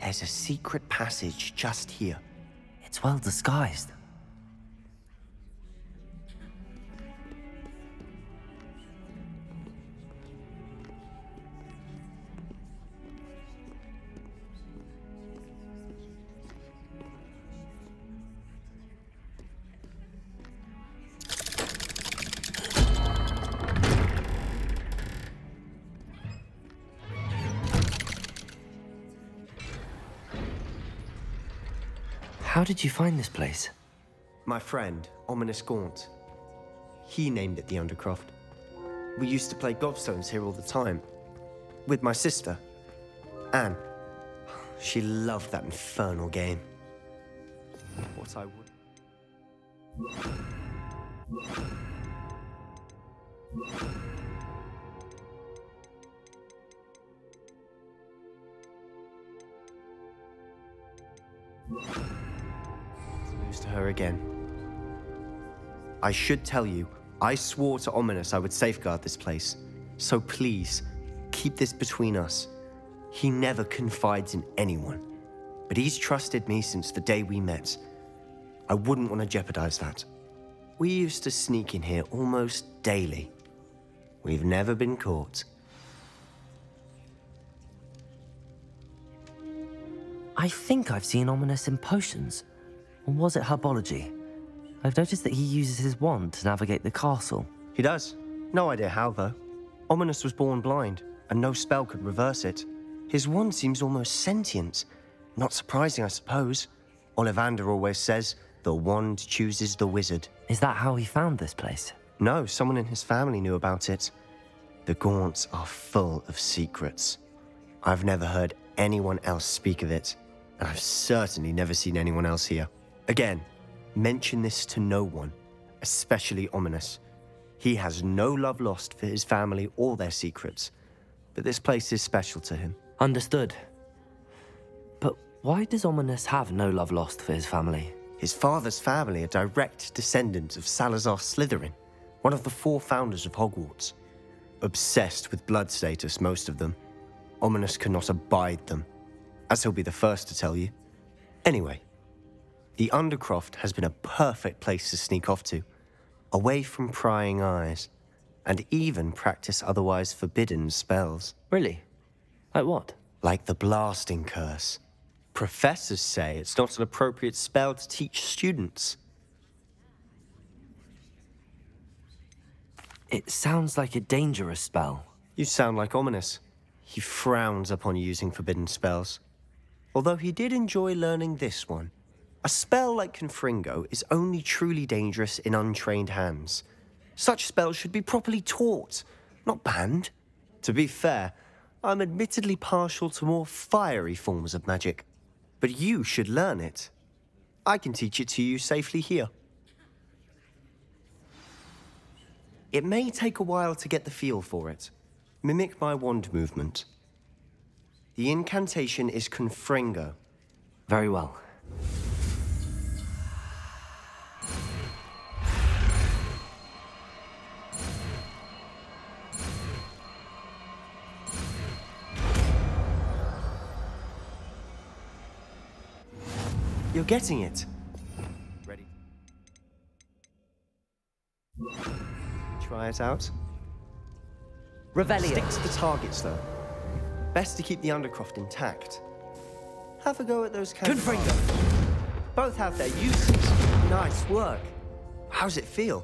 S14: There's a secret passage just here.
S2: It's well disguised. How did you find this place?
S14: My friend, Ominous Gaunt. He named it the Undercroft. We used to play gobstones here all the time. With my sister. Anne. She loved that infernal game. What I would... Lose to her again. I should tell you, I swore to Ominous I would safeguard this place. So please, keep this between us. He never confides in anyone, but he's trusted me since the day we met. I wouldn't want to jeopardize that. We used to sneak in here almost daily. We've never been caught.
S2: I think I've seen Ominous in potions. Or was it herbology? I've noticed that he uses his wand to navigate the castle.
S14: He does. No idea how, though. Ominous was born blind, and no spell could reverse it. His wand seems almost sentient. Not surprising, I suppose. Ollivander always says, the wand chooses the wizard.
S2: Is that how he found this place?
S14: No, someone in his family knew about it. The Gaunts are full of secrets. I've never heard anyone else speak of it, and I've certainly never seen anyone else here. Again, mention this to no one, especially Ominous. He has no love lost for his family or their secrets, but this place is special to him.
S2: Understood. But why does Ominous have no love lost for his family?
S14: His father's family are direct descendants of Salazar Slytherin, one of the 4 founders of Hogwarts. Obsessed with blood status, most of them. Ominous cannot abide them, as he'll be the first to tell you. Anyway, the Undercroft has been a perfect place to sneak off to, away from prying eyes, and even practice otherwise forbidden spells.
S2: Really? Like what?
S14: Like the blasting curse. Professors say it's not an appropriate spell to teach students.
S2: It sounds like a dangerous spell.
S14: You sound like Ominous. He frowns upon using forbidden spells. Although he did enjoy learning this one. A spell like Confringo is only truly dangerous in untrained hands. Such spells should be properly taught, not banned. To be fair, I'm admittedly partial to more fiery forms of magic. But you should learn it. I can teach it to you safely here. It may take a while to get the feel for it. Mimic my wand movement. The incantation is Confringo.
S2: Very well.
S14: You're getting it. Ready? Try it out.
S1: Revelio.
S14: Stick to the targets, though. Best to keep the Undercroft intact. Have a go at those
S1: Confringo.
S14: Both have their uses. Nice work. How's it feel?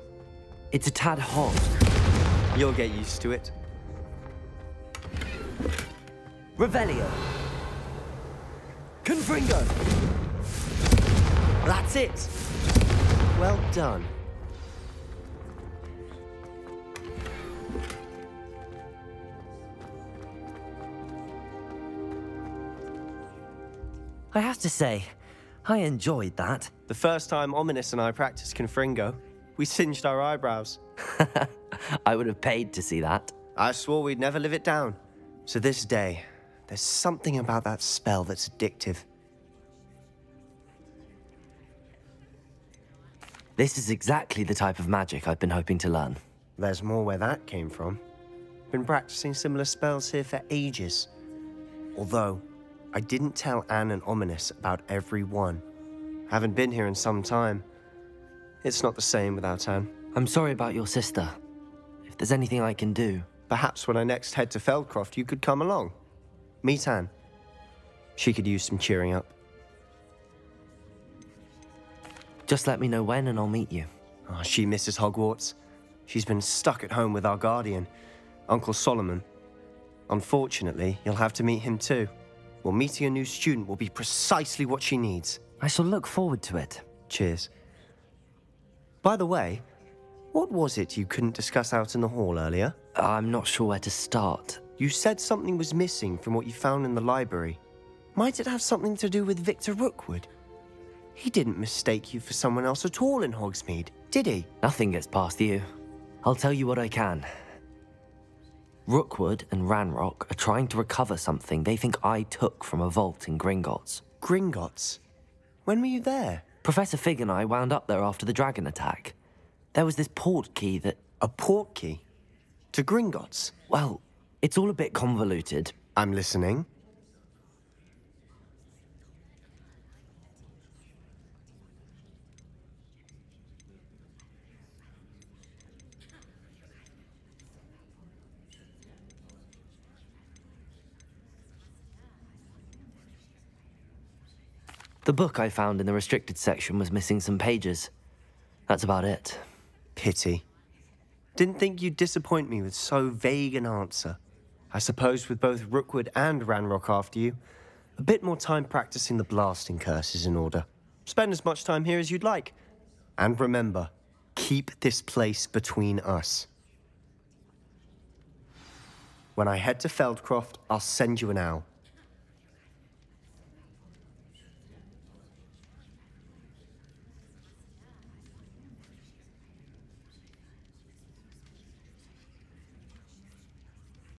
S2: It's a tad hot.
S14: You'll get used to it.
S1: Revelio.
S14: Confringo. That's it. Well done.
S2: I have to say, I enjoyed that.
S14: The first time Ominous and I practiced Confringo, we singed our eyebrows.
S2: I would have paid to see that.
S14: I swore we'd never live it down. To this day, there's something about that spell that's addictive.
S2: This is exactly the type of magic I've been hoping to learn.
S14: There's more where that came from. Been practicing similar spells here for ages. Although, I didn't tell Anne and Ominous about every one. Haven't been here in some time. It's not the same without Anne.
S2: I'm sorry about your sister. If there's anything I can do...
S14: Perhaps when I next head to Feldcroft, you could come along. Meet Anne. She could use some cheering up.
S2: Just let me know when and I'll meet you.
S14: Oh, she misses Hogwarts. She's been stuck at home with our guardian, Uncle Solomon. Unfortunately, you'll have to meet him too. Well, meeting a new student will be precisely what she needs.
S2: I shall look forward to it.
S14: Cheers. By the way, what was it you couldn't discuss out in the hall earlier?
S2: I'm not sure where to start.
S14: You said something was missing from what you found in the library. Might it have something to do with Victor Rookwood? He didn't mistake you for someone else at all in Hogsmeade, did he?
S2: Nothing gets past you. I'll tell you what I can. Rookwood and Ranrock are trying to recover something they think I took from a vault in Gringotts.
S14: Gringotts? When were you there?
S2: Professor Fig and I wound up there after the dragon attack. There was this port key that...
S14: A port key? To Gringotts?
S2: Well, it's all a bit convoluted.
S14: I'm listening.
S2: The book I found in the restricted section was missing some pages. That's about it.
S14: Pity. Didn't think you'd disappoint me with so vague an answer. I suppose with both Rookwood and Ranrock after you, a bit more time practicing the blasting curse is in order. Spend as much time here as you'd like. And remember, keep this place between us. When I head to Feldcroft, I'll send you an owl.